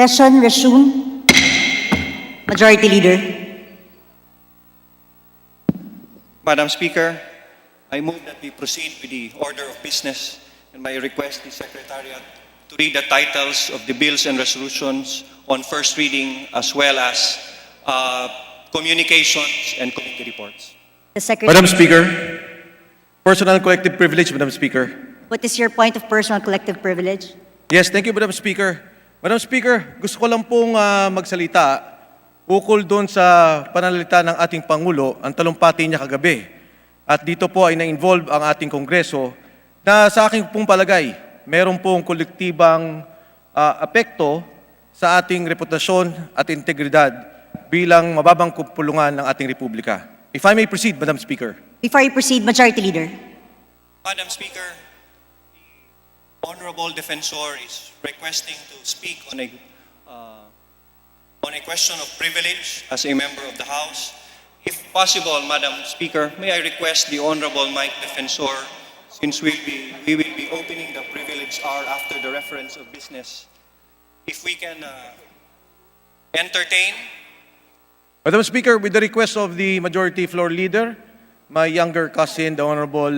Session resume. Majority Leader. Madam Speaker, I move that we proceed with the order of business, and my request the Secretariat to read the titles of the bills and resolutions on first reading, as well as communications and committee reports. The Secretary. Madam Speaker, personal collective privilege, Madam Speaker. What is your point of personal collective privilege? Yes, thank you, Madam Speaker. Madam Speaker, gusto ko lang pong magsalita ukol doon sa pananalita ng ating Pangulo, ang talumpati niya kagabi. At dito po ay na-involve ang ating Kongreso na sa aking pong palagay, meron pong kolektibang apekto sa ating reputasyon at integridad bilang mababang kupulungan ng ating Republika. If I may proceed, Madam Speaker. Before you proceed, Majority Leader. Madam Speaker, the Honorable Defensor is requesting to speak on a question of privilege as a member of the House. If possible, Madam Speaker, may I request the Honorable Mike Defensor, since we will be opening the privilege hour after the reference of business, if we can entertain. Madam Speaker, with the request of the Majority Floor Leader, my younger cousin, the Honorable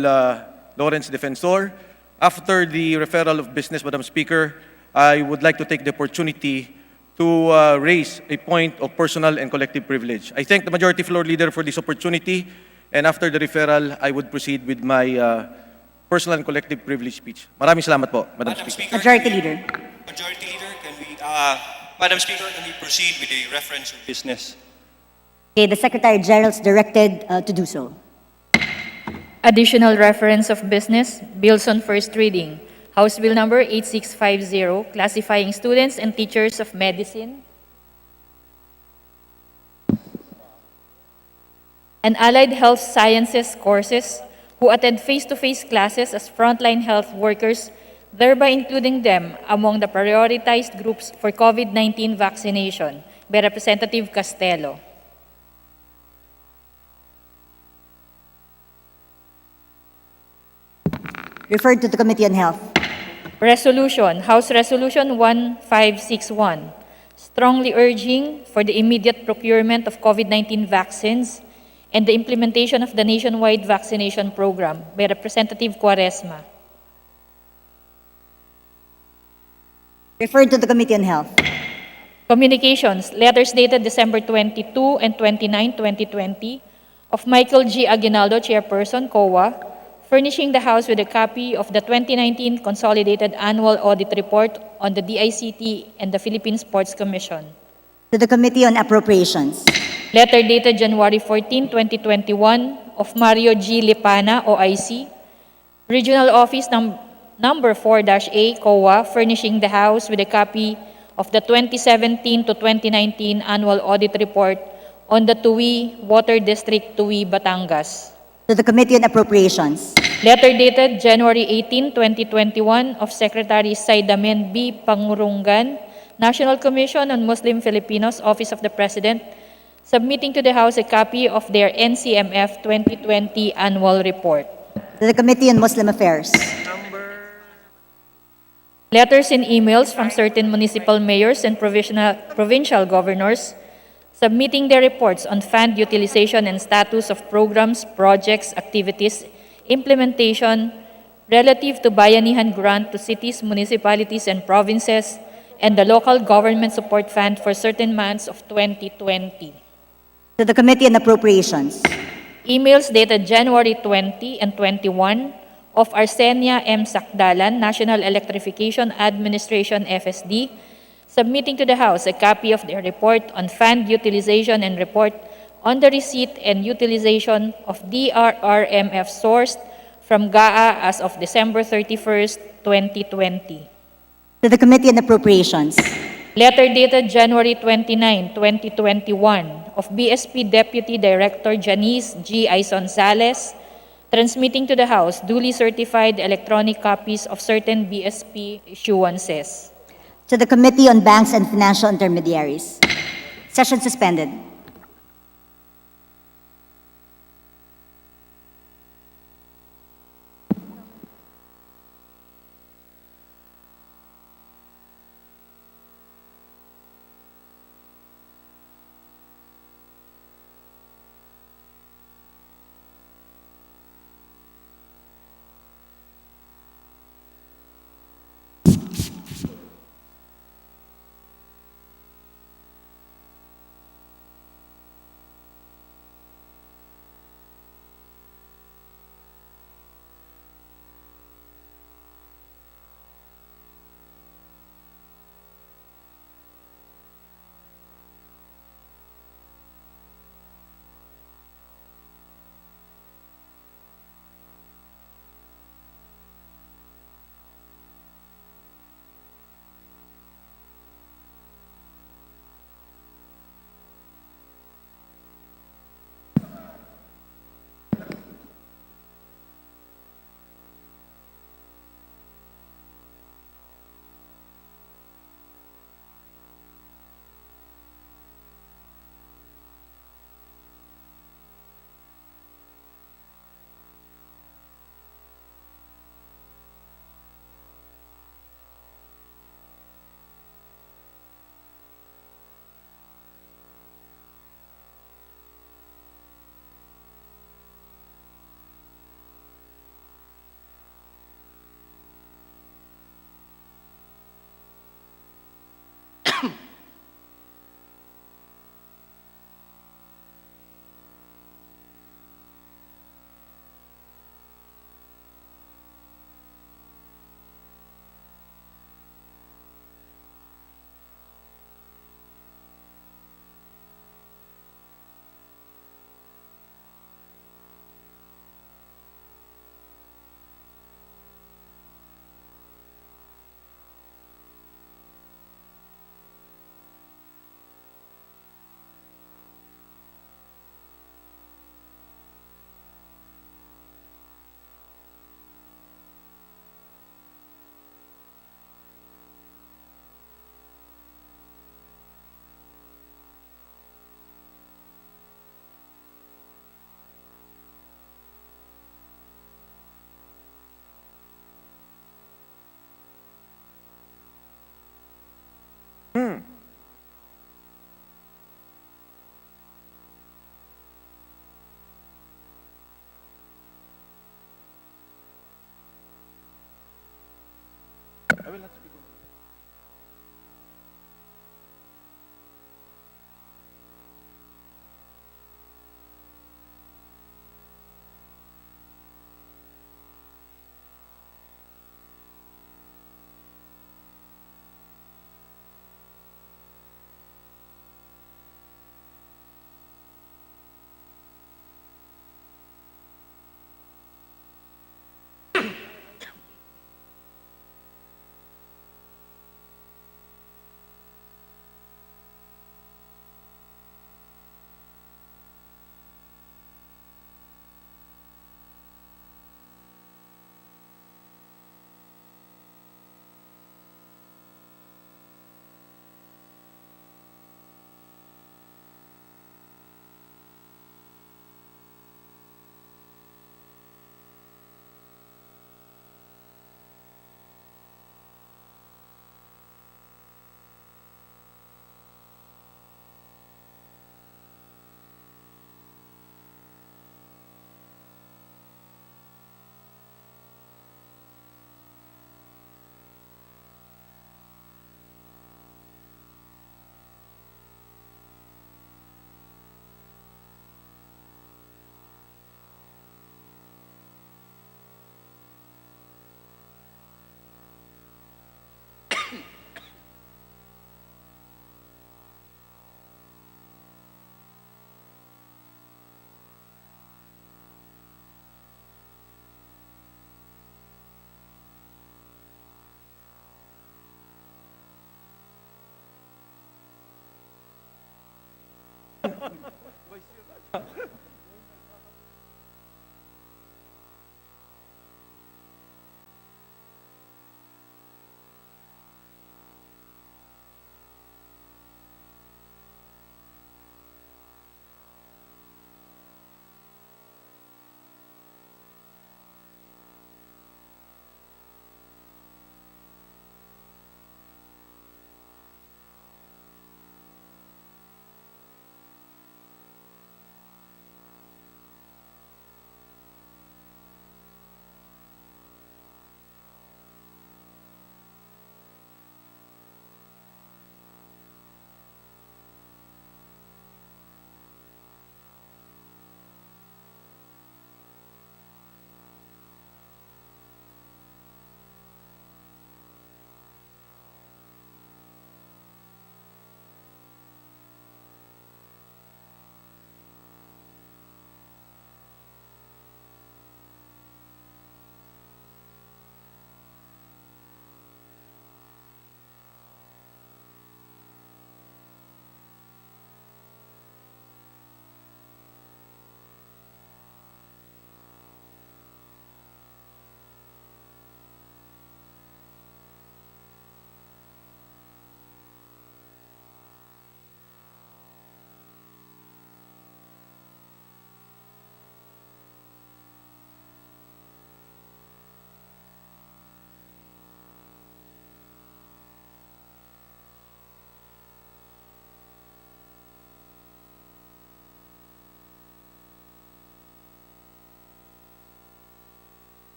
Lawrence Defensor, after the referral of business, Madam Speaker, I would like to take the opportunity to raise a point of personal and collective privilege. I thank the Majority Floor Leader for this opportunity, and after the referral, I would proceed with my personal and collective privilege speech. Maraming salamat po, Madam Speaker. Majority Leader. Majority Leader, Madam Speaker, can we proceed with the reference of business? Okay, the Secretary General is directed to do so. Additional reference of business, bills on first reading. House Bill number 8650, classifying students and teachers of medicine and allied health sciences courses who attend face-to-face classes as frontline health workers, thereby including them among the prioritized groups for COVID-19 vaccination by Representative Castelo. Referred to the Committee on Health. Resolution, House Resolution 1561, strongly urging for the immediate procurement of COVID-19 vaccines and the implementation of the nationwide vaccination program by Representative Cuaresma. Referred to the Committee on Health. Communications, letters dated December 22 and 29, 2020, of Michael G. Aguinaldo, Chairperson, COA, furnishing the House with a copy of the 2019 Consolidated Annual Audit Report on the DICT and the Philippine Sports Commission. To the Committee on Appropriations. Letter dated January 14, 2021, of Mario G. Lipana, OIC, Regional Office number 4-A, COA, furnishing the House with a copy of the 2017 to 2019 Annual Audit Report on the Tuwi Water District, Tuwi, Batangas. To the Committee on Appropriations. Letter dated January 18, 2021, of Secretary Saidamen B. Pangurungan, National Commission on Muslim Filipinos, Office of the President, submitting to the House a copy of their NCMF 2020 Annual Report. To the Committee on Muslim Affairs. Letters and emails from certain municipal mayors and provincial governors submitting their reports on fund utilization and status of programs, projects, activities, implementation relative to Bayanihan Grant to cities, municipalities, and provinces, and the Local Government Support Fund for certain months of 2020. To the Committee on Appropriations. Emails dated January 20 and 21 of Arsenia M. Sakdalan, National Electrification Administration, FSD, submitting to the House a copy of their report on fund utilization and report on the receipt and utilization of DRRMF sourced from GAA as of December 31st, 2020. To the Committee on Appropriations. Letter dated January 29, 2021 of BSP Deputy Director Janice G. Aizon-Sales, transmitting to the House duly certified electronic copies of certain BSP issuances. To the Committee on Banks and Financial Intermediaries. Session suspended.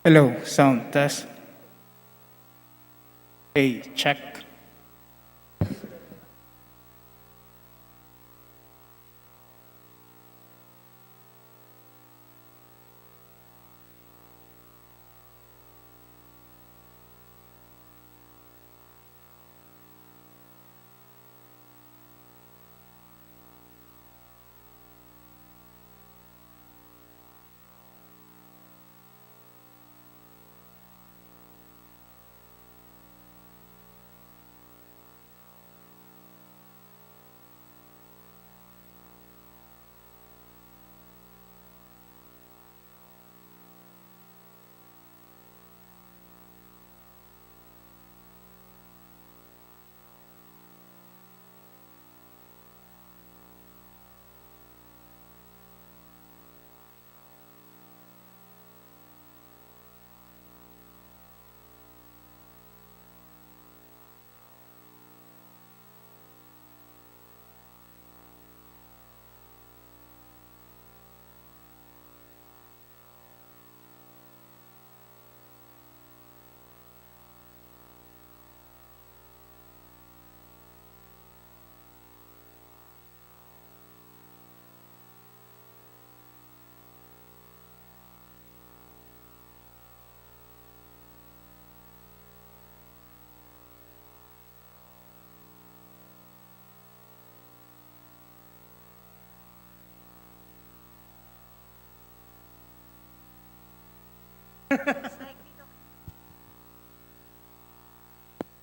Hello, sound test. Hey, check.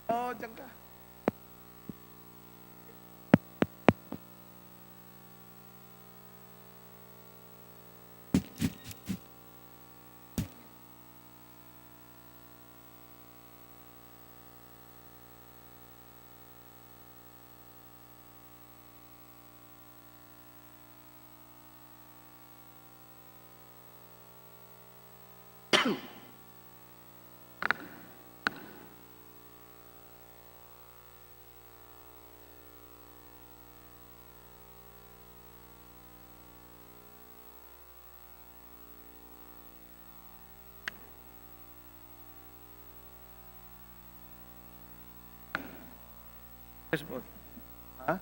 Oh, diyan ka. Yes, boss. Ha?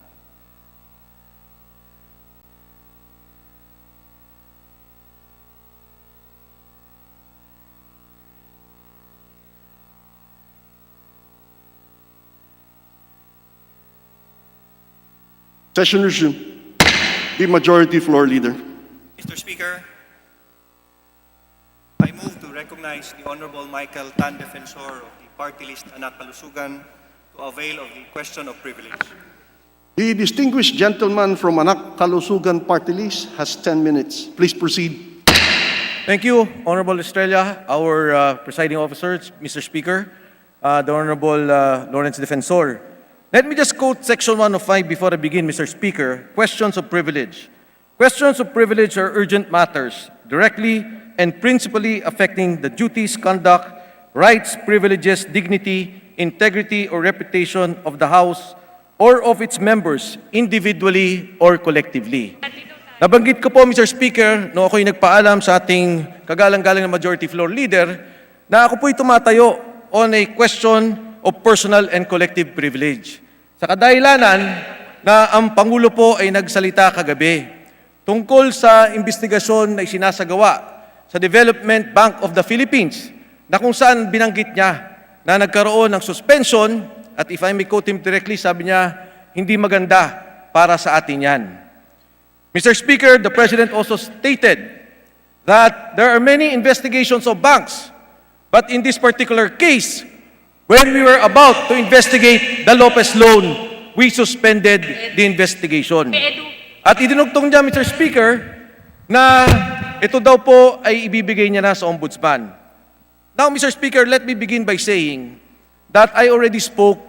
Session resumed. The Majority Floor Leader. Mr. Speaker, I move to recognize the Honorable Michael Tan, Defensor of the party list Anak Kalusugan, to avail of the question of privilege. The distinguished gentleman from Anak Kalusugan Party List has 10 minutes. Please proceed. Thank you, Honorable Estrella, our presiding officers, Mr. Speaker, the Honorable Lawrence Defensor. Let me just quote Section 105 before I begin, Mr. Speaker. Questions of privilege. Questions of privilege are urgent matters, directly and principally affecting the duties, conduct, rights, privileges, dignity, integrity, or reputation of the House or of its members, individually or collectively. Nabanggit ko po, Mr. Speaker, no ako'y nagpaalam sa ating kagalang-galang na Majority Floor Leader, na ako po'y tumatayo on a question of personal and collective privilege. Sa kadahilanan na ang Pangulo po ay nagsalita kagabi tungkol sa investigasyon na isinasagawa sa Development Bank of the Philippines na kung saan binanggit niya na nagkaroon ng suspension at if I may quote him directly, sabi niya, hindi maganda para sa atin yan. Mr. Speaker, the President also stated that there are many investigations of banks, but in this particular case, when we were about to investigate the Lopez loan, we suspended the investigation. At idinugtong niya, Mr. Speaker, na ito daw po ay ibibigay niya na sa Ombudsman. Now, Mr. Speaker, let me begin by saying that I already spoke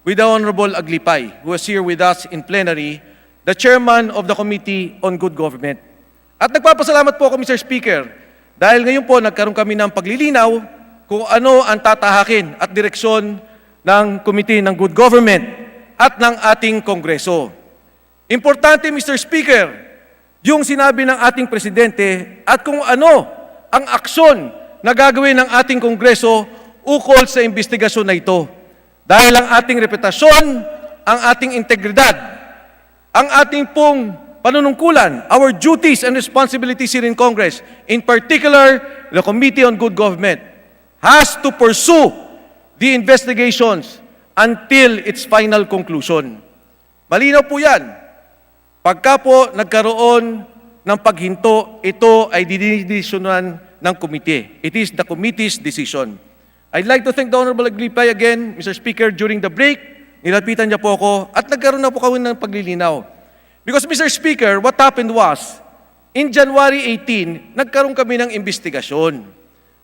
with the Honorable Aglipay, who was here with us in plenary, the chairman of the Committee on Good Government. At nagpapasalamat po ako, Mr. Speaker, dahil ngayon po nagkaroon kami ng paglilinaw kung ano ang tatahakin at direksyon ng Committee ng Good Government at ng ating Kongreso. Importante, Mr. Speaker, yung sinabi ng ating Presidente at kung ano ang aksyon na gagawin ng ating Kongreso ukol sa investigasyon na ito. Dahil ang ating reputasyon, ang ating integridad, ang ating pong panunungkulan, our duties and responsibilities here in Congress, in particular, the Committee on Good Government, has to pursue the investigations until its final conclusion. Malinaw po yan. Pagka po nagkaroon ng paghinto, ito ay didesisyonan ng komite. It is the committee's decision. I'd like to thank the Honorable Aglipay again, Mr. Speaker, during the break. Nilapitan niya po ako at nagkaroon na po kami ng paglilinaw. Because, Mr. Speaker, what happened was, in January 18, nagkaroon kami ng investigasyon.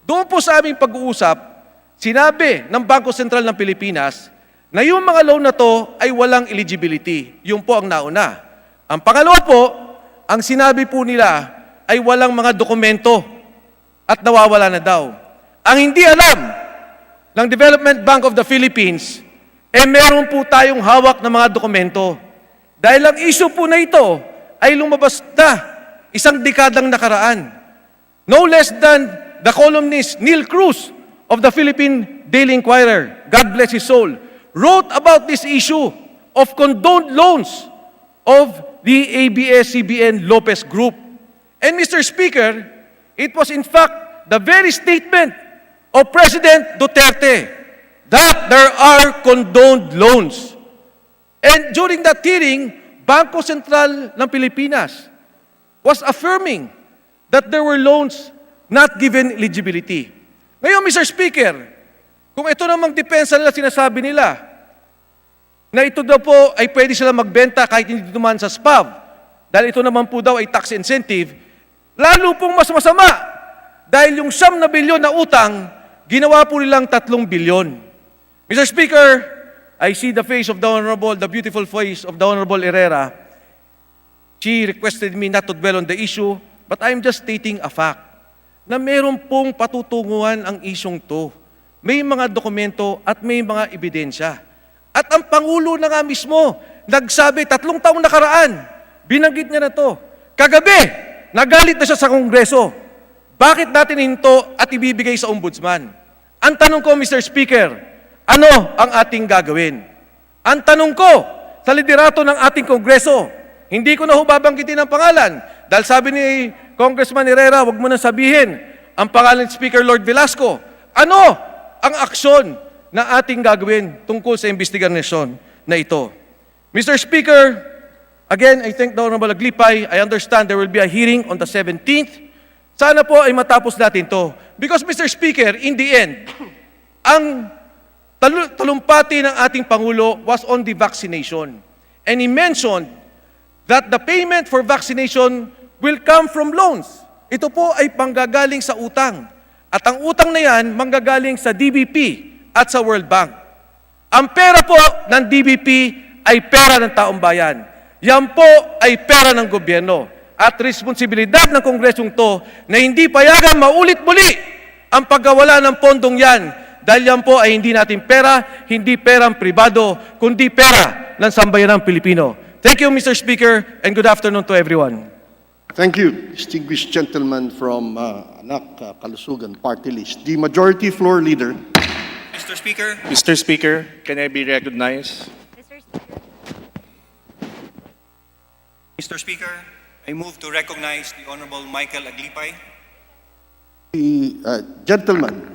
Doon po sa aming pag-uusap, sinabi ng Bangko Sentral ng Pilipinas na yung mga loan na to ay walang eligibility. Yun po ang nauna. Ang pangalawa po, ang sinabi po nila ay walang mga dokumento at nawawala na daw. Ang hindi alam ng Development Bank of the Philippines, meron po tayong hawak na mga dokumento. Dahil ang issue po na ito ay lumabas na isang dekadang nakaraan. No less than the columnist Neil Cruz of the Philippine Daily Inquirer, God bless his soul, wrote about this issue of condoned loans of the ABS-CBN Lopez Group. And Mr. Speaker, it was in fact the very statement of President Duterte that there are condoned loans. And during that hearing, Bangko Sentral ng Pilipinas was affirming that there were loans not given eligibility. Ngayon, Mr. Speaker, kung ito namang depensa nila, sinasabi nila, na ito daw po ay pwede sila magbenta kahit hindi dumaan sa SPAV, dahil ito naman po daw ay tax incentive, lalo pong mas masama, dahil yung 9 na bilyon na utang, ginawa po nilang 3 bilyon. Mr. Speaker, I see the face of the beautiful face of the Honorable Herrera. She requested me not to dwell on the issue, but I'm just stating a fact, na meron pong patutunguhan ang isyong to. May mga dokumento at may mga ebidensya. At ang Pangulo na nga mismo, nagsabi 3 taong nakaraan, binanggit niya na to. Kagabi, nagalit na siya sa Kongreso. Bakit natin hinto at ibibigay sa Ombudsman? Ang tanong ko, Mr. Speaker, ano ang ating gagawin? Ang tanong ko, sa liderato ng ating Kongreso, hindi ko na babanggitin ang pangalan. Dahil sabi ni Congressman Herrera, wag mo na sabihin ang pangalan ni Speaker Lord Velasco. Ano ang aksyon na ating gagawin tungkol sa investigasyon na ito? Mr. Speaker, again, I thank the Honorable Aglipay. I understand there will be a hearing on the 17th. Sana po ay matapos natin to. Because, Mr. Speaker, in the end, ang talumpati ng ating Pangulo was on the vaccination. And he mentioned that the payment for vaccination will come from loans. Ito po ay panggagaling sa utang. At ang utang na yan, manggagaling sa DBP at sa World Bank. Ang pera po ng DBP ay pera ng taong bayan. Yan po ay pera ng gobyerno. At responsibilidad ng Kongresong to na hindi payagan maulit-muli ang pagkawala ng pondong yan. Dahil yan po ay hindi natin pera, hindi perang pribado, kundi pera ng sambayanang Pilipino. Thank you, Mr. Speaker, and good afternoon to everyone. Thank you, distinguished gentleman from Anak Kalusugan Party List. The Majority Floor Leader. Mr. Speaker, Mr. Speaker, can I be recognized? Mr. Speaker, I move to recognize the Honorable Michael Aglipay. The gentleman,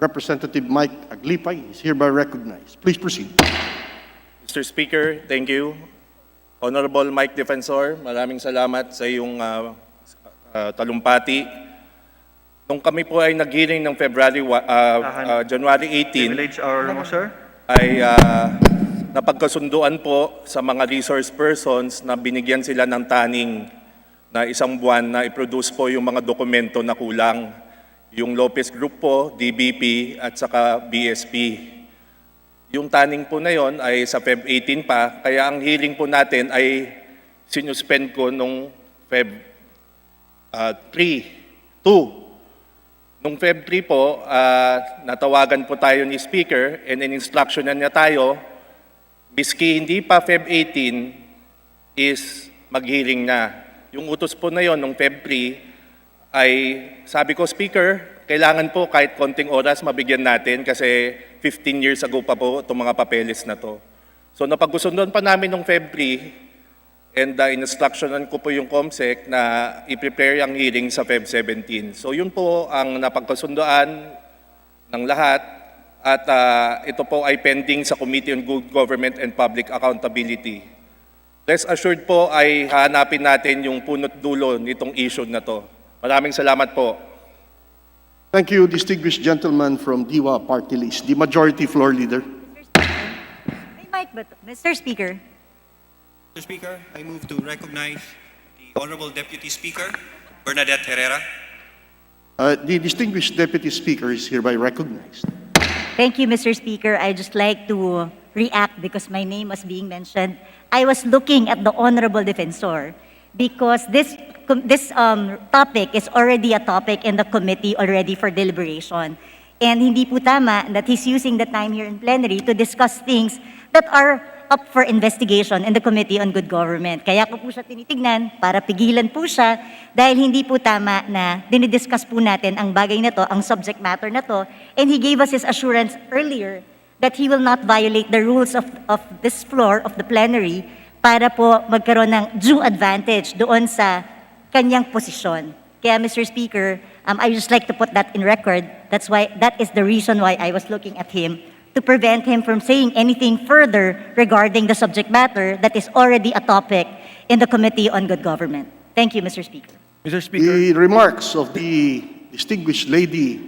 Representative Mike Aglipay, is hereby recognized. Please proceed. Mr. Speaker, thank you. Honorable Mike Defensor, maraming salamat sa iyong talumpati. Nung kami po ay nag-hearing ng January 18, ay napagkasunduan po sa mga resource persons na binigyan sila ng taning na isang buwan na i-produce po yung mga dokumento na kulang. Yung Lopez Group po, DBP at saka BSP. Yung taning po na yon ay sa Feb 18 pa, kaya ang hearing po natin ay sinuspend ko nung Feb 2. Nung Feb 3 po, natawagan po tayo ni Speaker and in-instructionan niya tayo, biski hindi pa Feb 18 is mag-hearing na. Yung utos po na yon nung Feb 3 ay sabi ko, Speaker, kailangan po kahit konting oras mabigyan natin kasi 15 years ago pa po itong mga papeles na to. So napag-usundan pa namin nung Feb 3 and in-instructionan ko po yung COMSEC na i-prepare ang hearing sa Feb 17. So yun po ang napagkasunduan ng lahat at ito po ay pending sa Committee on Good Government and Public Accountability. Rest assured po ay hanapin natin yung punot dulo nitong issue na to. Maraming salamat po. Thank you, distinguished gentleman from Diwa Party List. The Majority Floor Leader. May mic ba to? Mr. Speaker. Mr. Speaker, I move to recognize the Honorable Deputy Speaker, Bernadette Herrera. The distinguished Deputy Speaker is hereby recognized. Thank you, Mr. Speaker. I just like to react because my name was being mentioned. I was looking at the Honorable Defensor because this topic is already a topic in the committee already for deliberation. And hindi po tama that he's using the time here in plenary to discuss things that are up for investigation in the Committee on Good Government. Kaya ko po siya tinitignan para pigilan po siya dahil hindi po tama na dinidiscuss po natin ang bagay na to, ang subject matter na to, and he gave us his assurance earlier that he will not violate the rules of this floor, of the plenary, para po magkaroon ng due advantage doon sa kanyang posisyon. Kaya, Mr. Speaker, I just like to put that in record. That is the reason why I was looking at him, to prevent him from saying anything further regarding the subject matter that is already a topic in the Committee on Good Government. Thank you, Mr. Speaker. Mr. Speaker. The remarks of the distinguished lady,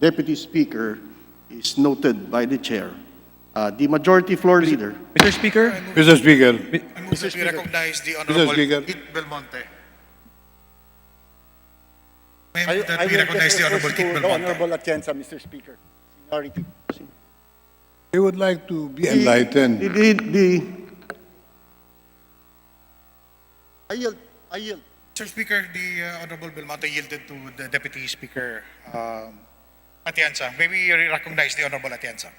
Deputy Speaker, is noted by the Chair. The Majority Floor Leader. Mr. Speaker. Mr. Speaker, I move that we recognize the Mr. Honorable Speaker. Kit Belmonte. I move that we recognize the Honorable Kit Belmonte. Honorable Atienza, Mr. Speaker. Seniority. I would like to be enlightened. I yield. Mr. Speaker, the Honorable Belmonte yielded to the Deputy Speaker, Atienza. May we recognize the Honorable Atienza?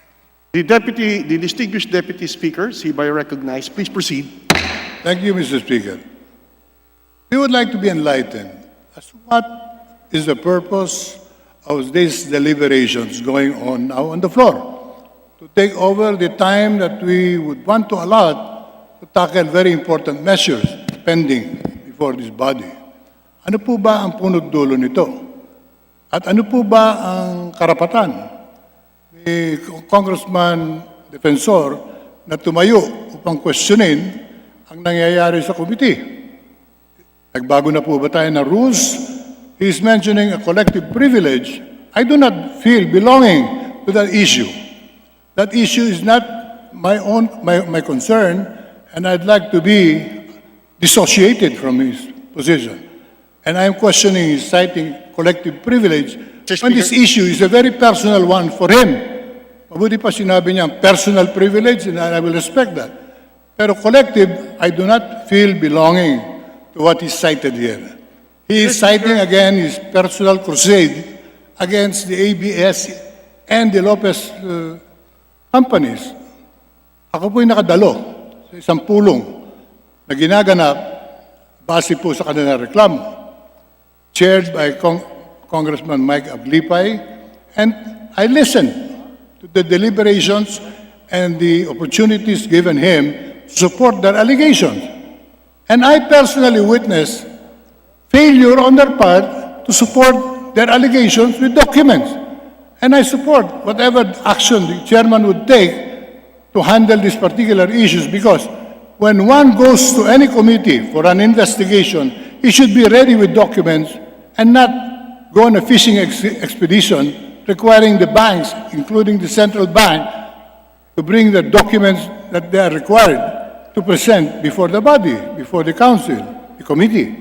The distinguished Deputy Speaker is hereby recognized. Please proceed. Thank you, Mr. Speaker. We would like to be enlightened as to what is the purpose of these deliberations going on now on the floor, to take over the time that we would want to allot to tackle very important measures pending before this body. Ano po ba ang punot dulo nito? At ano po ba ang karapatan ni Congressman Defensor na tumayo upang questionin ang nangyayari sa committee? Nagbago na po ba tayo na rules? He is mentioning a collective privilege. I do not feel belonging to that issue. That issue is not my concern, and I'd like to be dissociated from his position. And I'm questioning his citing collective privilege when this issue is a very personal one for him. Mabuti pa sinabi niya personal privilege, and I will respect that. Pero collective, I do not feel belonging to what is cited here. He is citing again his personal crusade against the ABS and the Lopez companies. Ako po'y nakadalo sa isang pulong na ginaganap base po sa kanilang reklamo, chaired by Congressman Mike Aglipay, and I listened to the deliberations and the opportunities given him to support their allegations. And I personally witnessed failure on their part to support their allegations with documents. And I support whatever action the chairman would take to handle these particular issues, because when one goes to any committee for an investigation, he should be ready with documents and not go on a fishing expedition requiring the banks, including the central bank, to bring the documents that they are required to present before the body, before the council, the committee.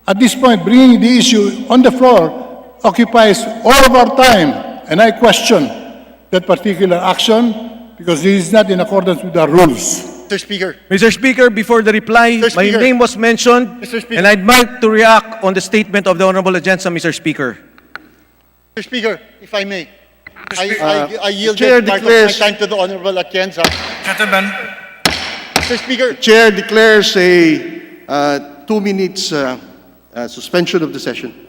At this point, bringing the issue on the floor occupies all of our time, and I question that particular action because it is not in accordance with our rules. Mr. Speaker. Mr. Speaker, before the reply, Mr. my Speaker. name was mentioned, Mr. Speaker. and I'd like to react on the statement of the Honorable Agenda, Mr. Speaker. Mr. Speaker, if I may, I yield part of my time to the Honorable Atienza. Gentlemen, Mr. Speaker, Chair declares a 2 minutes suspension of the session.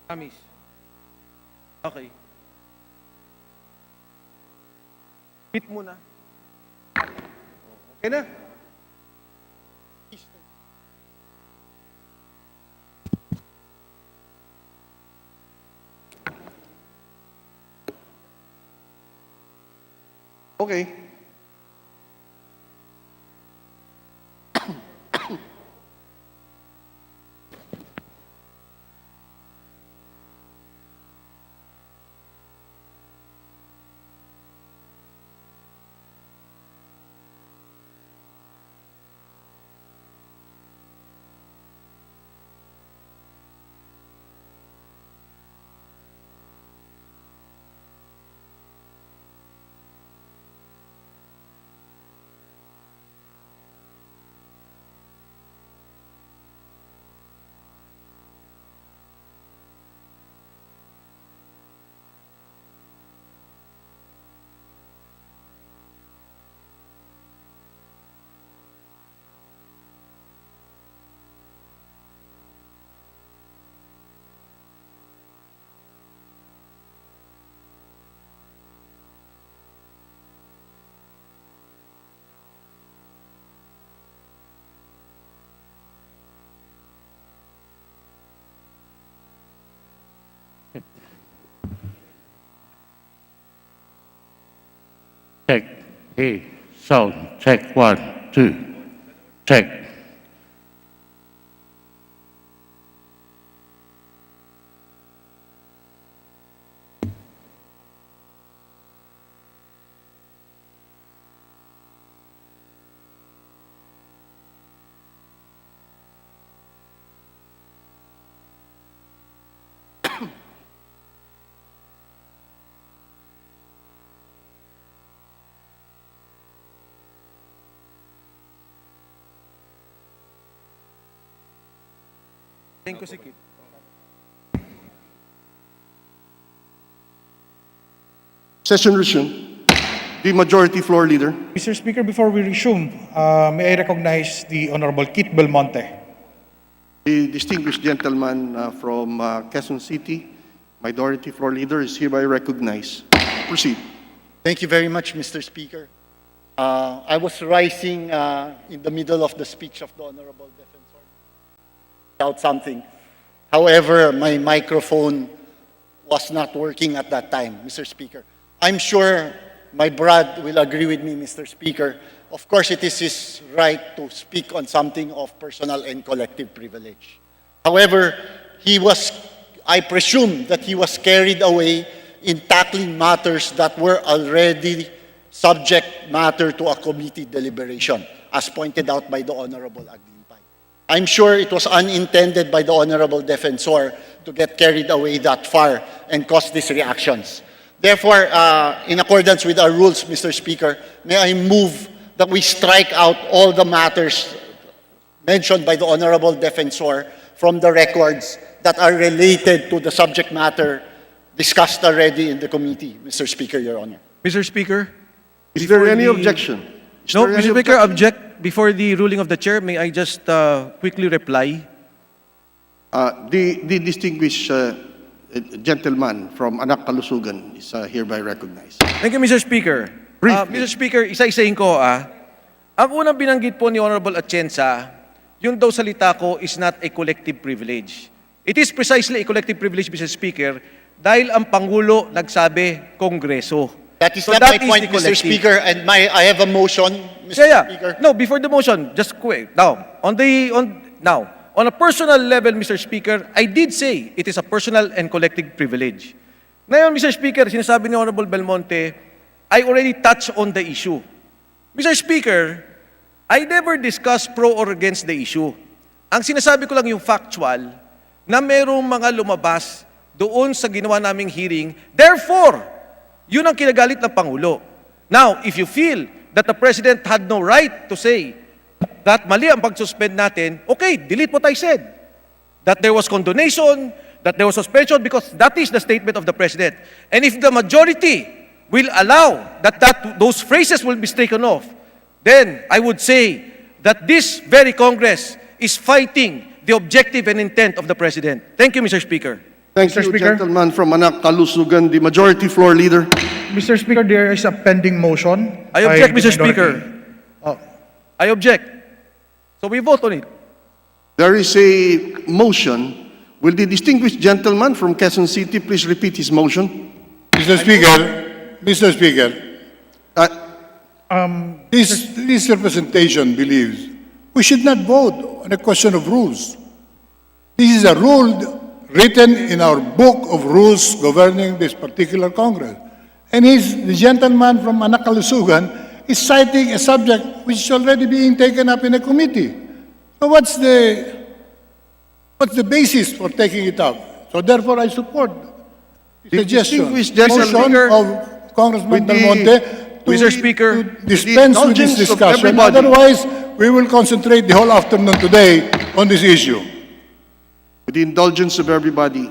Amis. Okay. Hit muna. Okay na? Okay. Check. Hey, sound. Check. 1, 2. Check. Thank you, Sikit. Session resumed. The Majority Floor Leader. Mr. Speaker, before we resume, may I recognize the Honorable Kit Belmonte. The distinguished gentleman from Quezon City, Minority Floor Leader, is hereby recognized. Proceed. Thank you very much, Mr. Speaker. I was rising in the middle of the speech of the Honorable Defensor. Out something. However, my microphone was not working at that time, Mr. Speaker. I'm sure my brother will agree with me, Mr. Speaker. Of course, it is his right to speak on something of personal and collective privilege. However, he was I presume that he was carried away in tackling matters that were already subject matter to a committee deliberation, as pointed out by the Honorable Aglimpay. I'm sure it was unintended by the Honorable Defensor to get carried away that far and cause these reactions. Therefore, in accordance with our rules, Mr. Speaker, may I move that we strike out all the matters mentioned by the Honorable Defensor from the records that are related to the subject matter discussed already in the committee, Mr. Speaker, Your Honor. Mr. Speaker? Is there before any the- objection? Is No, there any Mr. Speaker, objection? object. Before the ruling of the chair, may I just quickly reply? The distinguished gentleman from Anak Kalusugan is hereby recognized. Thank you, Mr. Speaker. Briefly. Mr. Speaker, isa-isahin ko. Ang unang binanggit po ni Honorable Atienza, yung daw salita ko is not a collective privilege. It is precisely a collective privilege, Mr. Speaker, dahil ang Pangulo nagsabi, Kongreso. That is So not that my is point, the Mr. collective. Speaker, and I have a motion, Mr. Yeah. Speaker. No, before the motion, just quick. Now, on a personal level, Mr. Speaker, I did say it is a personal and collective privilege. Ngayon, Mr. Speaker, sinasabi ni Honorable Belmonte, I already touched on the issue. Mr. Speaker, I never discussed pro or against the issue. Ang sinasabi ko lang yung factual na merong mga lumabas doon sa ginawa naming hearing. Therefore, yun ang kinagalit ng Pangulo. Now, if you feel that the President had no right to say that mali ang pag-suspend natin, okay, delete what I said. That there was condonation, that there was suspension, because that is the statement of the President. And if the majority will allow that those phrases will be taken off, then I would say that this very Congress is fighting the objective and intent of the President. Thank you, Mr. Speaker. Thank Mr. you, Speaker. gentleman from Anak Kalusugan, the majority floor leader. Mr. Speaker, there is a pending motion. I by object, the Mr. minority. Speaker. I object. So we vote on it. There is a motion. Will the distinguished gentleman from Quezon City please repeat his motion? Mr. Speaker, this representation believes we should not vote on a question of rules. This is a rule written in our book of rules governing this particular Congress. And the gentleman from Anakalusugan is citing a subject which is already being taken up in a committee. So what's the basis for taking it up? So therefore I support the suggestion, distinguished gentleman, motion Speaker, of Congressman with the- Belmonte to, Mr. Speaker, to dispense with this indulgence of discussion. everybody. Otherwise, we will concentrate the whole afternoon today on this issue. With the indulgence of everybody,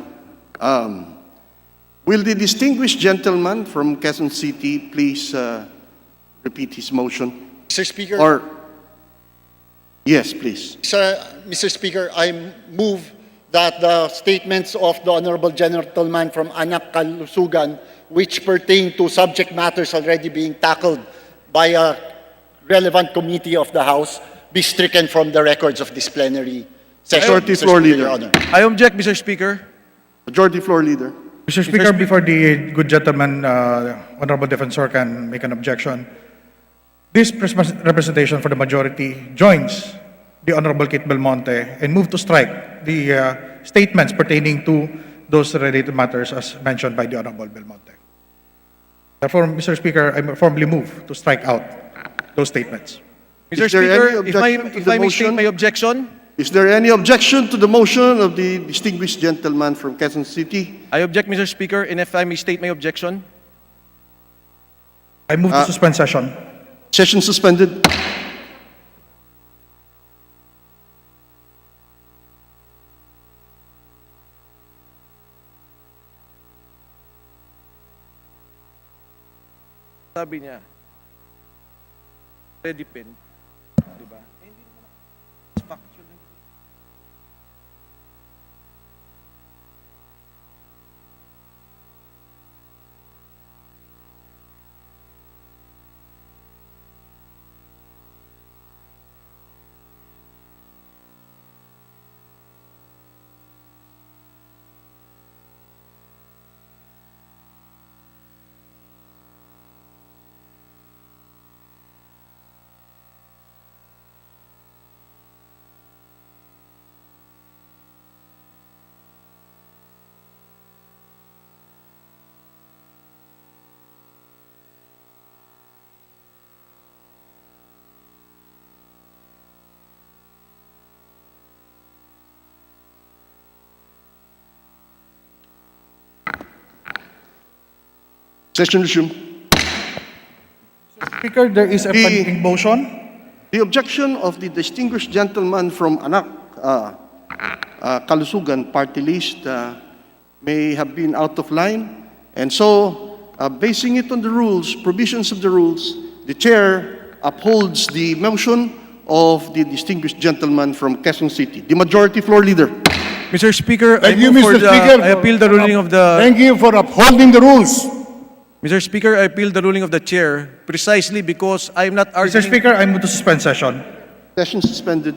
will the distinguished gentleman from Quezon City please repeat his motion? Mr. Speaker, Or, yes, please. Mr. Speaker, I move that the statements of the Honorable Gentleman from Anak Kalusugan, which pertain to subject matters already being tackled by a relevant committee of the House, be stricken from the records of this plenary session. Majority Mr. Floor Speaker, Leader. Your Honor. I object, Mr. Speaker. Majority floor leader. Mr. Speaker, before the good gentleman, Honorable Defensor, can make an objection, this representation for the majority joins the Honorable Kate Belmonte and move to strike the statements pertaining to those related matters as mentioned by the Honorable Belmonte. Therefore, Mr. Speaker, I formally move to strike out those statements. Mr. Is there any Speaker, if objection to if the I may state motion? my objection, Is there any objection to the motion of the distinguished gentleman from Quezon City? I object, Mr. Speaker, and if I may state my objection, I move to suspend session. Session suspended. sabi niya, ready pen, di ba? Hindi naman factual lang. Session resumed. Speaker, there is a The- pending motion. The objection of the distinguished gentleman from Anak, Kalusugan party list may have been out of line. And so, basing it on the rules, provisions of the rules, the chair upholds the motion of the distinguished gentleman from Quezon City. The majority floor leader. Mr. Speaker, Thank you, Mr. Speaker. I appeal the ruling of the... Thank you for upholding the rules. Mr. Speaker, I appeal the ruling of the chair precisely because I'm not Mr. arguing... Speaker, I move to suspend session. Session suspended.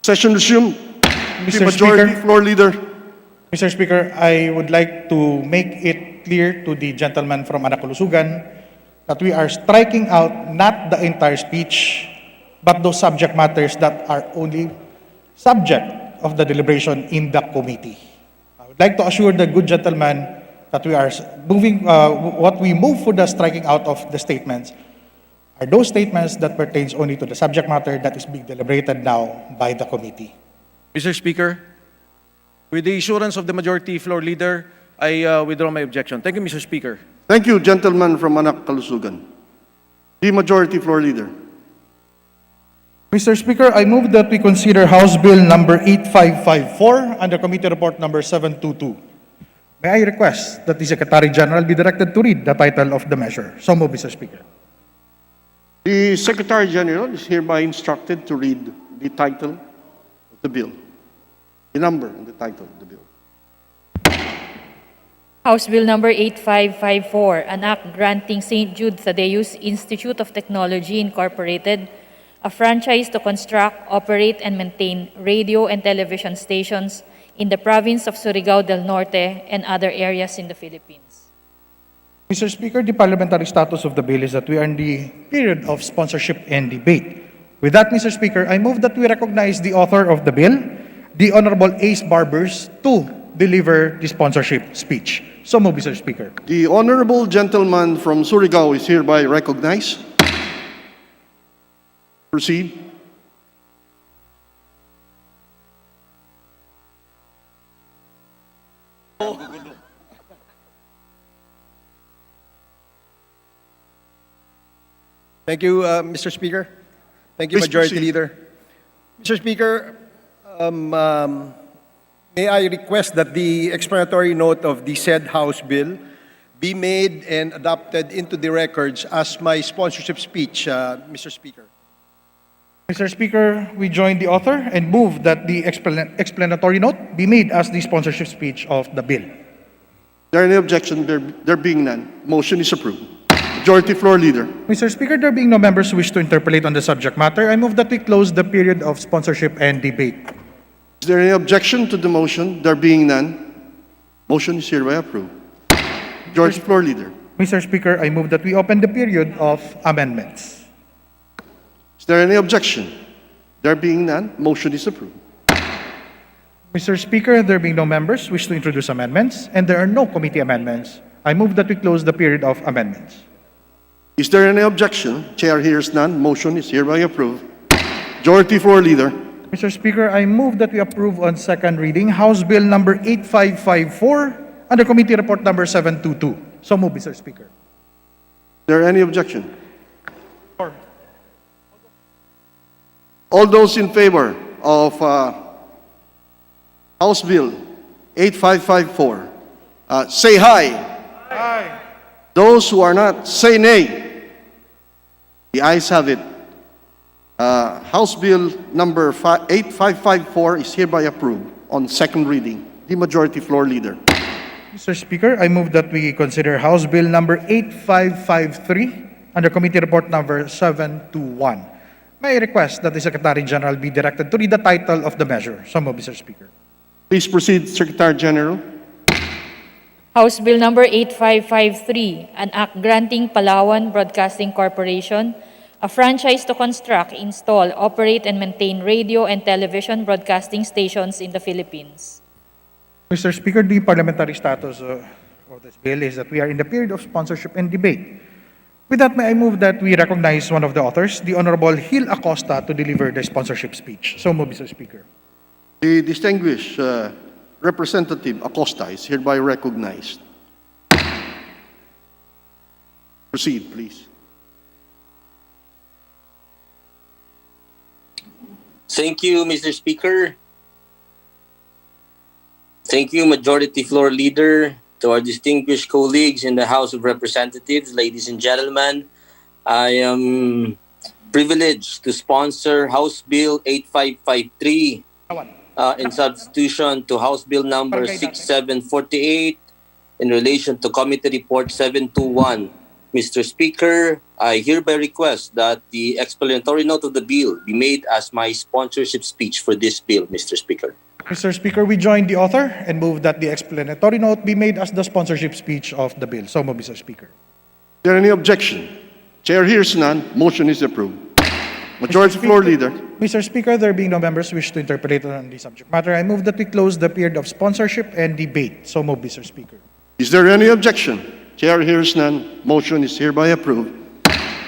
Session resumed. The Mr. majority Speaker. floor leader. Mr. Speaker, I would like to make it clear to the gentleman from Anakulusugan that we are striking out not the entire speech, but those subject matters that are only subject of the deliberation in the committee. I would like to assure the good gentleman that we are moving, what we move for the striking out of the statements are those statements that pertains only to the subject matter that is being deliberated now by the committee. Mr. Speaker, with the assurance of the Majority Floor Leader, I withdraw my objection. Thank you, Mr. Speaker. Thank you, gentleman from Anak, Kalusugan. The Majority Floor Leader. Mr. Speaker, I move that we consider House Bill number 8554 under Committee Report number 722. May I request that the Secretary General be directed to read the title of the measure? So move, Mr. Speaker. The Secretary General is hereby instructed to read the title of the bill, the number and the title of the bill. House Bill number 8554, an act granting St. Jude Thaddeus Institute of Technology, Incorporated, a franchise to construct, operate, and maintain radio and television stations in the province of Surigao del Norte and other areas in the Philippines. Mr. Speaker, the parliamentary status of the bill is that we are in the period of sponsorship and debate. With that, Mr. Speaker, I move that we recognize the author of the bill, the Honorable Ace Barbers, to deliver the sponsorship speech. So move, Mr. Speaker. The Honorable Gentleman from Surigao is hereby recognized. Proceed. Thank you, Mr. Speaker. Thank you, Please Majority proceed. Leader. Mr. Speaker, may I request that the explanatory note of the said House bill be made and adopted into the records as my sponsorship speech, Mr. Speaker. Mr. Speaker, we join the author and move that the explanatory note be made as the sponsorship speech of the bill. There any objection? There being none, motion is approved. Majority Floor Leader. Mr. Speaker, there being no members who wish to interpolate on the subject matter, I move that we close the period of sponsorship and debate. Is there any objection to the motion? There being none, motion is hereby approved. Majority Floor Leader. Mr. Speaker, I move that we open the period of amendments. Is there any objection? There being none, motion is approved. Mr. Speaker, there being no members wish to introduce amendments, and there are no committee amendments, I move that we close the period of amendments. Is there any objection? Chair hears none, motion is hereby approved. Majority Floor Leader. Mr. Speaker, I move that we approve on second reading House Bill number 8554 under Committee Report number 722. So move, Mr. Speaker. Is there any objection? All those in favor of House Bill 8554, say aye. Aye. Those who are not, say nay. The ayes have it. House Bill number 8554 is hereby approved on second reading. The Majority Floor Leader. Mr. Speaker, I move that we consider House Bill number 8553 under Committee Report number 721. May I request that the Secretary General be directed to read the title of the measure? So move, Mr. Speaker. Please proceed, Secretary General. House Bill number 8553, an act granting Palawan Broadcasting Corporation a franchise to construct, install, operate, and maintain radio and television broadcasting stations in the Philippines. Mr. Speaker, the parliamentary status of this bill is that we are in the period of sponsorship and debate. With that, may I move that we recognize one of the authors, the Honorable Gil Acosta, to deliver the sponsorship speech. So move, Mr. Speaker. The distinguished Representative Acosta is hereby recognized. Proceed, please. Thank you, Mr. Speaker. Thank you, Majority Floor Leader, to our distinguished colleagues in the House of Representatives, ladies and gentlemen. I am privileged to sponsor House Bill 8553 in substitution to House Bill number 6748 in relation to Committee Report 721. Mr. Speaker, I hereby request that the explanatory note of the bill be made as my sponsorship speech for this bill, Mr. Speaker. Mr. Speaker, we join the author and move that the explanatory note be made as the sponsorship speech of the bill. So move, Mr. Speaker. Is there any objection? Chair hears none. Motion is approved. Majority Floor Leader. Mr. Speaker, there being no members wish to interpolate on the subject matter, I move that we close the period of sponsorship and debate. So move, Mr. Speaker. Is there any objection? Chair hears none. Motion is hereby approved.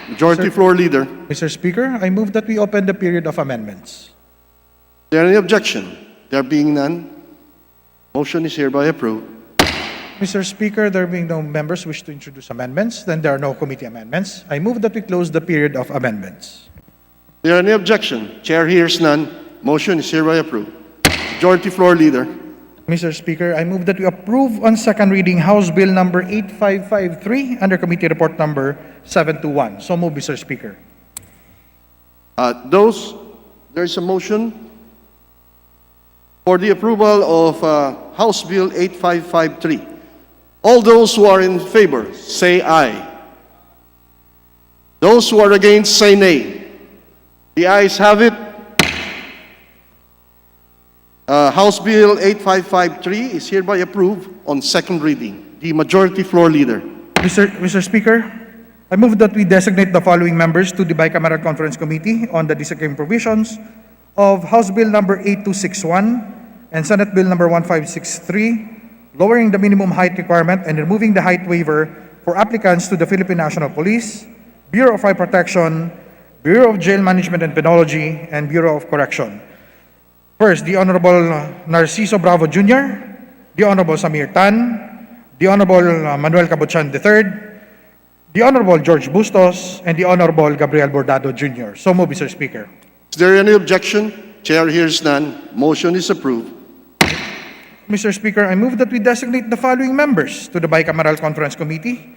Majority Floor Leader. Mr. Speaker, I move that we open the period of amendments. Is there any objection? There being none, motion is hereby approved. Mr. Speaker, there being no members wish to introduce amendments, then there are no committee amendments. I move that we close the period of amendments. Is there any objection? Chair hears none, motion is hereby approved. Majority Floor Leader. Mr. Speaker, I move that we approve on second reading House Bill number 8553 under Committee Report number 721. So move, Mr. Speaker. There is a motion for the approval of House Bill 8553. All those who are in favor, say aye. Those who are against, say nay. The ayes have it. House Bill 8553 is hereby approved on second reading. The Majority Floor Leader. Mr. Speaker, I move that we designate the following members to the Bicameral Conference Committee on the disagreeing provisions of House Bill number 8261 and Senate Bill number 1563, lowering the minimum height requirement and removing the height waiver for applicants to the Philippine National Police, Bureau of Fire Protection, Bureau of Jail Management and Penology, and Bureau of Correction. First, the Honorable Narciso Bravo Jr., the Honorable Samir Tan, the Honorable Manuel Cabuchan III, the Honorable George Bustos, and the Honorable Gabriel Bordado Jr. So move, Mr. Speaker. Is there any objection? Chair hears none. Motion is approved. Mr. Speaker, I move that we designate the following members to the Bicameral Conference Committee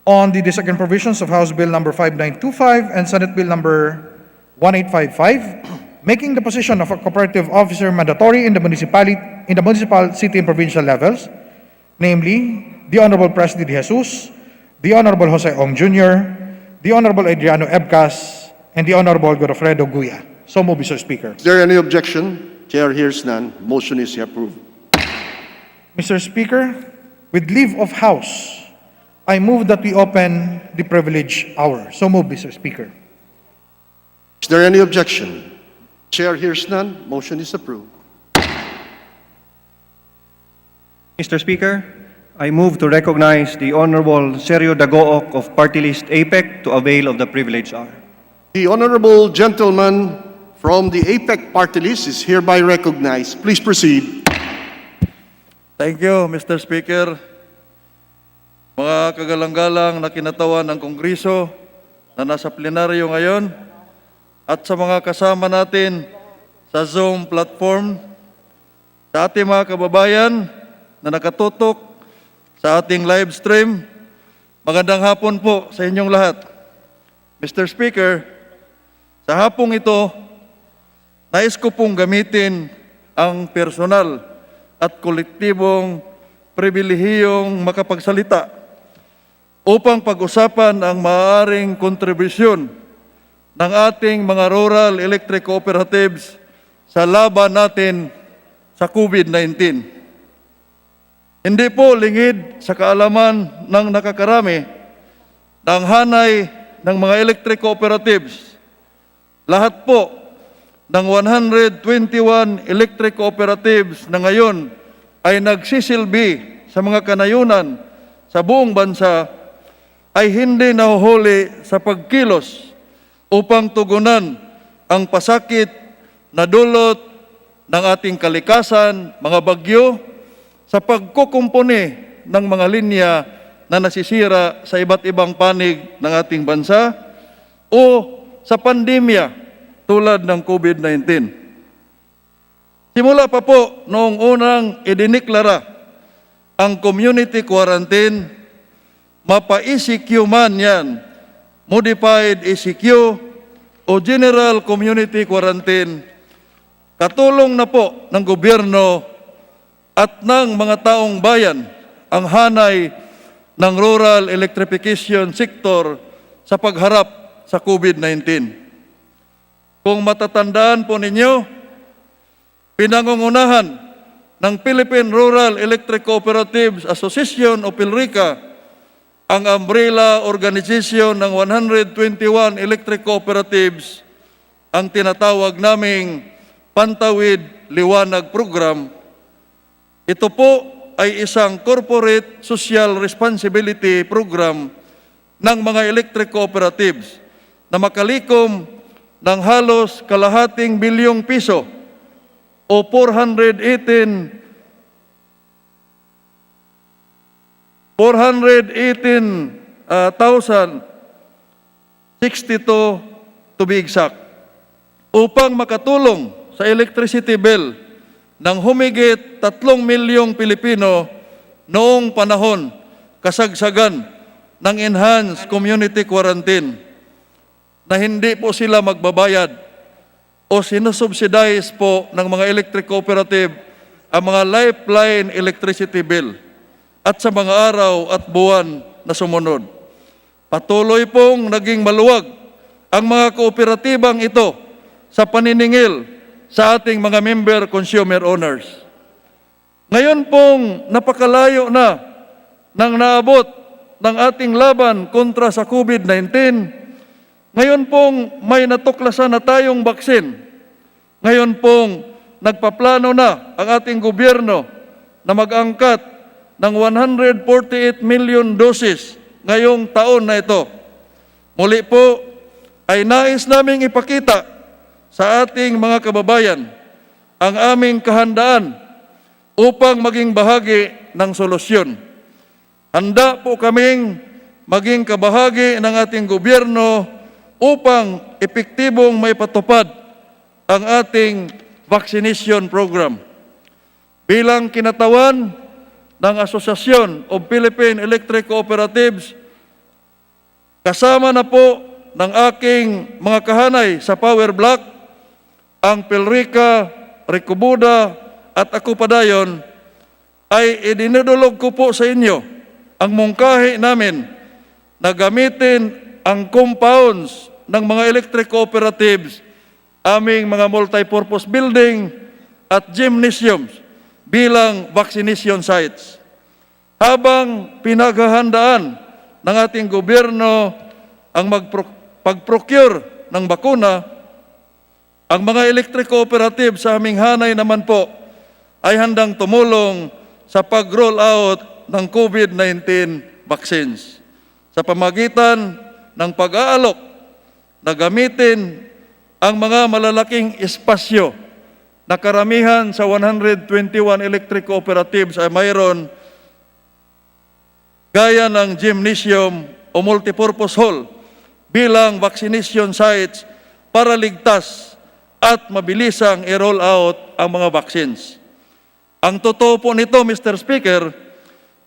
on the disagreeing provisions of House Bill number 5925 and Senate Bill number 1855, making the position of a cooperative officer mandatory in the municipal, city, and provincial levels, namely the Honorable Presley De Jesus, the Honorable Jose Ong Jr., the Honorable Adriano Ebcas, and the Honorable Godofredo Guya. So move, Mr. Speaker. Is there any objection? Chair hears none. Motion is approved. Mr. Speaker, with leave of House, I move that we open the privilege hour. So move, Mr. Speaker. Is there any objection? Chair hears none. Motion is approved. Mr. Speaker, I move to recognize the Honorable Sergio Dagook of Party List APEC to avail of the privilege hour. The honorable gentleman from the APEC Party List is hereby recognized. Please proceed. Thank you, Mr. Speaker. Mga kagalang-galang na kinatawan ng Kongreso na nasa plenaryo ngayon at sa mga kasama natin sa Zoom platform, sa ating mga kababayan na nakatutok sa ating live stream, magandang hapon po sa inyong lahat. Mr. Speaker, sa hapong ito, nais ko pong gamitin ang personal at kolektibong pribilehiyong makapagsalita upang pag-usapan ang maaaring kontribusyon ng ating mga rural electric cooperatives sa laban natin sa COVID-19. Hindi po lingid sa kaalaman ng nakakarami ng hanay ng mga electric cooperatives. Lahat po ng 121 electric cooperatives na ngayon ay nagsisilbi sa mga kanayunan sa buong bansa ay hindi nahuhuli sa pagkilos upang tugunan ang pasakit na dulot ng ating kalikasan, mga bagyo, sa pagkukumpuni ng mga linya na nasisira sa iba't ibang panig ng ating bansa o sa pandemya tulad ng COVID-19. Simula pa po noong unang idiniklara ang community quarantine, mapa-ECQ man yan, modified ECQ o general community quarantine, katulong na po ng gobyerno at ng mga taong bayan ang hanay ng rural electrification sector sa pagharap sa COVID-19. Kung matatandaan po ninyo, pinangungunahan ng Philippine Rural Electric Cooperatives Association o PILRICA ang umbrella organization ng 121 electric cooperatives, ang tinatawag naming Pantawid Liwanag Program. Ito po ay isang corporate social responsibility program ng mga electric cooperatives na makalikom ng halos kalahating bilyong piso o 418,062 to be exact, upang makatulong sa electricity bill ng humigit 3 milyong Pilipino noong panahon kasagsagan ng enhanced community quarantine na hindi po sila magbabayad o sinusubsidize po ng mga electric cooperative ang mga lifeline electricity bill at sa mga araw at buwan na sumunod. Patuloy pong naging maluwag ang mga kooperatibang ito sa paniningil sa ating mga member consumer owners. Ngayon pong napakalayo na nang naabot ng ating laban kontra sa COVID-19, ngayon pong may natuklasan na tayong baksin. Ngayon pong nagpaplano na ang ating gobyerno na mag-angkat ng 148 million doses ngayong taon na ito. Muli po ay nais naming ipakita sa ating mga kababayan ang aming kahandaan upang maging bahagi ng solusyon. Handa po kaming maging kabahagi ng ating gobyerno upang epektibong maipatupad ang ating vaccination program. Bilang kinatawan ng Asosasyon of Philippine Electric Cooperatives, kasama na po ng aking mga kahanay sa power block, ang Pilrica, Recobuda at ako padayon, ay idinudulog ko po sa inyo ang mungkahi namin na gamitin ang compounds ng mga electric cooperatives, aming mga multipurpose building at gymnasiums bilang vaccination sites. Habang pinaghahandaan ng ating gobyerno ang pag-procure ng bakuna, ang mga electric cooperative sa aming hanay naman po ay handang tumulong sa pag-roll out ng COVID-19 vaccines sa pamagitan ng pag-aalok na gamitin ang mga malalaking espasyo na karamihan sa 121 electric cooperatives ay mayroon gaya ng gymnasium o multipurpose hall bilang vaccination sites para ligtas at mabilisang i-roll out ang mga vaccines. Ang totoo po nito, Mr. Speaker,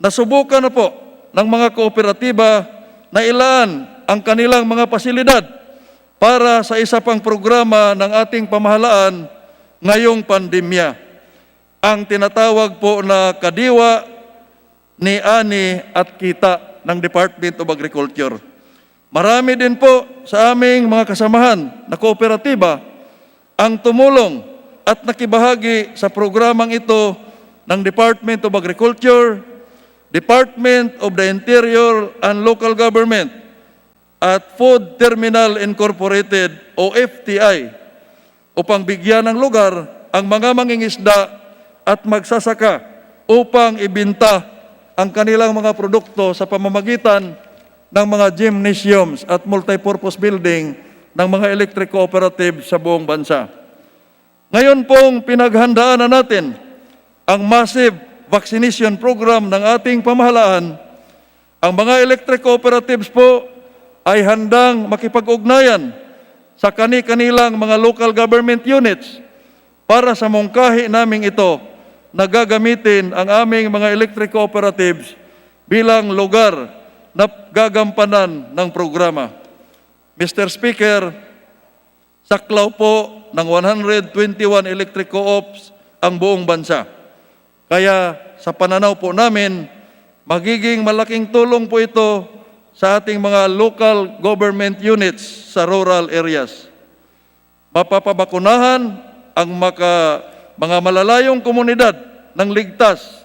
nasubukan na po ng mga kooperatiba na ilaan ang kanilang mga pasilidad para sa isa pang programa ng ating pamahalaan ngayong pandemya, ang tinatawag po na Kadiwa ni Ani at Kita ng Department of Agriculture. Marami din po sa aming mga kasamahan na kooperatiba ang tumulong at nakibahagi sa programang ito ng Department of Agriculture, Department of the Interior and Local Government at Food Terminal Incorporated o FTI upang bigyan ng lugar ang mga mangingisda at magsasaka upang ibinta ang kanilang mga produkto sa pamamagitan ng mga gymnasiums at multipurpose building ng mga electric cooperative sa buong bansa. Ngayon pong pinaghandaan na natin ang massive vaccination program ng ating pamahalaan, ang mga electric cooperatives po ay handang makipag-ugnayan sa kani-kanilang mga local government units para sa mungkahi naming ito na gagamitin ang aming mga electric cooperatives bilang lugar na gagampanan ng programa. Mr. Speaker, saklaw po ng 121 electric co-ops ang buong bansa. Kaya sa pananaw po namin, magiging malaking tulong po ito sa ating mga local government units sa rural areas. Mapapabakunahan ang mga malalayong komunidad ng ligtas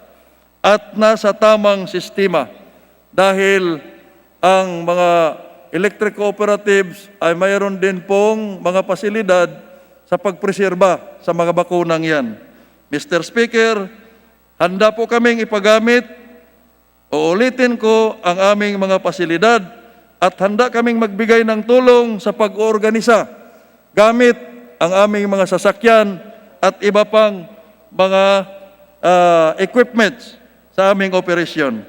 at nasa tamang sistema dahil ang mga electric cooperatives ay mayroon din pong mga pasilidad sa pagpreserba sa mga bakunang yan. Mr. Speaker, handa po kaming ipagamit, uulitin ko, ang aming mga pasilidad at handa kaming magbigay ng tulong sa pag-oorganisa gamit ang aming mga sasakyan at iba pang mga equipments sa aming operasyon.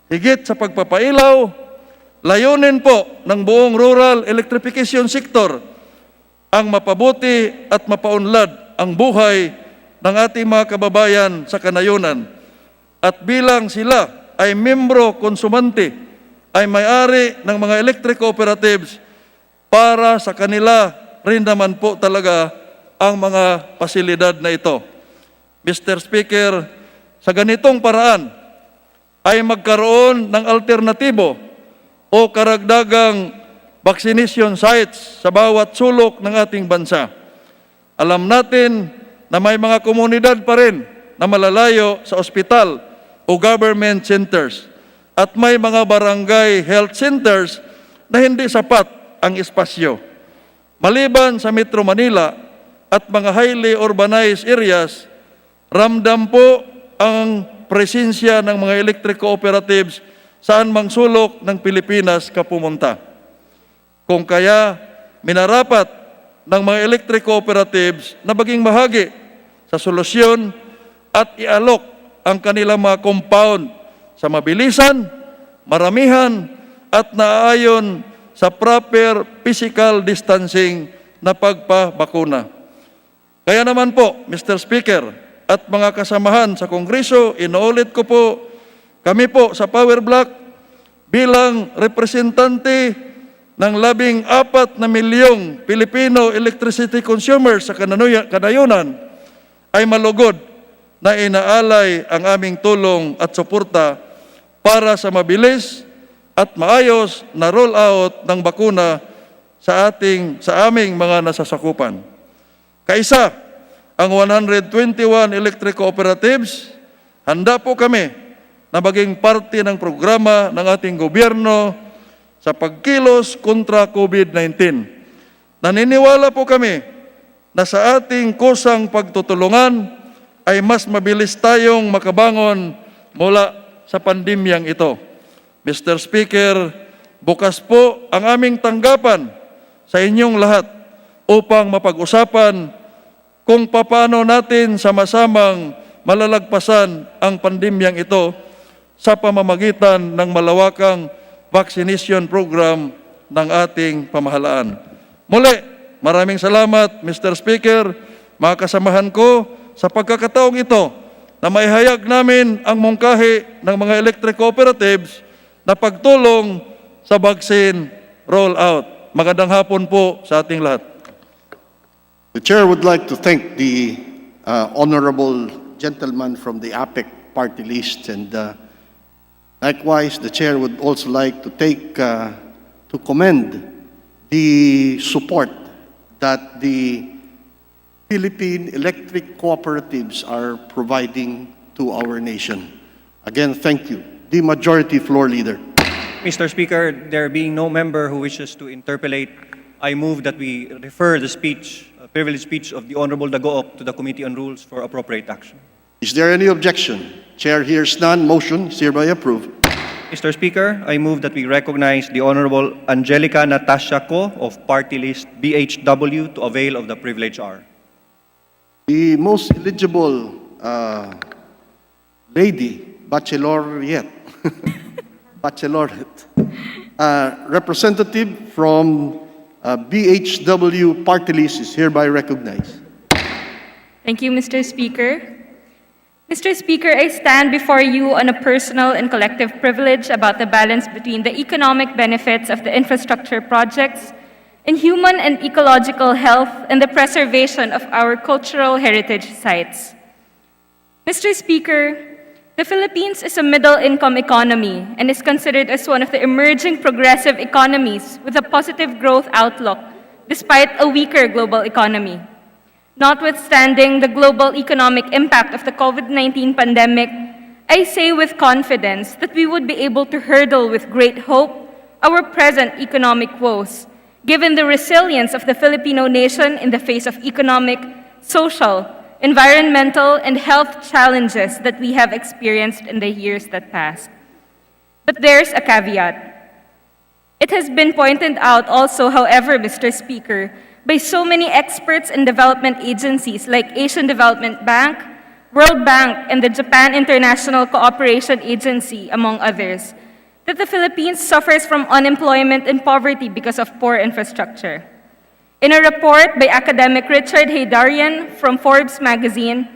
Higit sa pagpapailaw, layunin po ng buong rural electrification sector ang mapabuti at mapaunlad ang buhay ng ating mga kababayan sa kanayunan. At bilang sila ay membro konsumante, ay may-ari ng mga electric cooperatives, para sa kanila rin naman po talaga ang mga pasilidad na ito. Mr. Speaker, sa ganitong paraan ay magkaroon ng alternatibo o karagdagang vaccination sites sa bawat sulok ng ating bansa. Alam natin na may mga komunidad pa rin na malalayo sa ospital o government centers at may mga barangay health centers na hindi sapat ang espasyo. Maliban sa Metro Manila at mga highly urbanized areas, ramdam po ang presensya ng mga electric cooperatives saan mang sulok ng Pilipinas ka pumunta. Kung kaya, minarapat ng mga electric cooperatives na maging bahagi sa solusyon at ialok ang kanilang mga compound sa mabilisan, maramihan at naaayon sa proper physical distancing na pagpabakuna. Kaya naman po, Mr. Speaker at mga kasamahan sa Kongreso, inuulit ko po, kami po sa Power Block bilang representante ng 14 na milyong Pilipino electricity consumers sa kanayunan ay malugod na inaalay ang aming tulong at suporta para sa mabilis at maayos na roll-out ng bakuna sa aming mga nasasakupan. Kaisa ang 121 electric cooperatives, handa po kami na maging parte ng programa ng ating gobyerno sa pagkilos kontra COVID-19. Naniniwala po kami na sa ating kusang pagtutulungan ay mas mabilis tayong makabangon mula sa pandemyang ito. Mr. Speaker, bukas po ang aming tanggapan sa inyong lahat upang mapag-usapan kung paano natin sama-samang malalagpasan ang pandemyang ito sa pamamagitan ng malawakang vaccination program ng ating pamahalaan. Muli, maraming salamat, Mr. Speaker, mga kasamahan ko, sa pagkakataong ito na maihayag namin ang mungkahi ng mga electric cooperatives na pagtulong sa vaccine rollout. Magandang hapon po sa ating lahat. The Chair would like to thank the honorable gentleman from the APEC party list, and likewise, the Chair would also like to to commend the support that the Philippine electric cooperatives are providing to our nation. Again, thank you. The Majority Floor Leader. Mr. Speaker, there being no member who wishes to interpolate, I move that we refer the privileged speech of the Honorable Dagoop to the Committee on Rules for appropriate action. Is there any objection? Chair hears none. Motion is hereby approved. Mr. Speaker, I move that we recognize the Honorable Angelica Natasha Co. of Party List BHW to avail of the privilege hour. The most eligible lady, bachelorette, representative from BHW Party List is hereby recognized. Thank you, Mr. Speaker. Mr. Speaker, I stand before you on a personal and collective privilege about the balance between the economic benefits of the infrastructure projects and human and ecological health and the preservation of our cultural heritage sites. Mr. Speaker, the Philippines is a middle-income economy and is considered as one of the emerging progressive economies with a positive growth outlook despite a weaker global economy. Notwithstanding the global economic impact of the COVID-19 pandemic, I say with confidence that we would be able to hurdle with great hope our present economic woes, given the resilience of the Filipino nation in the face of economic, social, environmental, and health challenges that we have experienced in the years that passed. But there's a caveat. It has been pointed out also, however, Mr. Speaker, by so many experts and development agencies like Asian Development Bank, World Bank, and the Japan International Cooperation Agency, among others, that the Philippines suffers from unemployment and poverty because of poor infrastructure. In a report by academic Richard Haydarian from Forbes magazine,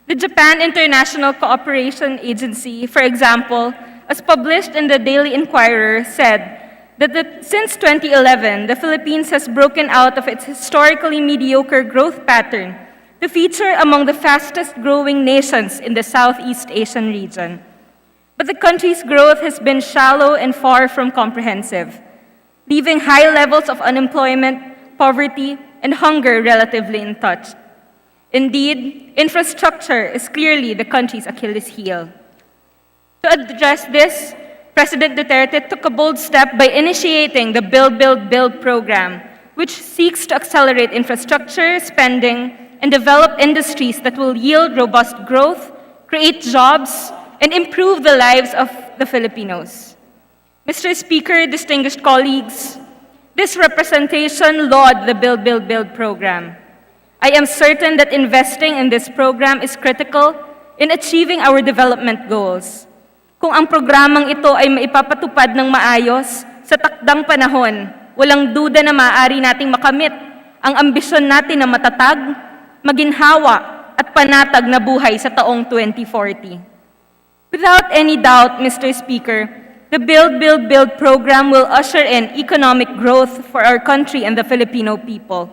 the Japan International Cooperation Agency, for example, as published in the Daily Inquirer, said that since 2011, the Philippines has broken out of its historically mediocre growth pattern to feature among the fastest-growing nations in the Southeast Asian region. But the country's growth has been shallow and far from comprehensive, leaving high levels of unemployment, poverty, and hunger relatively untouched. Indeed, infrastructure is clearly the country's Achilles heel. To address this, President Duterte took a bold step by initiating the Build, Build, Build program, which seeks to accelerate infrastructure spending and develop industries that will yield robust growth, create jobs, and improve the lives of the Filipinos. Mr. Speaker, distinguished colleagues, this representation laud the Build, Build, Build program. I am certain that investing in this program is critical in achieving our development goals. Kung ang programang ito ay maipapatupad ng maayos sa takdang panahon, walang duda na maaari nating makamit ang ambisyon natin na matatag, maginhawa at panatag na buhay sa taong 2040. Without any doubt, Mr. Speaker, the Build, Build, Build program will usher in economic growth for our country and the Filipino people.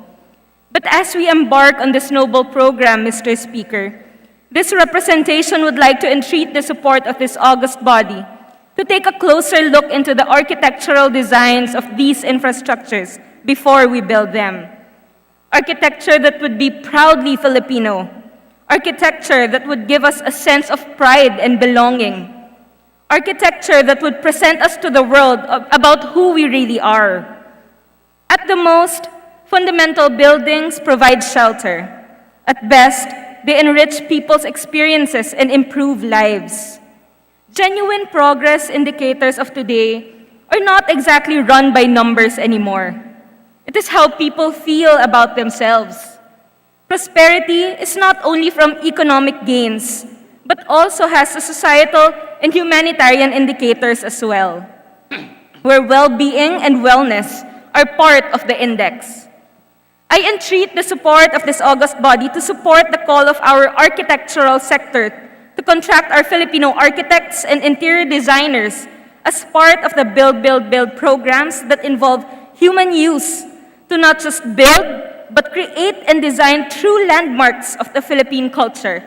But as we embark on this noble program, Mr. Speaker, this representation would like to entreat the support of this august body to take a closer look into the architectural designs of these infrastructures before we build them. Architecture that would be proudly Filipino. Architecture that would give us a sense of pride and belonging. Architecture that would present us to the world about who we really are. At the most, fundamental buildings provide shelter. At best, they enrich people's experiences and improve lives. Genuine progress indicators of today are not exactly run by numbers anymore. It is how people feel about themselves. Prosperity is not only from economic gains, but also has a societal and humanitarian indicators as well, where well-being and wellness are part of the index. I entreat the support of this august body to support the call of our architectural sector to contract our Filipino architects and interior designers as part of the Build, Build, Build programs that involve human use to not just build, but create and design true landmarks of the Philippine culture.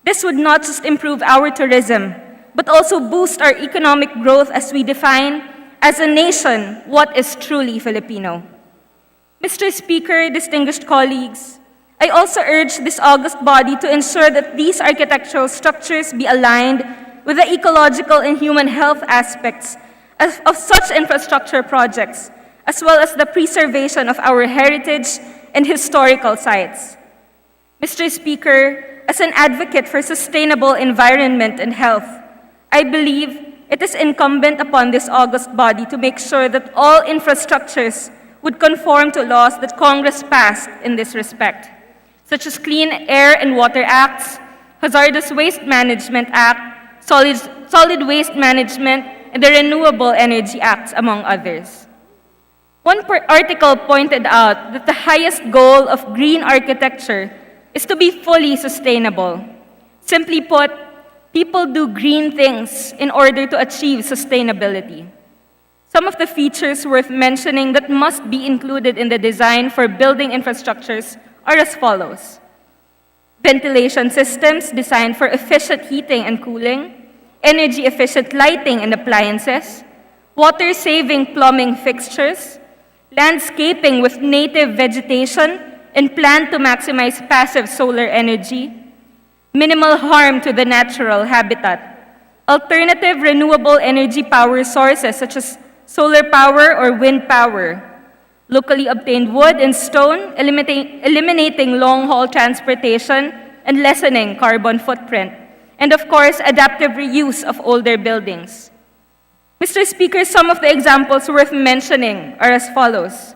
This would not just improve our tourism, but also boost our economic growth as we define, as a nation, what is truly Filipino. Mr. Speaker, distinguished colleagues, I also urge this august body to ensure that these architectural structures be aligned with the ecological and human health aspects of such infrastructure projects, as well as the preservation of our heritage and historical sites. Mr. Speaker, as an advocate for sustainable environment and health, I believe it is incumbent upon this august body to make sure that all infrastructures would conform to laws that Congress passed in this respect, such as Clean Air and Water Acts, Hazardous Waste Management Act, Solid Waste Management, and the Renewable Energy Acts, among others. One article pointed out that the highest goal of green architecture is to be fully sustainable. Simply put, people do green things in order to achieve sustainability. Some of the features worth mentioning that must be included in the design for building infrastructures are as follows. Ventilation systems designed for efficient heating and cooling, energy-efficient lighting and appliances, water-saving plumbing fixtures, landscaping with native vegetation and plan to maximize passive solar energy, minimal harm to the natural habitat, alternative renewable energy power sources such as solar power or wind power, locally obtained wood and stone, eliminating long-haul transportation and lessening carbon footprint, and of course, adaptive reuse of older buildings. Mr. Speaker, some of the examples worth mentioning are as follows.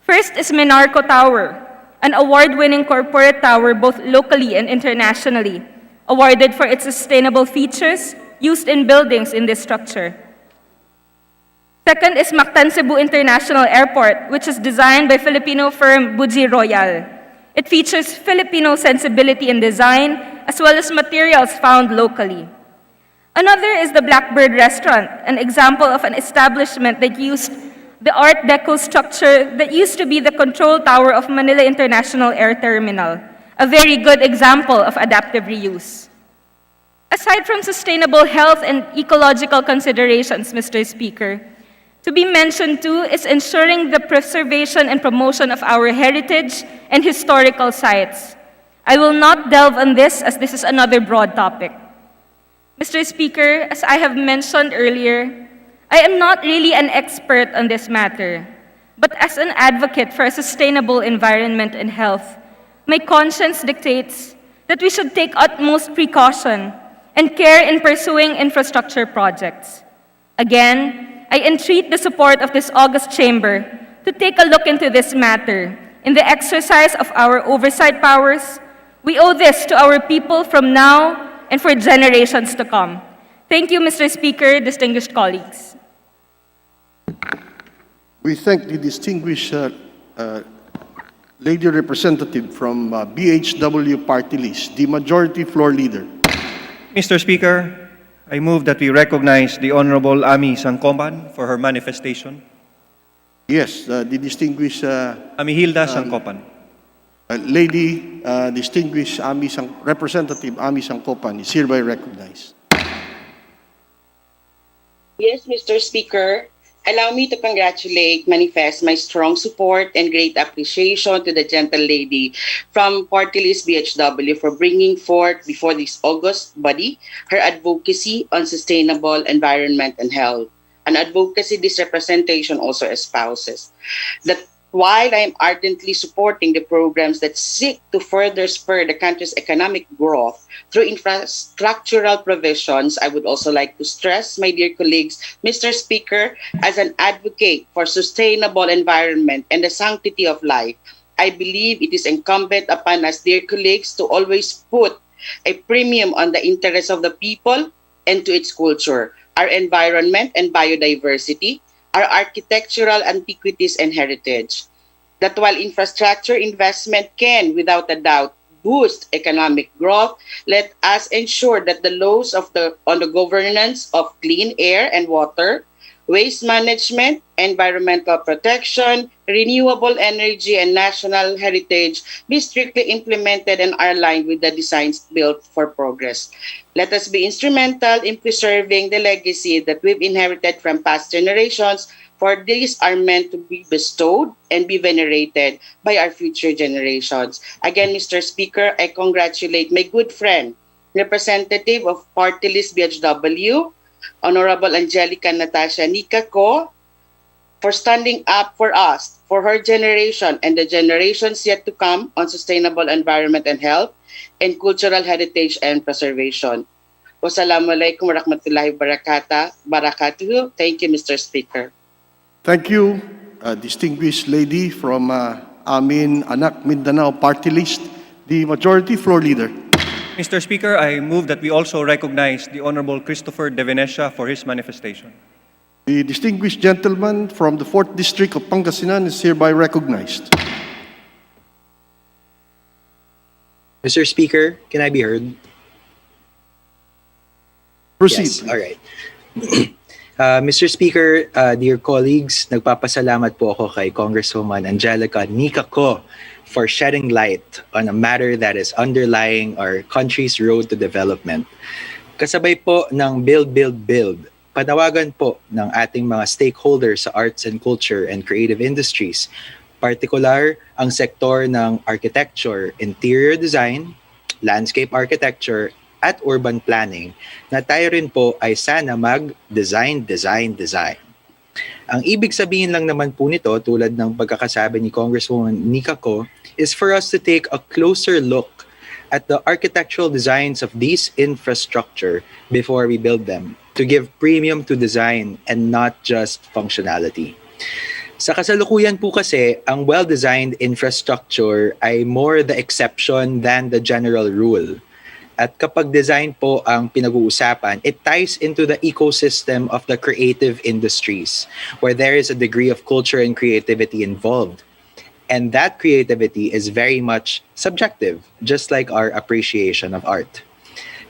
First is Menarco Tower, an award-winning corporate tower both locally and internationally, awarded for its sustainable features used in buildings in this structure. Second is Mactan Cebu International Airport, which is designed by Filipino firm Buji Royal. It features Filipino sensibility in design, as well as materials found locally. Another is the Blackbird Restaurant, an example of an establishment that used the Art Deco structure that used to be the control tower of Manila International Air Terminal, a very good example of adaptive reuse. Aside from sustainable health and ecological considerations, Mr. Speaker, to be mentioned too is ensuring the preservation and promotion of our heritage and historical sites. I will not delve on this as this is another broad topic. Mr. Speaker, as I have mentioned earlier, I am not really an expert on this matter, but as an advocate for a sustainable environment and health, my conscience dictates that we should take utmost precaution and care in pursuing infrastructure projects. Again, I entreat the support of this august chamber to take a look into this matter. In the exercise of our oversight powers, we owe this to our people from now and for generations to come. Thank you, Mr. Speaker, distinguished colleagues. We thank the distinguished lady representative from BHW Party List, the Majority Floor Leader. Mr. Speaker, I move that we recognize the Honorable Ami Sangkopan for her manifestation. Yes, the distinguished Ami Hilda Sangkopan. lady, distinguished Representative Ami Sangkopan is hereby recognized. Yes, Mr. Speaker. Allow me to congratulate, manifest my strong support and great appreciation to the gentle lady from Party List BHW for bringing forth before this august body her advocacy on sustainable environment and health. An advocacy this representation also espouses. That while I am ardently supporting the programs that seek to further spur the country's economic growth through infrastructural provisions, I would also like to stress, my dear colleagues, Mr. Speaker, as an advocate for sustainable environment and the sanctity of life, I believe it is incumbent upon us, dear colleagues, to always put a premium on the interests of the people and to its culture, our environment and biodiversity, our architectural antiquities and heritage. That while infrastructure investment can, without a doubt, boost economic growth, let us ensure that the laws on the governance of clean air and water, waste management, environmental protection, renewable energy, and national heritage be strictly implemented and are aligned with the designs built for progress. Let us be instrumental in preserving the legacy that we've inherited from past generations, for these are meant to be bestowed and be venerated by our future generations. Again, Mr. Speaker, I congratulate my good friend, representative of Party List BHW, Honorable Angelica Natasha Nikako, for standing up for us, for her generation and the generations yet to come on sustainable environment and health and cultural heritage and preservation. Wassalamualaikum warahmatullahi wabarakatuh. Thank you, Mr. Speaker. Thank you, distinguished lady from Amin Anak Mindanao Party List, the Majority Floor Leader. Mr. Speaker, I move that we also recognize the Honorable Christopher De Venecia for his manifestation. The distinguished gentleman from the 4th District of Pangasinan is hereby recognized. Mr. Speaker, can I be heard? Proceed. Yes, all right. Mr. Speaker, dear colleagues, nagpapasalamat po ako kay Congresswoman Angelica Nikako for shedding light on a matter that is underlying our country's road to development. Kasabay po ng Build, Build, Build, panawagan po ng ating mga stakeholders sa arts and culture and creative industries, particular ang sektor ng architecture, interior design, landscape architecture, at urban planning, na tayo rin po ay sana mag-design, design, design. Ang ibig sabihin lang naman po nito, tulad ng pagkakasabi ni Congresswoman Nikako, is for us to take a closer look at the architectural designs of these infrastructure before we build them. to give premium to design and not just functionality. Sa kasalukuyan po kasi, ang well-designed infrastructure ay more the exception than the general rule. At kapag design po ang pinag-uusapan, it ties into the ecosystem of the creative industries, where there is a degree of culture and creativity involved. And that creativity is very much subjective, just like our appreciation of art.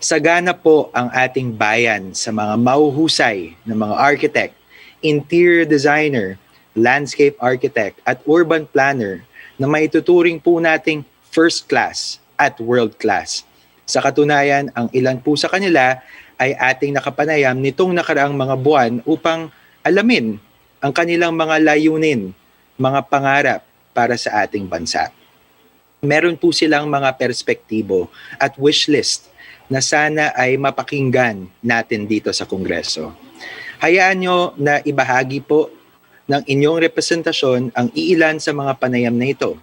Sagana po ang ating bayan sa mga mauhusay na mga architect, interior designer, landscape architect, at urban planner na maituturing po nating first class at world class. Sa katunayan, ang ilan po sa kanila ay ating nakapanayam nitong nakaraang mga buwan upang alamin ang kanilang mga layunin, mga pangarap para sa ating bansa. Meron po silang mga perspektibo at wish list na sana ay mapakinggan natin dito sa Kongreso. Hayaan nyo na ibahagi po ng inyong representasyon ang iilan sa mga panayam na ito.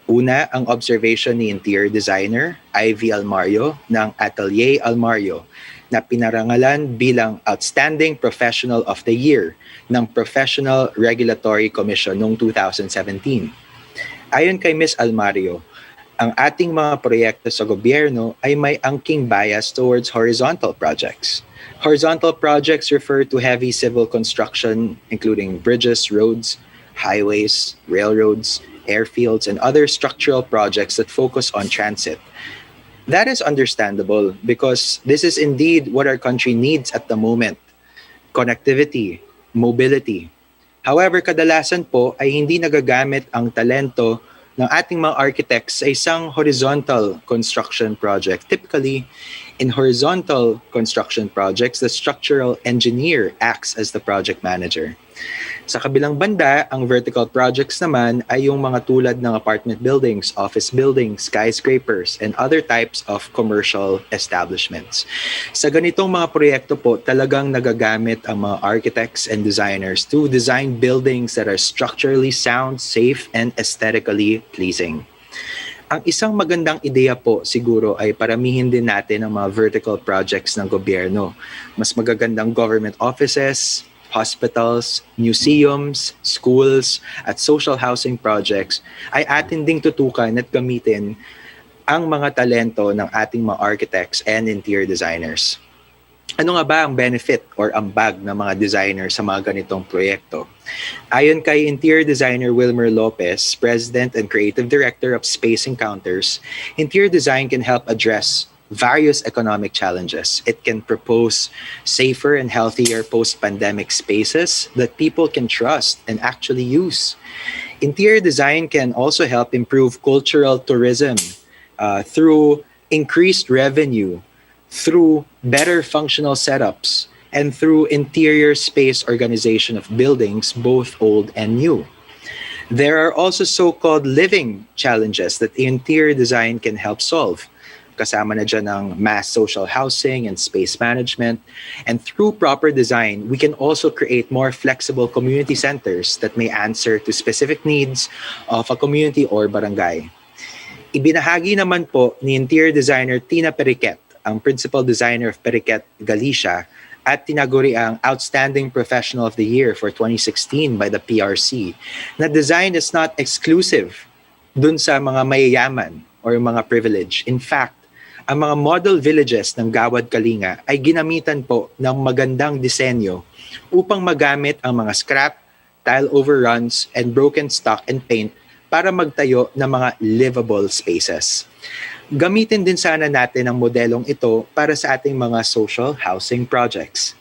Una, ang observation ni interior designer Ivy Almario ng Atelier Almario na pinarangalan bilang Outstanding Professional of the Year ng Professional Regulatory Commission noong 2017. Ayon kay Ms. Almario, ang ating mga proyekto sa gobyerno ay may angking bias towards horizontal projects. Horizontal projects refer to heavy civil construction, including bridges, roads, highways, railroads, airfields, and other structural projects that focus on transit. That is understandable because this is indeed what our country needs at the moment: connectivity, mobility. However, kadalasan po ay hindi nagagamit ang talento ng ating mga architects sa isang horizontal construction project. Typically, in horizontal construction projects, the structural engineer acts as the project manager. Sa kabilang banda, ang vertical projects naman ay yung mga tulad ng apartment buildings, office buildings, skyscrapers, and other types of commercial establishments. Sa ganitong mga proyekto po, talagang nagagamit ang mga architects and designers to design buildings that are structurally sound, safe, and aesthetically pleasing. Ang isang magandang ideya po siguro ay paramihin din natin ang mga vertical projects ng gobyerno. Mas magagandang government offices, hospitals, museums, schools, at social housing projects ay atin ding tutukan at gamitin ang mga talento ng ating mga architects and interior designers. Ano nga ba ang benefit or ambag ng mga designer sa mga ganitong proyekto? Ayon kay interior designer Wilmer Lopez, President and Creative Director of Space Encounters, interior design can help address various economic challenges. It can propose safer and healthier post-pandemic spaces that people can trust and actually use. Interior design can also help improve cultural tourism through increased revenue, through better functional setups, and through interior space organization of buildings, both old and new. There are also so-called living challenges that interior design can help solve. Kasama na dyan ang mass social housing and space management. And through proper design, we can also create more flexible community centers that may answer to specific needs of a community or barangay. Ibinahagi naman po ni interior designer Tina Periquet, ang principal designer of Periquet Galicia, at tinaguri ang Outstanding Professional of the Year for 2016 by the PRC, na design is not exclusive dun sa mga mayayaman or mga privilege. In fact, ang mga model villages ng Gawad Kalinga ay ginamitan po ng magandang disenyo upang magamit ang mga scrap, tile overruns, and broken stock and paint para magtayo ng mga livable spaces. Gamitin din sana natin ang modelong ito para sa ating mga social housing projects.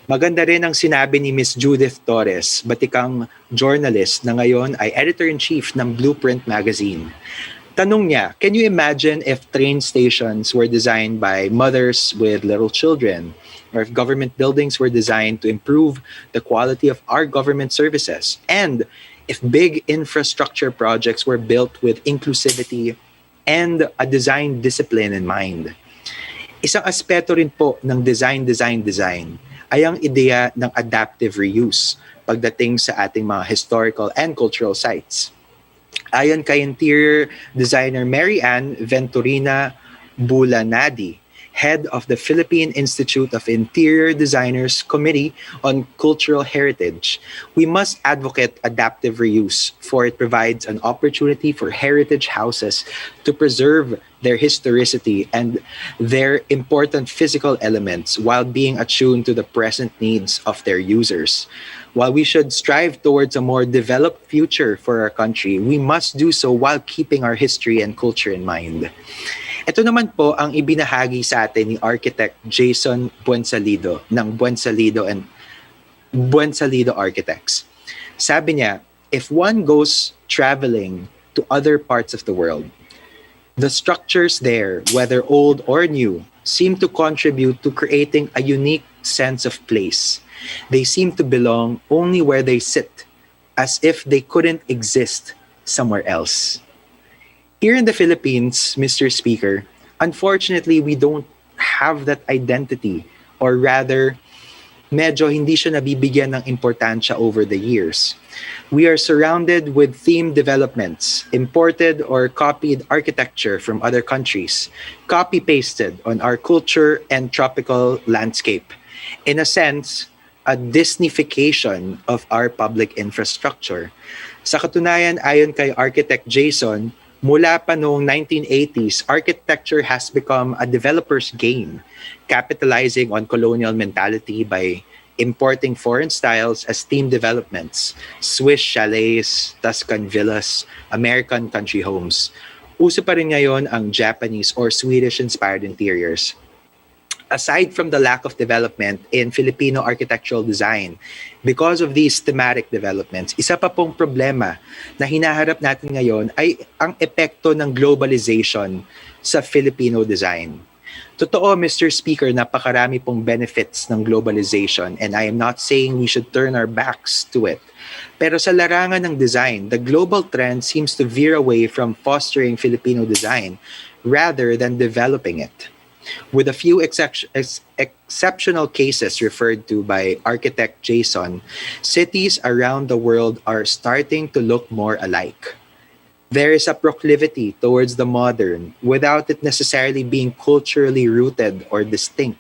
Maganda rin ang sinabi ni Ms. Judith Torres, batikang journalist na ngayon ay editor-in-chief ng Blueprint magazine. Tanong niya, can you imagine if train stations were designed by mothers with little children? Or if government buildings were designed to improve the quality of our government services? And if big infrastructure projects were built with inclusivity and a design discipline in mind? Isang aspeto rin po ng design ay ang ideya ng adaptive reuse pagdating sa ating mga historical and cultural sites. Ayon kay interior designer Mary Ann Venturina Bulanadi, head of the Philippine Institute of Interior Designers Committee on Cultural Heritage. We must advocate adaptive reuse, for it provides an opportunity for heritage houses to preserve their historicity and their important physical elements while being attuned to the present needs of their users. While we should strive towards a more developed future for our country, we must do so while keeping our history and culture in mind. Ito naman po ang ibinahagi sa atin ni Architect Jason Buensalido ng Buensalido Architects. Sabi niya, if one goes traveling to other parts of the world, the structures there, whether old or new, seem to contribute to creating a unique sense of place. They seem to belong only where they sit, as if they couldn't exist somewhere else. Here in the Philippines, Mr. Speaker, unfortunately, we don't have that identity, or rather, medyo hindi siya nabibigyan ng importansya over the years. We are surrounded with themed developments, imported or copied architecture from other countries, copy-pasted on our culture and tropical landscape. In a sense, a Disneyfication of our public infrastructure. Sa katunayan, ayon kay Architect Jason, mula pa noong 1980s, architecture has become a developer's game, capitalizing on colonial mentality by importing foreign styles as theme developments, Swiss chalets, Tuscan villas, American country homes. Uso pa rin ngayon ang Japanese or Swedish-inspired interiors. Aside from the lack of development in Filipino architectural design, because of these thematic developments, isa pa pong problema na hinaharap natin ngayon ay ang epekto ng globalization sa Filipino design. Totoo, Mr. Speaker, napakarami pong benefits ng globalization, and I am not saying we should turn our backs to it. Pero sa larangan ng design, the global trend seems to veer away from fostering Filipino design rather than developing it. With a few exceptional cases referred to by Architect Jason, cities around the world are starting to look more alike. There is a proclivity towards the modern without it necessarily being culturally rooted or distinct,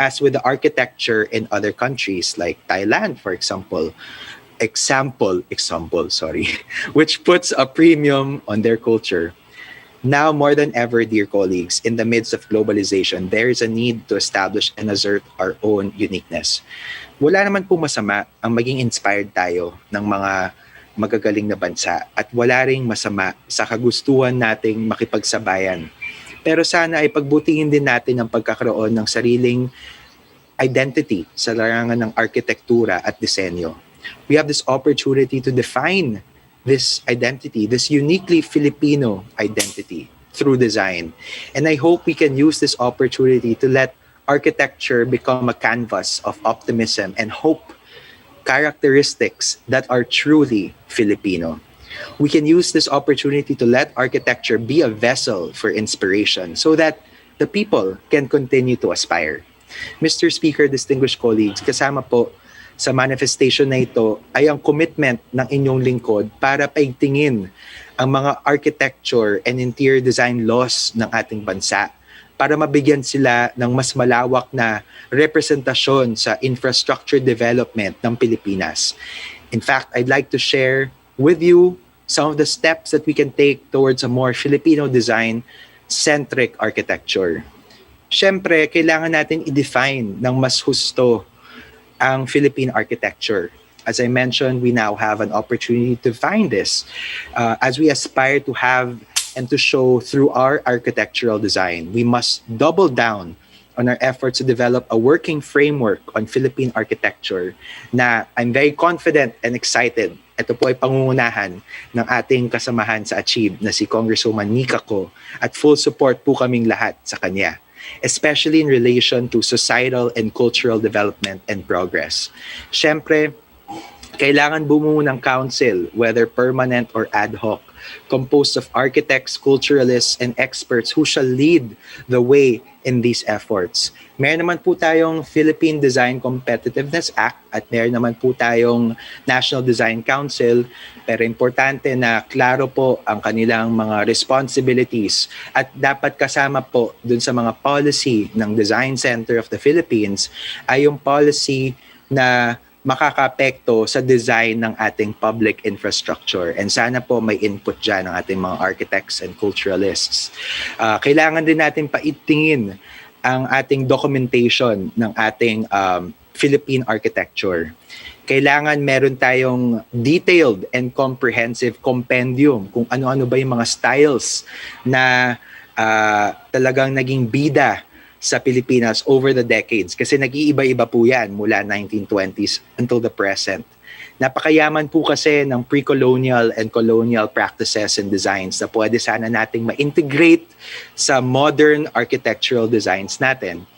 as with the architecture in other countries like Thailand, for example, which puts a premium on their culture. Now more than ever, dear colleagues, in the midst of globalization, there is a need to establish and assert our own uniqueness. Wala naman po masama ang maging inspired tayo ng mga magagaling na bansa, at wala ring masama sa kagustuhan nating makipagsabayan. Pero sana ay pagbutihin din natin ang pagkakaroon ng sariling identity sa larangan ng arkitektura at disenyo. We have this opportunity to define this identity, this uniquely Filipino identity through design. And I hope we can use this opportunity to let architecture become a canvas of optimism and hope, characteristics that are truly Filipino. We can use this opportunity to let architecture be a vessel for inspiration so that the people can continue to aspire. Mr. Speaker, distinguished colleagues, kasama po sa manifestation na ito ay ang commitment ng inyong lingkod para paigtingin ang mga architecture and interior design laws ng ating bansa para mabigyan sila ng mas malawak na representasyon sa infrastructure development ng Pilipinas. In fact, I'd like to share with you some of the steps that we can take towards a more Filipino design-centric architecture. Siyempre, kailangan natin i-define ng mas husto ang Philippine architecture. As I mentioned, we now have an opportunity to find this as we aspire to have and to show through our architectural design. We must double down on our efforts to develop a working framework on Philippine architecture na I'm very confident and excited. Ito po ay pangungunahan ng ating kasamahan sa Achieve na si Congresswoman Nika Ko, at full support po kaming lahat sa kanya, especially in relation to societal and cultural development and progress. Siyempre, Kailangan bumuo ng council, whether permanent or ad hoc, composed of architects, culturalists, and experts who shall lead the way in these efforts. Meron naman po tayong Philippine Design Competitiveness Act at meron naman po tayong National Design Council, pero importante na klaro po ang kanilang mga responsibilities at dapat kasama po dun sa mga policy ng Design Center of the Philippines ay yung policy na makakapekto sa design ng ating public infrastructure. And sana po may input dyan ng ating mga architects and culturalists. Kailangan din natin paitingin ang ating documentation ng ating Philippine architecture. Kailangan meron tayong detailed and comprehensive compendium kung ano-ano ba yung mga styles na talagang naging bida sa Pilipinas over the decades kasi nag-iiba-iba po yan mula 1920s until the present. Napakayaman po kasi ng pre-colonial and colonial practices and designs na pwede sana nating ma-integrate sa modern architectural designs natin.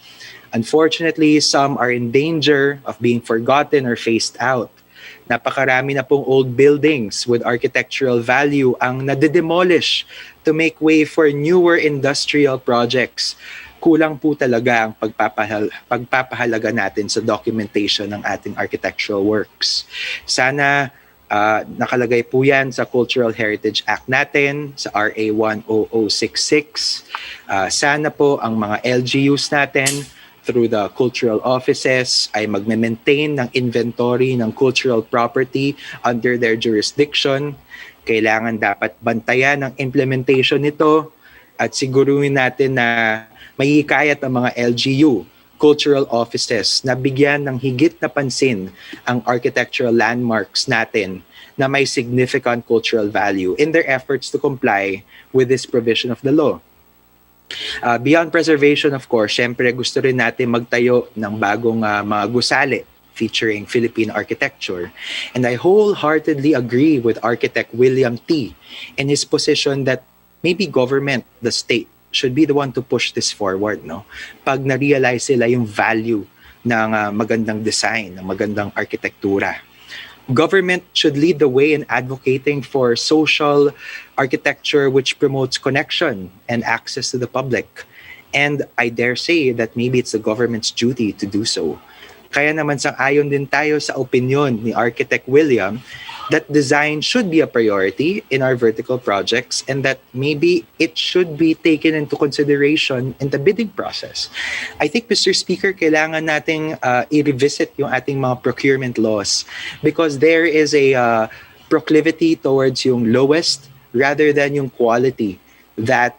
Unfortunately, some are in danger of being forgotten or phased out. Napakarami na pong old buildings with architectural value ang nadedemolish to make way for newer industrial projects. Kulang po talaga ang pagpapahalaga natin sa documentation ng ating architectural works. Sana nakalagay po yan sa Cultural Heritage Act natin, sa RA 10066. Sana po ang mga LGUs natin through the cultural offices ay magme-maintain ng inventory ng cultural property under their jurisdiction. Kailangan dapat bantayan ang implementation nito at siguruhin natin na may hikayat ang mga LGU, cultural offices, na bigyan ng higit na pansin ang architectural landmarks natin na may significant cultural value in their efforts to comply with this provision of the law. Beyond preservation, of course, syempre gusto rin natin magtayo ng bagong mga gusali featuring Philippine architecture. And I wholeheartedly agree with architect William T. in his position that maybe government, the state, should be the one to push this forward, no? Pag na-realize sila yung value ng magandang design, ng magandang arkitektura. Government should lead the way in advocating for social architecture which promotes connection and access to the public. And I dare say that maybe it's the government's duty to do so. Kaya naman sang-ayon din tayo sa opinion ni Architect William that design should be a priority in our vertical projects and that maybe it should be taken into consideration in the bidding process. I think, Mr. Speaker, kailangan nating i-revisit yung ating mga procurement laws because there is a proclivity towards yung lowest rather than yung quality that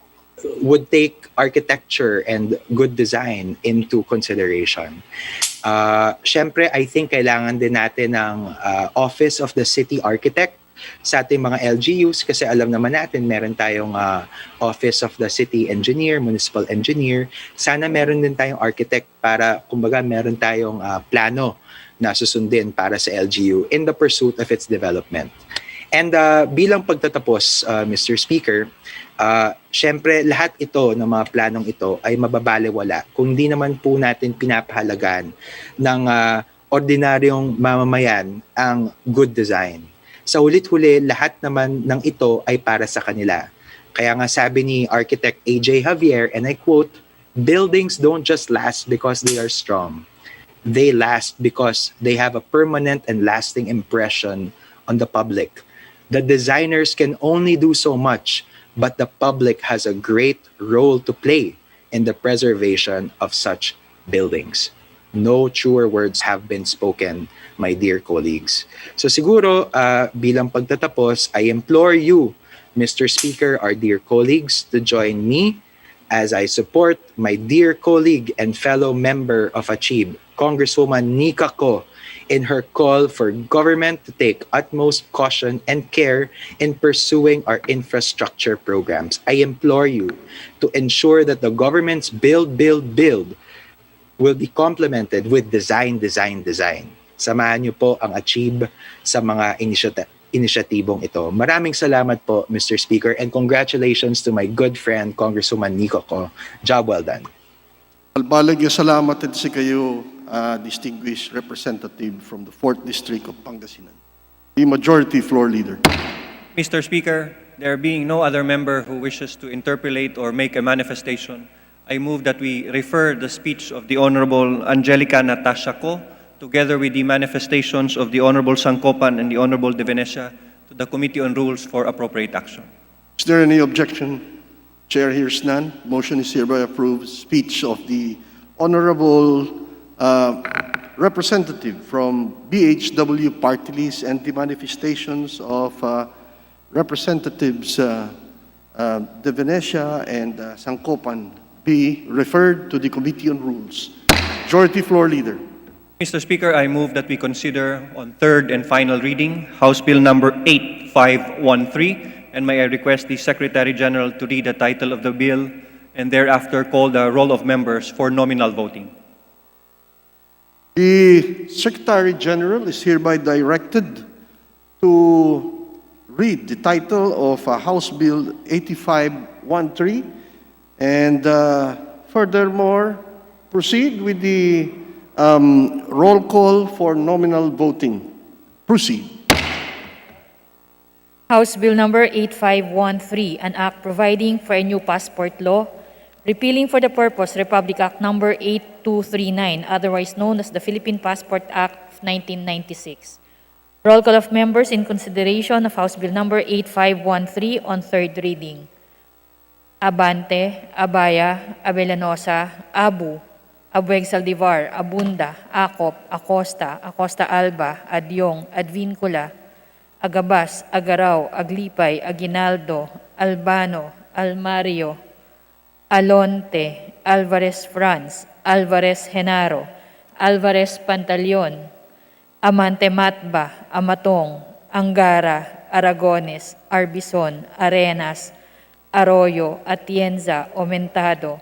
would take architecture and good design into consideration. Siyempre, I think kailangan din natin ng Office of the City Architect sa ating mga LGUs kasi alam naman natin meron tayong Office of the City Engineer, Municipal Engineer. Sana meron din tayong architect para kumbaga meron tayong plano na susundin para sa LGU in the pursuit of its development. And bilang pagtatapos, Mr. Speaker, syempre lahat ito ng mga planong ito ay mababaliwala kung di naman po natin pinapahalagan ng ordinaryong mamamayan ang good design. Sa ulit-huli, lahat naman ng ito ay para sa kanila. Kaya nga sabi ni Architect A.J. Javier, and I quote, "Buildings don't just last because they are strong. They last because they have a permanent and lasting impression on the public. The designers can only do so much, but the public has a great role to play in the preservation of such buildings." No truer words have been spoken, my dear colleagues. So siguro, bilang pagtatapos, I implore you, Mr. Speaker, our dear colleagues, to join me as I support my dear colleague and fellow member of ACHIB, Congresswoman Nika Ko, in her call for government to take utmost caution and care in pursuing our infrastructure programs. I implore you to ensure that the government's build will be complemented with design. Samahan niyo po ang ACHIB sa mga inisyatibong ito. Maraming salamat po, Mr. Speaker, and congratulations to my good friend, Congresswoman Nika Ko. Job well done. Albalag yung salamat at si kayo, distinguished representative from the 4th District of Pangasinan. the Majority Floor Leader. Mr. Speaker, there being no other member who wishes to interpolate or make a manifestation, I move that we refer the speech of the Honorable Angelica Natasha Co, together with the manifestations of the Honorable Sangkopan and the Honorable De Venecia, to the Committee on Rules for appropriate action. Is there any objection? Chair hears none. Motion is hereby approved. Speech of the Honorable Representative from BHW Party List and the manifestations of Representatives De Venecia and Sangkopan be referred to the Committee on Rules. Majority Floor Leader. Mr. Speaker, I move that we consider on third and final reading House Bill number 8513, and may I request the Secretary General to read the title of the bill and thereafter call the roll of members for nominal voting. The Secretary General is hereby directed to read the title of House Bill 8513 and furthermore proceed with the roll call for nominal voting. Proceed. House Bill number 8513, an act providing for a new passport law, repealing for the purpose Republic Act number 8239, otherwise known as the Philippine Passport Act of 1996. Roll call of members in consideration of House Bill number 8513 on third reading. Abante, Abaya, Abelanosa, Abu, Abueg Saldivar, Abunda, Acop, Acosta, Acosta Alba, Adyong, Advincula, Agabas, Agaraw, Aglipay, Aguinaldo, Albano, Almario, Alonte, Alvarez Franz, Alvarez Genaro, Alvarez Pantaleon, Amante Matba, Amatong, Angara, Aragones, Arbison, Arenas, Arroyo, Atienza, Aumentado,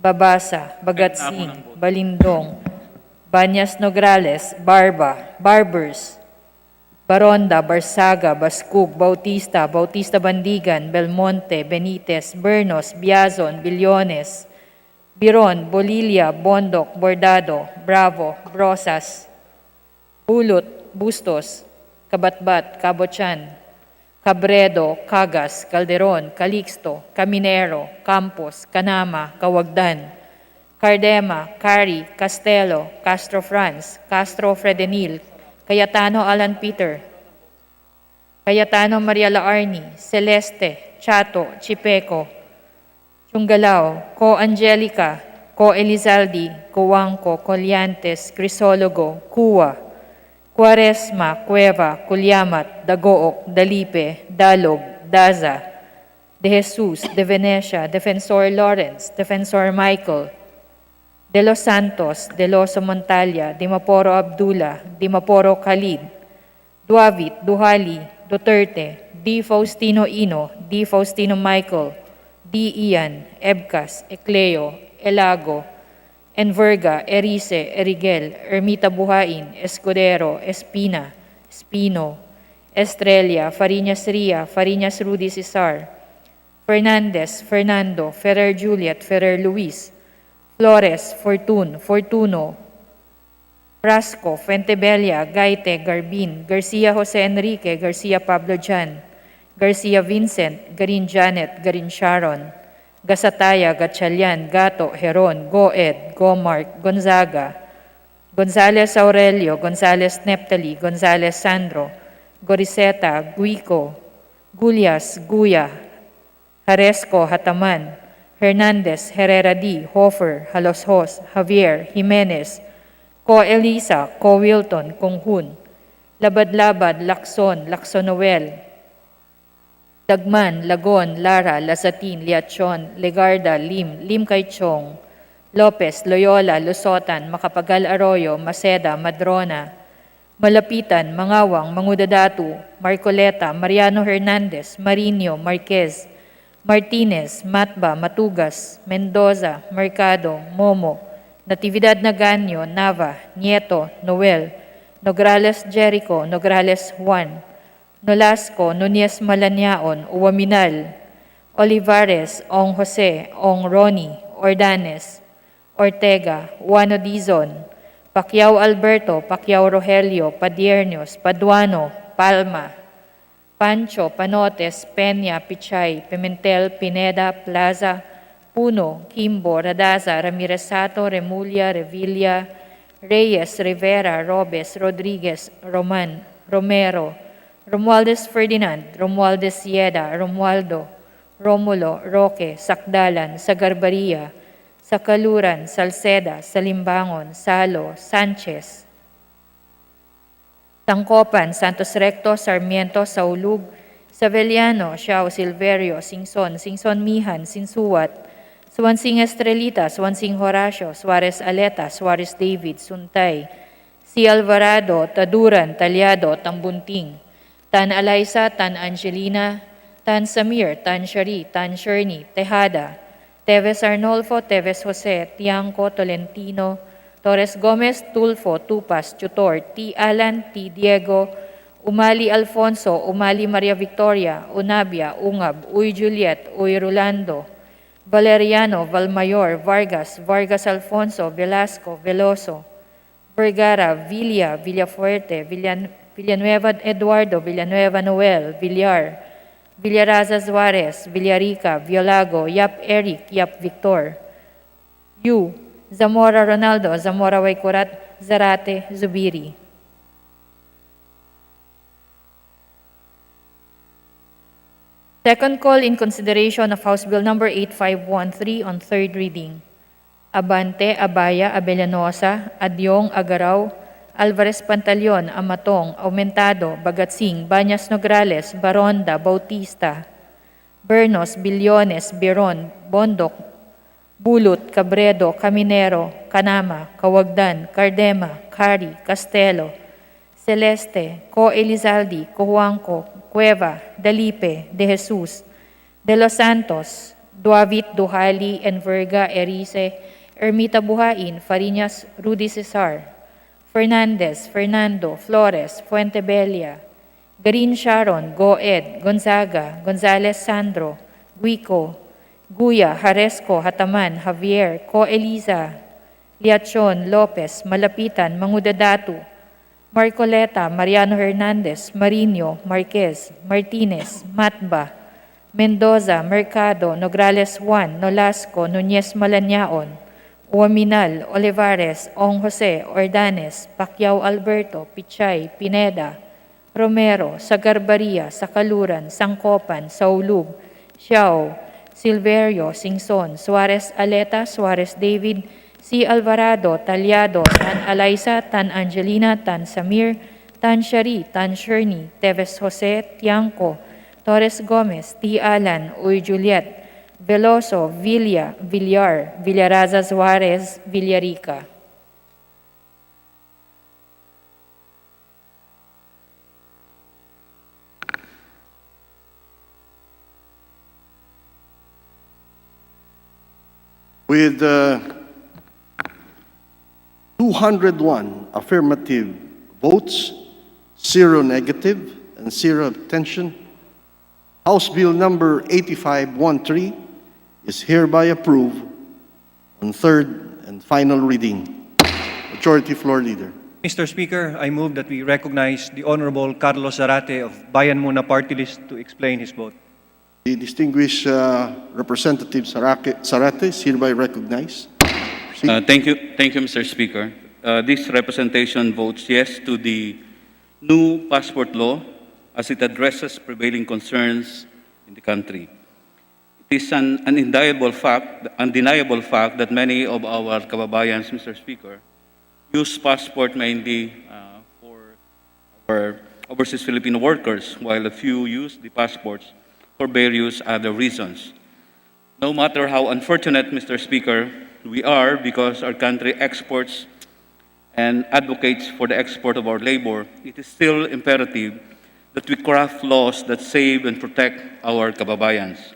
Babasa, Bagatsing, Balindong, Banyas Nograles, Barba, Barbers, Baronda, Barsaga, Bascug, Bautista, Bautista Bandigan, Belmonte, Benitez, Bernos, Biazon, Billones, Biron, Bolilia, Bondok, Bordado, Bravo, Brosas, Bulot, Bustos, Kabatbat, Cabochan, Cabredo, Cagas, Calderon, Calixto, Caminero, Campos, Canama, Cawagdan, Cardema, Cari, Castelo, Castro Franz, Castro Fredenil, Cayetano Alan Peter, Cayetano Maria Laarni, Celeste, Chato, Chipeco, Chungalao, Co Angelica, Co Elizaldi, Coanco, Colliantes, Crisologo, Cuwa, Cuaresma, Cueva, Culyamat, Dagook, Dalipe, Dalog, Daza, De Jesus, De Venecia, Defensor Lawrence, Defensor Michael, De Los Santos, De Loso Montalia, Dimaporo Abdullah, Dimaporo Khalid, Duavit, Duhali, Duterte, D. Faustino Ino, D. Faustino Michael, D. Ian, Ebcas, Ecleo, Elago, Enverga, Erice, Erigel, Ermita Buhain, Escudero, Espina, Espino, Estrella, Fariñas Ria, Fariñas Rudy Cesar, Fernandez, Fernando, Ferrer Juliet, Ferrer Luis, Flores, Fortun, Fortuno, Frasco, Fuentebella, Gaite, Garbin, Garcia Jose Enrique, Garcia Pablo Jan, Garcia Vincent, Garin Janet, Garin Sharon, Gasataya, Gatchalian, Gato, Heron, Goed, Gomark, Gonzaga, Gonzales Aurelio, Gonzales Neptali, Gonzales Sandro, Goriseta, Guico, Gulyas, Guya, Haresco, Hataman, Hernandez, Herrera D, Hofer, Haloshos, Javier, Jimenez, Co Elisa, Co Wilton, Konghun, Labad-Labad, Lacson, Lacson-Noel, Dagman, Lagon, Lara, Lasatin, Liachon, Legarda, Lim, Lim Kaichong, Lopez, Loyola, Lusotan, Macapagal Arroyo, Maceda, Madrona, Malapitan, Mangawang, Mangudadatu, Marcoleta, Mariano Hernandez, Marino, Marquez, Martinez, Matba, Matugas, Mendoza, Mercado, Momo, Natividad Naganyo, Nava, Nieto, Noel, Nograles Jericho, Nograles Juan, Nolasco, Nunez Malaniaon, Uwaminal, Olivares, Ong Jose, Ong Ronnie, Ordanes, Ortega, Juano Dizon, Pacquiao Alberto, Pacquiao Rogelio, Padiernos, Paduano, Palma, Pancho, Panotes, Peña, Pichay, Pimentel, Pineda, Plaza, Puno, Kimbo, Radaza, Ramirez Sato, Remulla, Revilla, Reyes, Rivera, Robes, Rodriguez, Roman, Romero, Romualdez Ferdinand, Romualdez Yeda, Romualdo, Romulo, Roque, Sakdalan, Sagarbaria, Sakaluran, Salceda, Salimbangon, Salo, Sanchez, Tangkopan, Santos Recto, Sarmiento, Saulug, Savellano, Xiao, Silverio, Singson, Singson Mihan, Sinsuat, Swansing Estrelita, Swansing Horacio, Suarez Aleta, Suarez David, Suntay, Si Alvarado, Taduran, Talyado, Tambunting, Tan Alaysa, Tan Angelina, Tan Samir, Tan Shari, Tan Sherni, Tejada, Teves Arnolfo, Teves Jose, Tiangco, Tolentino, Torres Gomez, Tulfo, Tupas, Tutor, T. Alan, T. Diego, Umali Alfonso, Umali Maria Victoria, Unabia, Ungab, Uy Juliet, Uy Rolando, Valeriano, Valmayor, Vargas, Vargas Alfonso, Velasco, Veloso, Vergara, Villa, Villafuerte, Villanueva Eduardo, Villanueva Noel, Villar, Villaraza Suarez, Villarica, Violago, Yap Eric, Yap Victor, Yu, Zamora Ronaldo, Zamora Waikurat, Zarate, Zubiri. Second call in consideration of House Bill Number 8513 on third reading. Abante, Abaya, Abellanosa, Adyong, Agaraw, Alvarez Pantaleon, Amatong, Aumentado, Bagatsing, Banyas Nograles, Baronda, Bautista, Bernos, Billones, Biron, Bondok, Bulot, Cabredo, Caminero, Canama, Kawagdan, Cardema, Cari, Castelo, Celeste, Co Elizaldi, Cojuangco, Cueva, Dalipe, De Jesus, De Los Santos, Duavit, Duhali, Enverga, Erice, Ermita Buhain, Fariñas, Rudy Cesar, Fernandez, Fernando, Flores, Fuentebella, Garin Sharon, Goed, Gonzaga, Gonzales Sandro, Guico, Guya, Haresco, Hataman, Javier, Co Eliza, Liachon, Lopez, Malapitan, Mangudadatu, Marcoleta, Mariano Hernandez, Marino, Marquez, Martinez, Matba, Mendoza, Mercado, Nograles Juan, Nolasco, Nunez Malanaon, Uaminal, Olivares, Ong Jose, Ordanes, Pacquiao Alberto, Pichay, Pineda, Romero, Sagarbaria, Sakaluran, Sangkopan, Saulug, Xiao, Silverio, Singson, Suarez Aleta, Suarez David, Si Alvarado, Talyado, Tan Alaysa, Tan Angelina, Tan Samir, Tan Shari, Tan Sherni, Teves Jose, Tiangco, Torres Gomez, T. Alan, Uy Juliet, Veloso, Villa, Villar, Villaraza Suarez, Villarica. With 201 affirmative votes, 0 negative, and 0 abstention, House Bill Number 8513 is hereby approved on third and final reading. Majority Floor Leader. Mr. Speaker, I move that we recognize the Honorable Carlos Zarate of Bayan Muna Party List to explain his vote. The distinguished Representative Zarate is hereby recognized. Thank you, Mr. Speaker. This representation votes yes to the new passport law as it addresses prevailing concerns in the country. It is an undeniable fact that many of our kababayans, Mr. Speaker, use passport mainly for our overseas Filipino workers, while a few use the passports for various other reasons. No matter how unfortunate, Mr. Speaker, we are because our country exports and advocates for the export of our labor, it is still imperative that we craft laws that save and protect our kababayans.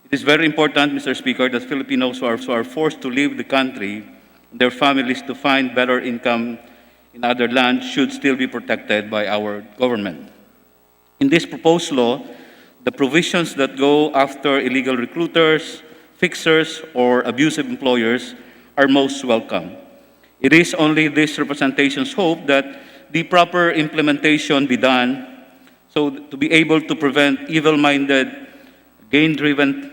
It is very important, Mr. Speaker, that Filipinos who are forced to leave the country, their families to find better income in other lands should still be protected by our government. In this proposed law, the provisions that go after illegal recruiters, fixers, or abusive employers are most welcome. It is only this representation's hope that the proper implementation be done so to be able to prevent evil-minded, gain-driven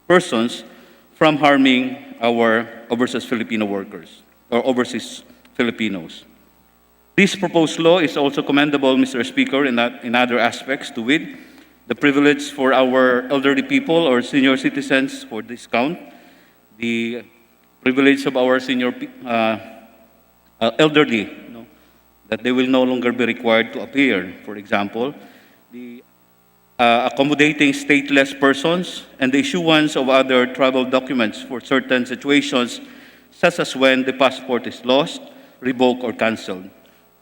persons from harming our overseas Filipino workers or overseas Filipinos. This proposed law is also commendable, Mr. Speaker, in other aspects, to wit, the privilege for our elderly people or senior citizens for discount, the privilege of our senior elderly, that they will no longer be required to appear, for example, the accommodating stateless persons, and the issuance of other travel documents for certain situations, such as when the passport is lost, revoked, or canceled.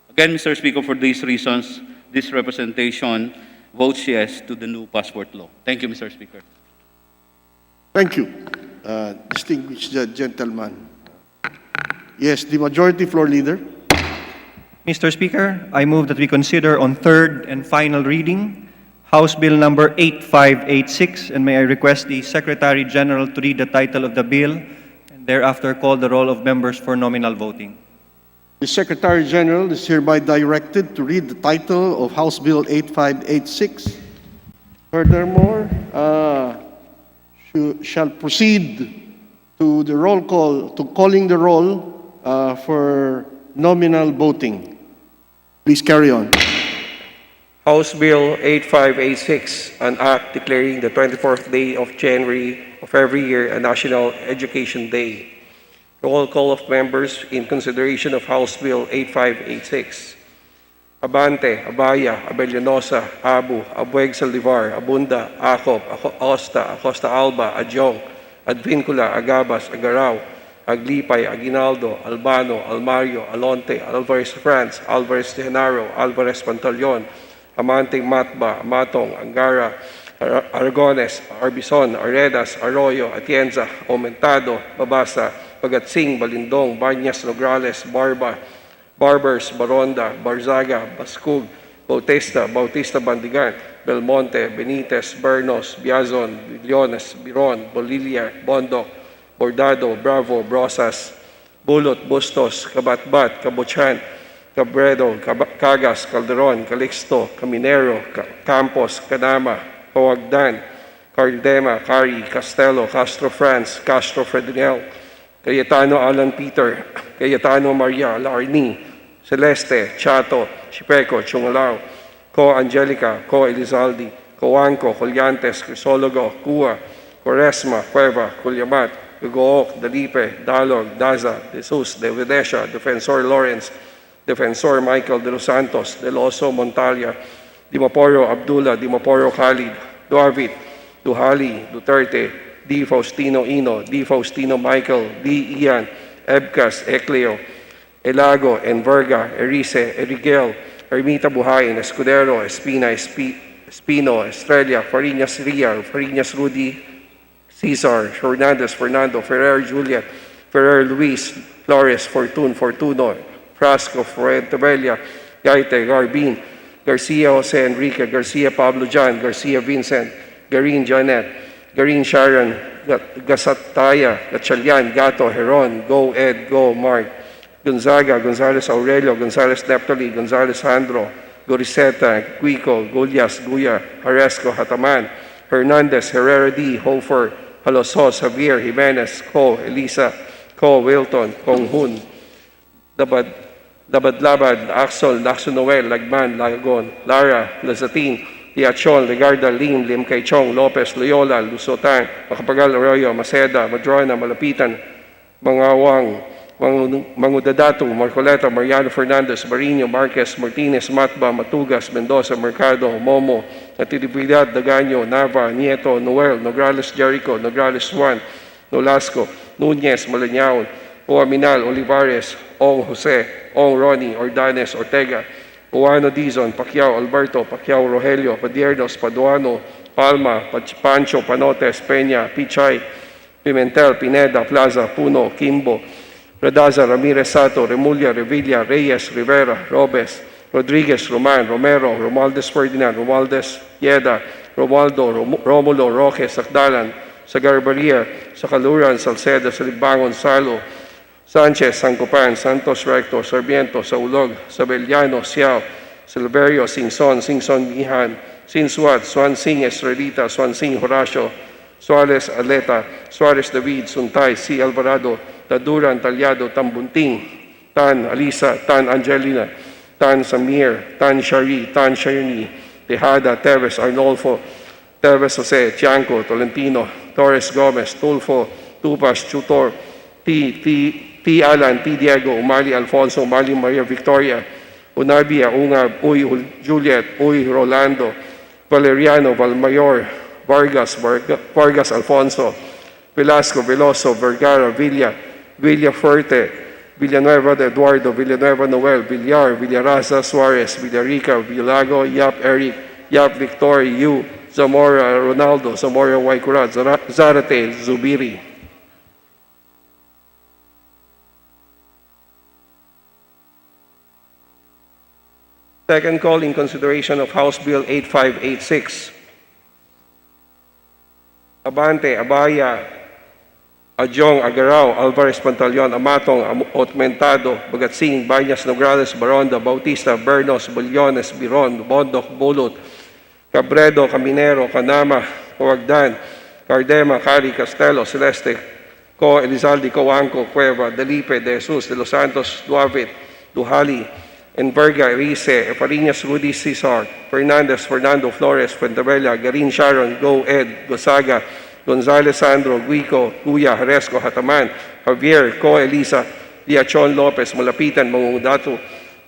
Again, Mr. Speaker, for these reasons, this representation votes yes to the new passport law. Thank you, Mr. Speaker. Thank you, distinguished gentleman. Yes, the majority floor leader. Mr. Speaker, I move that we consider on third and final reading House Bill number 8586, and may I request the Secretary General to read the title of the bill and thereafter call the roll of members for nominal voting. The Secretary General is hereby directed to read the title of House Bill 8586. Furthermore, shall proceed to the roll call, to calling the roll for nominal voting. Please carry on. House Bill 8586, an act declaring the 24th day of January of every year a National Education Day. Roll call of members in consideration of House Bill 8586. Abante, Abaya, Abellanosa, Abu, Abueg Saldivar, Abunda, Acop, Acosta Alba, Adjong, Advincula, Agabas, Agaraw, Aglipay, Aguinaldo, Albano, Almario, Alonte, Alvarez France, Alvarez de Genaro, Alvarez Pantaleon, Amante Matba, Matong, Angara, Aragones, Arbison, Aredas, Arroyo, Atienza, Aumentado, Babasa, Pagatsing, Balindong, Banyas, Nograles, Barba, Barbers, Baronda, Barzaga, Bascug, Bautista Bandigan, Belmonte, Benitez, Bernos, Biazon, Villones, Biron, Bolilia, Bondoc, Bordado, Bravo, Brosas, Bulot, Bustos, Kabatbat, Kabuchan, Cabredo, Cagas, Calderon, Calixto, Caminero, Campos, Canama, Pawagdan, Cardema, Cari, Castelo, Castro France, Castro Fredinel, Cayetano Alan Peter, Cayetano Maria Larni, Celeste, Chato, Chipeco, Chungalao, Co Angelica, Co Elizaldi, Coanco, Colyantes, Crisologo, Cua, Quaresma, Cueva, Culyamat, Gugook, Dalipe, Dalog, Daza, De Jesus, De Vedecia, Defensor Lawrence, Defensor Michael De Los Santos, Del Oso Montalia, Dimaporo Abdullah, Dimaporo Khalid, Duavit, Duhali, Duterte, D. Faustino Ino, D. Faustino Michael, D. Ian, Ebcas, Ecleo, Elago, Enverga, Erice, Erigel, Ermita Buhayin, Escudero, Espina, Espino, Estrella, Fariñas Ria, Fariñas Rudy, Cesar, Hernandez, Fernando, Ferrer Juliet, Ferrer Luis, Flores, Fortuno, Frasco, Fuentebella, Gaite, Garbin, Garcia Jose Enrique, Garcia Pablo John, Garcia Vincent, Garin Janet, Garin Sharon, Gasataya, Gatchalian, Gato, Heron, Go Ed, Go Mark, Gonzaga, Gonzales Aurelio, Gonzales Neptali, Gonzales Sandro, Goriseta, Guico, Gullias, Guya, Haresco, Hataman, Hernandez, Herrera D, Hofer, Halosos, Javier, Jimenez, Co, Elisa, Co, Wilton, Konghun, Labad, Axel, Laxo Noel, Lagman, Lagon, Lara, Lazatin, Liachon, Legarda, Lim, Lim Kaichong, Lopez, Loyola, Lusotan, Macapagal, Arroyo, Maceda, Madrona, Malapitan, Mangawang, Mangudadato, Marcoleta, Mariano Fernandez, Barino, Marquez, Martinez, Matba, Matugas, Mendoza, Mercado, Momo, Natividad, Daganyo, Nava, Nieto, Noel, Nograles, Jericho, Nograles Juan, Nolasco, Nunez, Malañaon, Oaminal, Olivares, Ong Jose, Ong Ronnie, Ordanes, Ortega, Juano Dizon, Pacquiao Alberto, Pacquiao Rogelio, Padiernos, Paduano, Palma, Pancho, Panotes, Peña, Pichay, Pimentel, Pineda, Plaza, Puno, Kimbo, Radaza, Ramirez Sato, Remulla, Revilla, Reyes, Rivera, Robes, Rodriguez, Roman, Romero, Romualdez Ferdinand, Romualdez Yeda, Romualdo, Romulo, Roque, Sakdalan, Sagarbaria, Sakaluran, Salcedo, Salibangon, Salo, Sanchez, Sancopan, Santos Recto, Sarmiento, Saulog, Sabeliano, Siao, Silverio, Singson, Singson Gihan, Sinsuat, Swansing Estrelita, Swansing Horacio, Suarez Aleta, Suarez David, Suntay, C. Alvarado, Taduran, Talyado, Tambunting, Tan Alisa, Tan Angelina, Tan Samir, Tan Shari, Tan Shirney, Tejada, Teves, Arnolfo, Teves Jose, Tianco, Tolentino, Torres Gomez, Tulfo, Tupas, Chutor, T. Alan, T. Diego, Umali Alfonso, Umali Maria Victoria, Unabia, Ungab, Uy Juliet, Uy Rolando, Valeriano, Valmayor, Vargas Alfonso, Velasco, Veloso, Vergara, Villa Fuerte, Villanueva de Eduardo, Villanueva Noel, Villar, Villaraza, Suarez, Villarica, Villago, Yap Eric, Yap Victor, Yu, Zamora Ronaldo, Zamora Waikurat, Zarate, Zubiri. Second call in consideration of House Bill 8586. Abante, Abaya, Adyong, Agaraw, Alvarez Pantaleon, Amatong, Otmentado, Bagatsing, Banyas, Nograles, Baronda, Bautista, Bernos, Bulyones, Biron, Bondok, Bulot, Cabredo, Caminero, Canama, Coagdan, Cardema, Cari, Castelo, Celeste, Co, Elizalde, Coanco, Cueva, Delipe, De Jesus, De Los Santos, Duavit, Duhali, Enverga, Erice, Efariñas, Rudy, Cesar, Fernandez, Fernando, Flores, Fuentebella, Garin, Sharon, Go, Ed, Gosaga, Gonzales, Sandro, Guico, Guya, Haresco, Hataman, Javier, Co, Elisa, Diachon, Lopez, Malapitan, Mangudatu,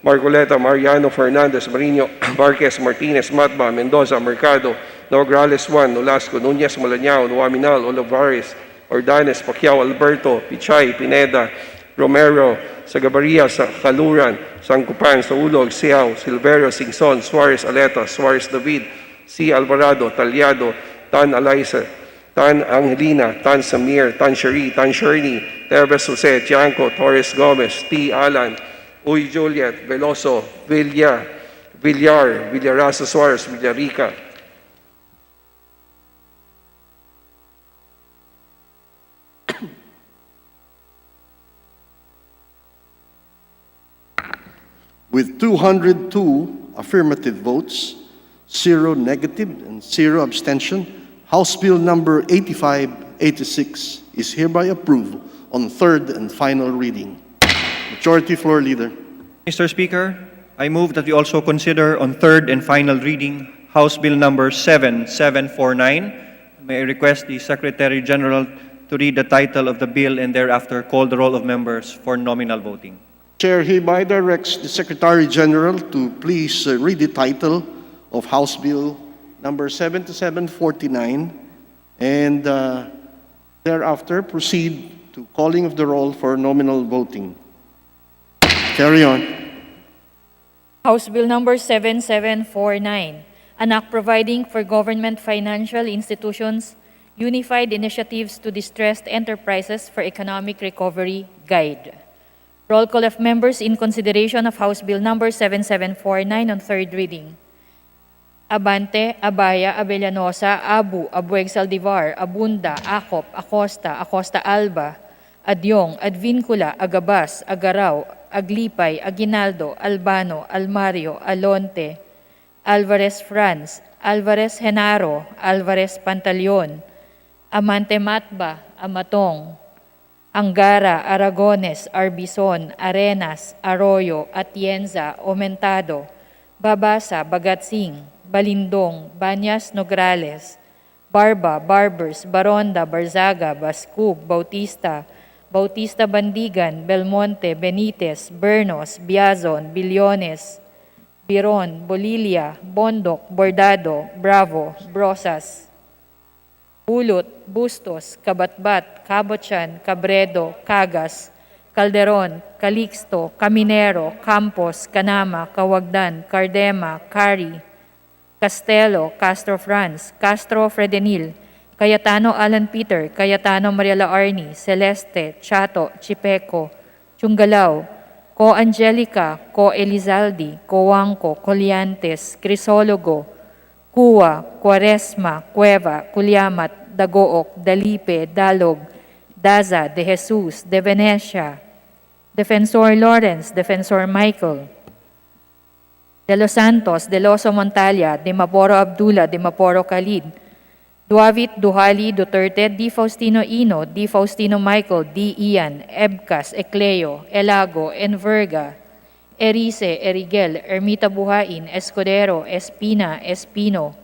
Margoleta, Mariano, Fernandez, Marino, Marquez, Martinez, Matba, Mendoza, Mercado, Nograles, Juan, Nolasco, Nunez, Malañao, Nuaminal, Olivares, Ordanes, Pacquiao, Alberto, Pichay, Pineda, Romero, Sagabaria, sa Kaluran, Sangkupan, Saulog, Siao, Silverio, Singson, Suarez Aleta, Suarez David, C. Alvarado, Talyado, Tan Alaisa, Tan Angelina, Tan Samir, Tan Shari, Tan Shirney, Teves Jose, Tianco, Torres Gomez, T. Alan, Uy Juliet, Veloso, Villar, Villaraza Suarez, Villarica. With 202 affirmative votes, 0 negative, and 0 abstention, House Bill number 8586 is hereby approved on third and final reading. Majority Floor Leader. Mr. Speaker, I move that we also consider on third and final reading House Bill number 7749. May I request the Secretary General to read the title of the bill and thereafter call the roll of members for nominal voting. Chair hereby directs the Secretary General to please read the title of House Bill number 7749 and thereafter proceed to calling of the roll for nominal voting. Carry on. House Bill number 7749, an act providing for government financial institutions unified initiatives to distressed enterprises for economic recovery guide. Roll call of members in consideration of House Bill number 7749 on third reading. Abante, Abaya, Abellanosa, Abu, Abueg Saldivar, Abunda, Acop, Acosta, Acosta Alba, Adyong, Advincula, Agabas, Agaraw, Aglipay, Aguinaldo, Albano, Almario, Alonte, Alvarez Franz, Alvarez Genaro, Alvarez Pantaleon, Amante Matba, Amatong, Angara, Aragones, Arbison, Arenas, Arroyo, Atienza, Omentado, Babasa, Bagatsing, Balindong, Banyas, Nograles, Barba, Barbers, Baronda, Barzaga, Bascub, Bautista, Bautista Bandigan, Belmonte, Benitez, Bernos, Biazon, Bilyones, Biron, Bolilia, Bondok, Bordado, Bravo, Brosas, Ulot, Bustos, Kabatbat, Kabochan, Cabredo, Cagas, Calderon, Calixto, Caminero, Campos, Canama, Kawagdan, Cardema, Cari, Castelo, Castro Franz, Castro Fredenil, Cayetano Alan Peter, Cayetano Mariela Arni, Celeste, Chato, Chipeco, Chungalao, Co Angelica, Co Elizaldi, Coanco, Coliantes, Crisologo, Cuwa, Quaresma, Cueva, Culyamat, Dagook, Dalipe, Dalog, Daza, De Jesus, De Venecia, Defensor Lawrence, Defensor Michael, De Los Santos, De Loso Montalia, De Maporo Abdullah, De Maporo Khalid, Duavit Duhali Duterte, D. Faustino Ino, D. Faustino Michael, D. Ian, Ebcas, Ecleo, Elago, Enverga, Erice, Erigel, Ermita Buhain, Escudero, Espina, Espino,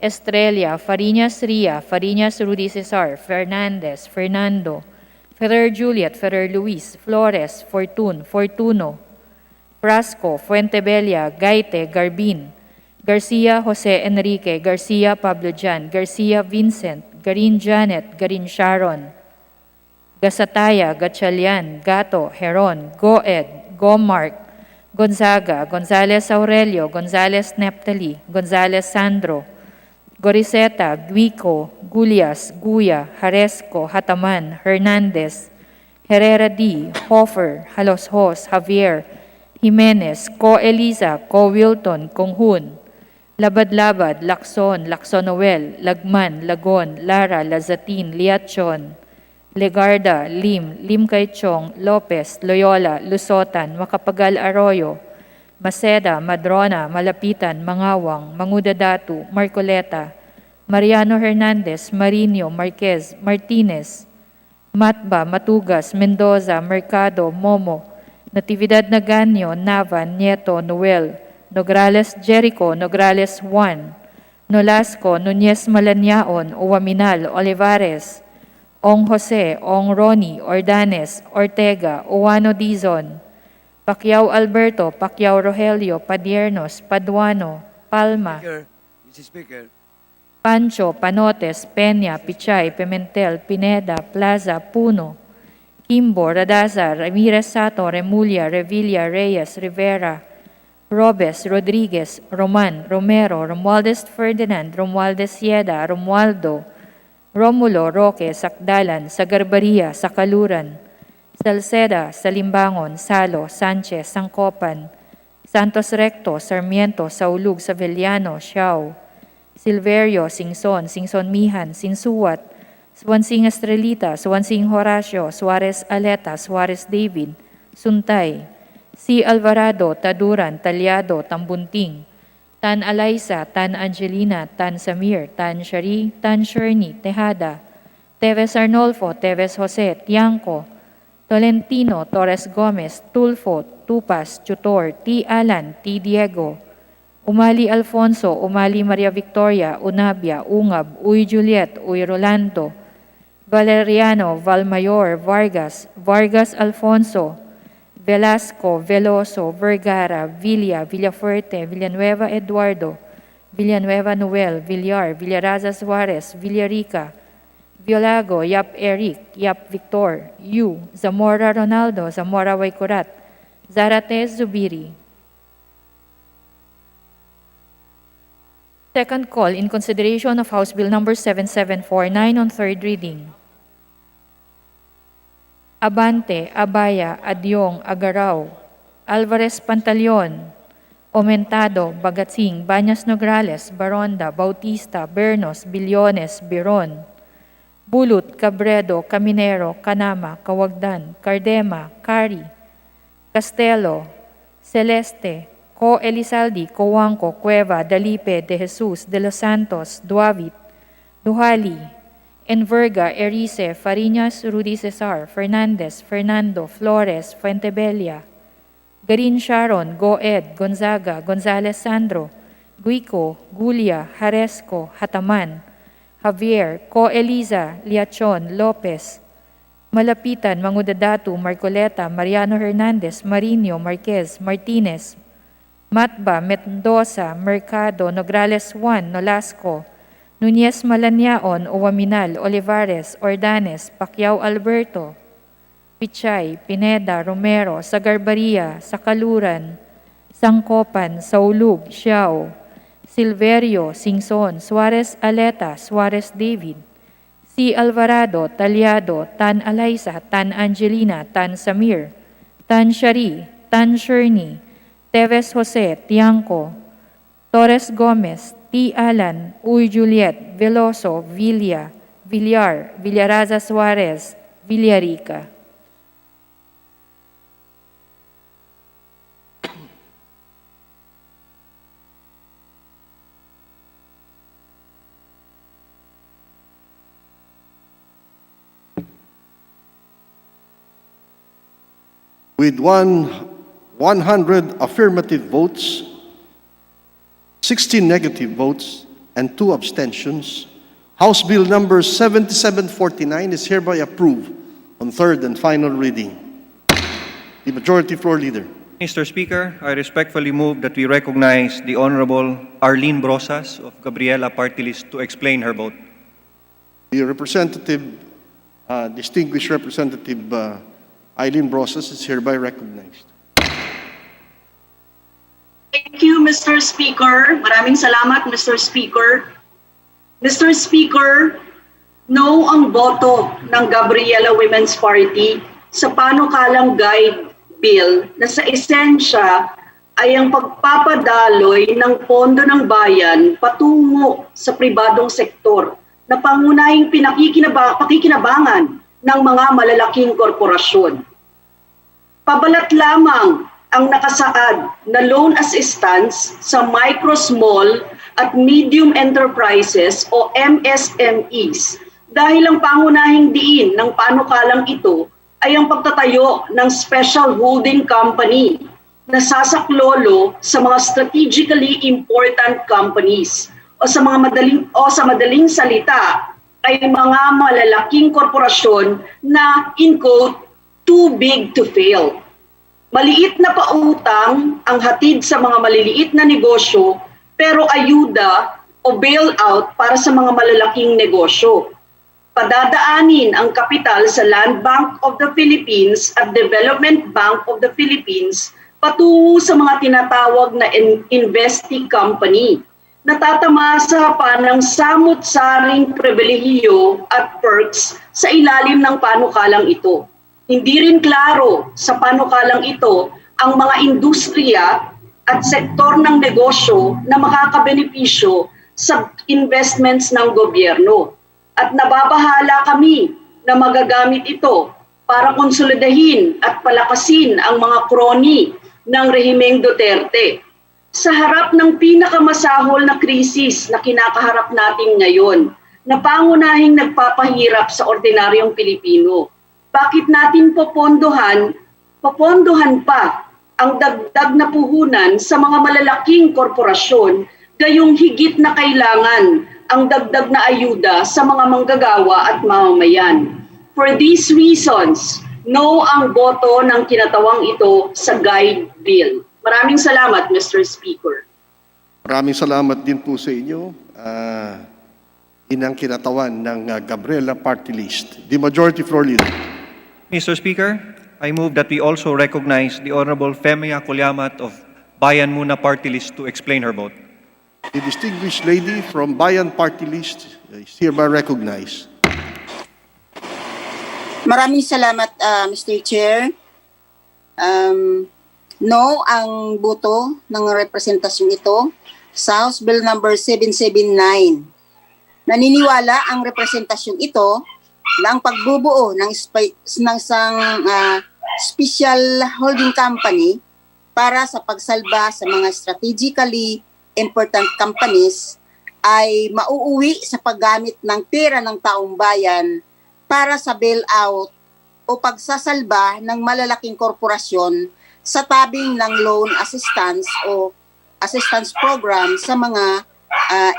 Estrella, Fariñas Ria, Fariñas Rudy Cesar, Fernandez, Fernando, Ferrer Juliet, Ferrer Luis, Flores, Fortun, Fortuno, Frasco, Fuentebella, Gaite, Garbin, Garcia Jose Enrique, Garcia Pablo Jan, Garcia Vincent, Garin Janet, Garin Sharon, Gasataya, Gatchalian, Gato, Heron, Goed, Gomark, Gonzaga, Gonzales Aurelio, Gonzales Neptali, Gonzales Sandro, Goriseta, Guico, Gulias, Guya, Haresco, Hataman, Hernandez, Herrera D, Hofer, Haloshos, Javier, Jimenez, Co Eliza, Co Wilton, Konghun, Labad-Labad, Lacson, Lacson-Noel, Lagman, Lagon, Lara, Lazatin, Liachon, Legarda, Lim, Lim Kaichong, Lopez, Loyola, Lusotan, Macapagal Arroyo, Maceda, Madrona, Malapitan, Mangawang, Mangudadatu, Marcoleta, Mariano Hernandez, Marinho, Marquez, Martinez, Matba, Matugas, Mendoza, Mercado, Momo, Natividad Naganyo, Nava, Nieto, Noel, Nograles Jericho, Nograles Juan, Nolasco, Nunez Malaniaon, Uwaminal, Olivares, Ong Jose, Ong Ronnie, Ordanes, Ortega, Uwano Dizon, Pacquiao Alberto, Pacquiao Rogelio, Padiernos, Paduano, Palma, Mr. Speaker. Pancho, Panotes, Peña, Pichay, Pimentel, Pineda, Plaza, Puno, Kimbo, Radaza, Ramirez Sato, Remulla, Revilla, Reyes, Rivera, Robes, Rodriguez, Roman, Romero, Romualdez Ferdinand, Romualdez Sieda, Romualdo, Romulo, Roque, Sakdalan, Sagarbaria, Sakaluran, Salceda, Salimbangon, Salo, Sanchez, Sangkopan, Santos Recto, Sarmiento, Saulug, Savellano, Xiao, Silverio, Singson, Singson Mihan, Sinsuat, Swansing Estrelita, Swansing Horacio, Suarez Aleta, Suarez David, Suntay, C. Alvarado, Taduran, Talyado, Tambunting, Tan Alaysa, Tan Angelina, Tan Samir, Tan Shari, Tan Sherni, Tejada, Teves Arnolfo, Teves Jose, Tiangco, Tolentino, Torres Gomez, Tulfo, Tupas, Tutor, T. Alan, T. Diego, Umali Alfonso, Umali Maria Victoria, Unabia, Ungab, Uy Juliet, Uy Rolando, Valeriano, Valmayor, Vargas, Vargas Alfonso, Velasco, Veloso, Vergara, Villa, Villafuerte, Villanueva Eduardo, Villanueva Noel, Villar, Villaraza Suarez, Villarica, Violago, Yap Eric, Yap Victor, Yu, Zamora Ronaldo, Zamora Waikurat, Zarate Zubiri. Second call in consideration of House Bill Number 7749 on third reading. Abante, Abaya, Adyong, Agaraw, Alvarez Pantaleon, Omentado, Bagatsing, Bañas Nograles, Baronda, Bautista, Bernos, Billones, Biron, Bulut, Cabredo, Caminero, Canama, Kawagdan, Cardema, Cari, Castelo, Celeste, Co Elizaldi, Coanco, Cueva, Dalipe, De Jesus, De Los Santos, Duavit, Duhali, Enverga, Erice, Fariñas, Rudy Cesar, Fernandez, Fernando, Flores, Fuentebella, Garin Sharon, Goed, Gonzaga, Gonzales Sandro, Guico, Gulia, Haresco, Hataman, Javier, Co Eliza, Liachon, Lopez, Malapitan, Mangudadatu, Marcoleta, Mariano Hernandez, Marinho, Marquez, Martinez, Matba, Mendoza, Mercado, Nograles Juan, Nolasco, Nunez Malaniaon, Uwaminal, Olivares, Ordanes, Pacquiao Alberto, Pichay, Pineda, Romero, Sagarbaria, Sakaluran, Sangkopan, Saulug, Xiao, Silverio, Singson, Suarez Aleta, Suarez David, C. Alvarado, Talyado, Tan Alaysa, Tan Angelina, Tan Samir, Tan Shari, Tan Sherni, Teves Jose, Tiangco, Torres Gomez, T. Alan, Uy Juliet, Veloso, Villa, Villar, Villaraza Suarez, Villarica. with 100 affirmative votes, 16 negative votes, and 2 abstentions, House Bill number 7749 is hereby approved on third and final reading. The Majority Floor Leader. Mr. Speaker, I respectfully move that we recognize the Honorable Arlene Brosas of Gabriela Party List to explain her vote. The distinguished representative Eileen Brosas is hereby recognized. Thank you, Mr. Speaker. Maraming salamat, Mr. Speaker. Mr. Speaker, no ang boto ng Gabriela Women's Party sa panukalang guide bill na sa esensya ay ang pagpapadaloy ng pondo ng bayan patungo sa pribadong sektor na pangunahing pakikinabangan ng mga malalaking korporasyon. Pabalat lamang ang nakasaad na loan assistance sa micro, small at medium enterprises o MSMEs dahil ang pangunahing diin ng panukalang ito ay ang pagtatayo ng special holding company na sasaklolo sa mga strategically important companies o sa madaling salita ay mga malalaking korporasyon na in quote too big to fail. Maliit na pautang ang hatid sa mga maliliit na negosyo pero ayuda o bailout para sa mga malalaking negosyo. Padadaanin ang kapital sa Land Bank of the Philippines at Development Bank of the Philippines patungo sa mga tinatawag na investing company. Natatamasa pa ng samut-saring pribilehiyo at perks sa ilalim ng panukalang ito. Hindi rin klaro sa panukalang ito ang mga industriya at sektor ng negosyo na makakabenepisyo sa investments ng gobyerno. At nababahala kami na magagamit ito para konsolidahin at palakasin ang mga kroni ng rehimeng Duterte. Sa harap ng pinakamasahol na krisis na kinakaharap natin ngayon, na pangunahing nagpapahirap sa ordinaryong Pilipino, bakit natin popondohan pa ang dagdag na puhunan sa mga malalaking korporasyon gayong higit na kailangan ang dagdag na ayuda sa mga manggagawa at mamamayan. For these reasons, no ang boto ng kinatawang ito sa guide bill. Maraming salamat, Mr. Speaker. Maraming salamat din po sa inyo. Inang kinatawan ng Gabriela Party List. The Majority Floor Leader. Mr. Speaker, I move that we also recognize the Honorable Femia Colyamat of Bayan Muna Party List to explain her vote. The distinguished lady from Bayan Party List is hereby recognized. Maraming salamat, Mr. Chair. No ang boto ng representasyon ito sa House Bill number 779. Naniniwala ang representasyon ito na ang pagbubuo ng isang special holding company para sa pagsalba sa mga strategically important companies ay mauuwi sa paggamit ng pera ng taong bayan para sa bailout o pagsasalba ng malalaking korporasyon sa tabing ng loan assistance o assistance program sa mga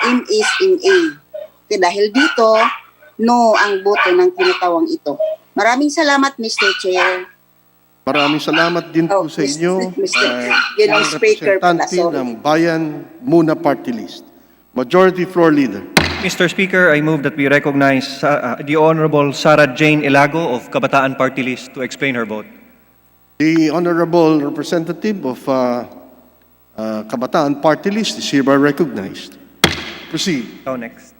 MSME. Dahil dito, no ang boto ng tinatawang ito. Maraming salamat, Mr. Chair. Maraming salamat din po sa inyo, representante ng Bayan Muna Party List. Majority Floor Leader. Mr. Speaker, I move that we recognize the Honorable Sarah Jane Ilago of Kabataan Party List to explain her vote. The Honorable Representative of Kabataan Party List is hereby recognized. Proceed. Next.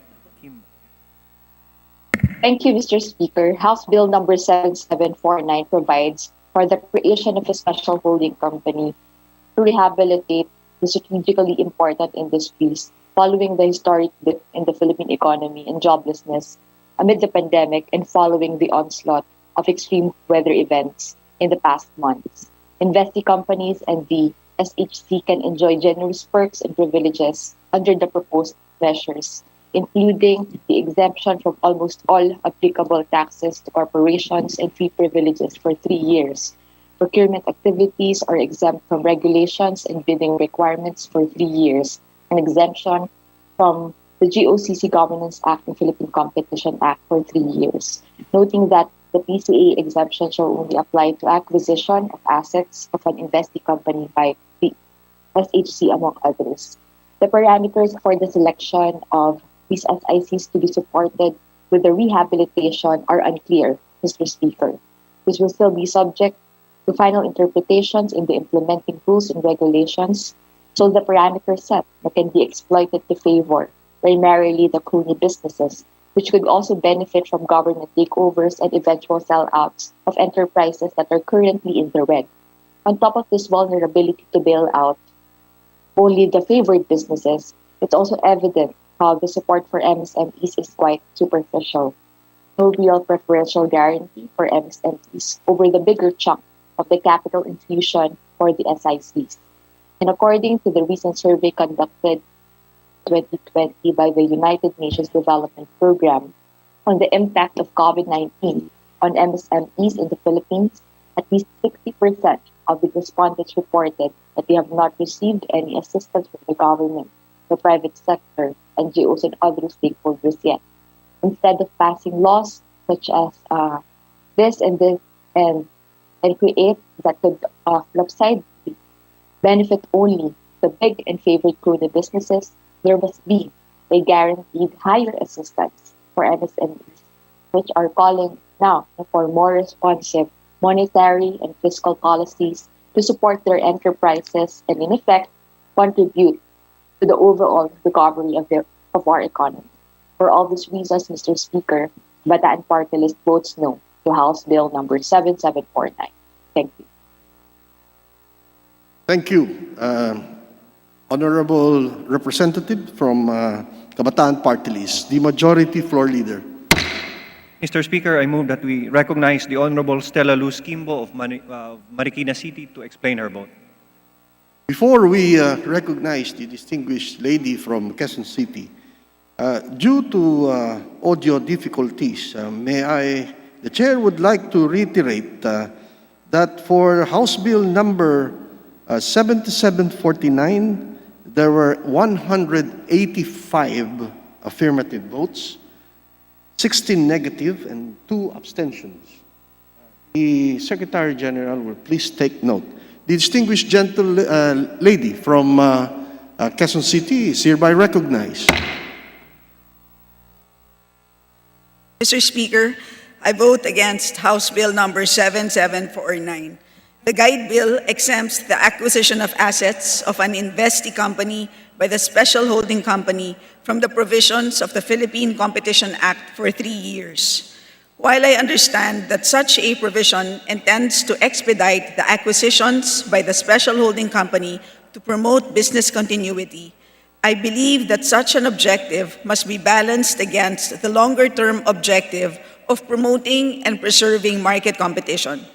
Thank you, Mr. Speaker. House Bill number 7749 provides for the creation of a special holding company to rehabilitate the strategically important industries following the historic dip in the Philippine economy and joblessness amid the pandemic and following the onslaught of extreme weather events in the past months. Investee companies and the SHC can enjoy generous perks and privileges under the proposed measures, including the exemption from almost all applicable taxes to corporations and free privileges for 3 years, Procurement activities are exempt from regulations and bidding requirements for 3 years, an exemption from the GOCC Governance Act and Philippine Competition Act for 3 years, noting that the PCA exemption shall only apply to acquisition of assets of an investee company by the SHC, among others. The parameters for the selection of these SICs to be supported with the rehabilitation are unclear, Mr. Speaker. This will still be subject to final interpretations in the implementing rules and regulations, so the parameters set that can be exploited to favor primarily the crony businesses, which could also benefit from government takeovers and eventual sellouts of enterprises that are currently in the red. On top of this vulnerability to bail out only the favored businesses, it's also evident how the support for MSMEs is quite superficial. No real preferential guarantee for MSMEs over the bigger chunk of the capital infusion for the SICs. And according to the recent survey conducted 2020 by the United Nations Development Program on the impact of COVID-19 on MSMEs in the Philippines, at least 60% of the respondents reported that they have not received any assistance from the government, the private sector, NGOs, and other stakeholders yet. Instead of passing laws such as this and create that could lopsidedly benefit only the big and favored crony businesses, there must be a guaranteed higher assistance for MSMEs, which are calling now for more responsive monetary and fiscal policies to support their enterprises and, in effect, contribute to the overall recovery of our economy. For all these reasons, Mr. Speaker, Bataan Party List votes no to House Bill number 7749. Thank you. Thank you. Honorable Representative from Kabataan Party List, the Majority Floor Leader. Mr. Speaker, I move that we recognize the Honorable Stella Luz Kimbo of Marikina City to explain her vote. Before we recognize the distinguished lady from Quezon City, due to audio difficulties, the Chair would like to reiterate that for House Bill number 7749, there were 185 affirmative votes, 16 negative, and 2 abstentions. The Secretary General will please take note. The distinguished gentle lady from Quezon City is hereby recognized. Mr. Speaker, I vote against House Bill number 7749. The guide bill exempts the acquisition of assets of an investee company by the special holding company from the provisions of the Philippine Competition Act for 3 years. While I understand that such a provision intends to expedite the acquisitions by the special holding company to promote business continuity, I believe that such an objective must be balanced against the longer-term objective of promoting and preserving market competition.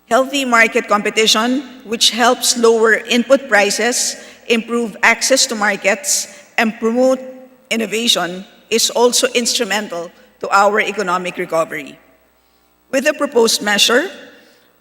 Healthy market competition, which helps lower input prices, improve access to markets, and promote innovation, is also instrumental to our economic recovery. With the proposed measure,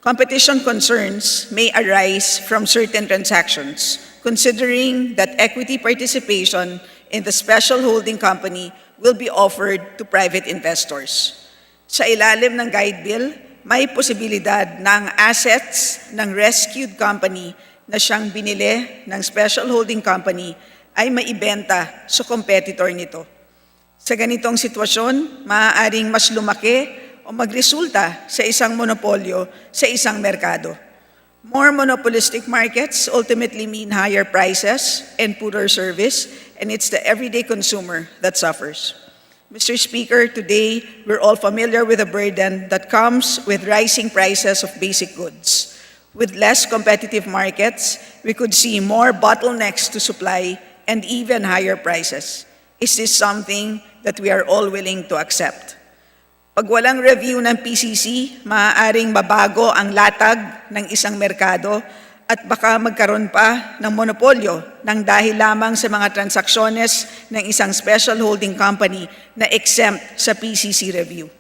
competition concerns may arise from certain transactions, considering that equity participation in the special holding company will be offered to private investors. Sa ilalim ng guide bill, may posibilidad na ang assets ng rescued company na siyang binili ng special holding company ay maibenta sa competitor nito. Sa ganitong sitwasyon, maaaring mas lumaki o magresulta sa isang monopolyo sa isang merkado. More monopolistic markets ultimately mean higher prices and poorer service, and it's the everyday consumer that suffers. Mr. Speaker, today we're all familiar with the burden that comes with rising prices of basic goods. With less competitive markets, we could see more bottlenecks to supply and even higher prices. Is this something that we are all willing to accept? Pag walang review ng PCC, maaaring mabago ang latag ng isang merkado at baka magkaroon pa ng monopolyo ng dahil lamang sa mga transaksyones ng isang special holding company na exempt sa PCC review.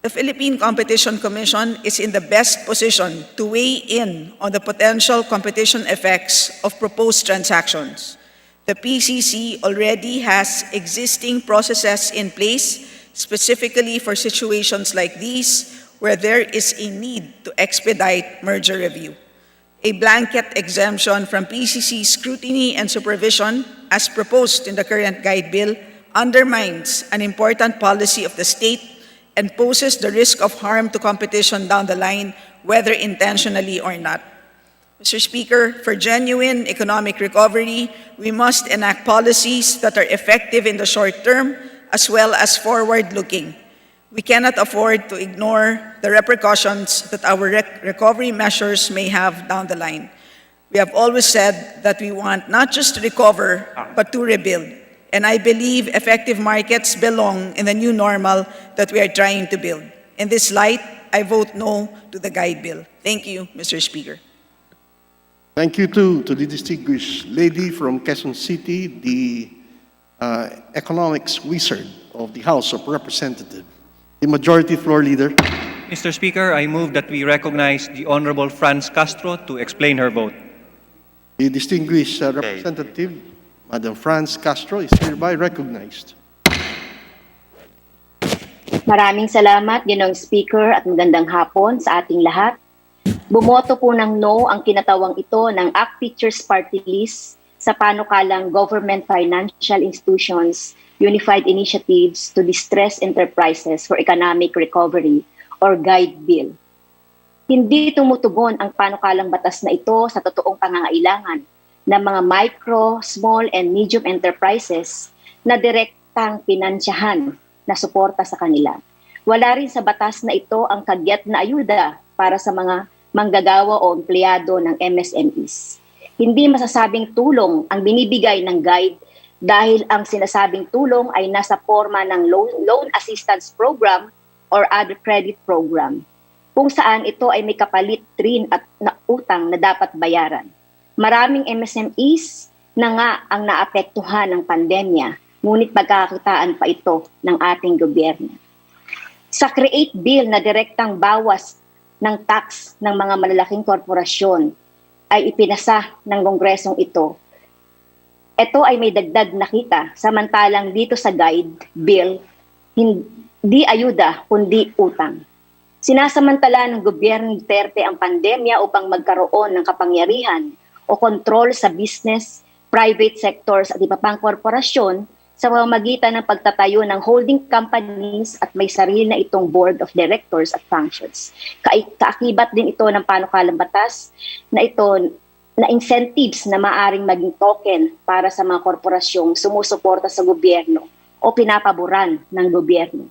The Philippine Competition Commission is in the best position to weigh in on the potential competition effects of proposed transactions. The PCC already has existing processes in place specifically for situations like these where there is a need to expedite merger review. A blanket exemption from PCC scrutiny and supervision, as proposed in the current guide bill, undermines an important policy of the state and poses the risk of harm to competition down the line, whether intentionally or not. Mr. Speaker, for genuine economic recovery, we must enact policies that are effective in the short term as well as forward-looking. We cannot afford to ignore the repercussions that our recovery measures may have down the line. We have always said that we want not just to recover, but to rebuild. And I believe effective markets belong in the new normal that we are trying to build. In this light, I vote no to the guide bill. Thank you, Mr. Speaker. Thank you to the distinguished lady from Quezon City, the economics wizard of the House of Representatives. The Majority Floor Leader. Mr. Speaker, I move that we recognize the Honorable Franz Castro to explain her vote. The distinguished representative, Madam Franz Castro, is hereby recognized. Maraming salamat, Ginoong Speaker, at magandang hapon sa ating lahat. Bumoto po ng no ang kinatawang ito ng ACT Teachers Party List sa panukalang Government Financial Institutions Unified Initiatives to Distress Enterprises for Economic Recovery or Guide Bill. Hindi tumutugon ang panukalang batas na ito sa totoong pangangailangan ng mga micro, small, and medium enterprises na direktang pinansyahan na suporta sa kanila. Wala rin sa batas na ito ang kagyat na ayuda para sa mga manggagawa o empleyado ng MSMEs. Hindi masasabing tulong ang binibigay ng guide dahil ang sinasabing tulong ay nasa forma ng loan assistance program or other credit program, kung saan ito ay may kapalit rin at na utang na dapat bayaran. Maraming MSMEs na nga ang naapektuhan ng pandemya, ngunit pagkakakitaan pa ito ng ating gobyerno. Sa Create Bill na direktang bawas ng tax ng mga malalaking korporasyon ay ipinasa ng Kongresong ito. Ito ay may dagdag na kita, samantalang dito sa guide bill, hindi ayuda kundi utang. Sinasamantala ng gobyerno Duterte ang pandemya upang magkaroon ng kapangyarihan o kontrol sa business, private sectors at iba pang korporasyon sa pamamagitan ng pagtatayo ng holding companies at may sarili na itong board of directors at functions. Kaakibat din ito ng panukalang batas na ito na incentives na maaring maging token para sa mga korporasyong sumusuporta sa gobyerno o pinapaboran ng gobyerno.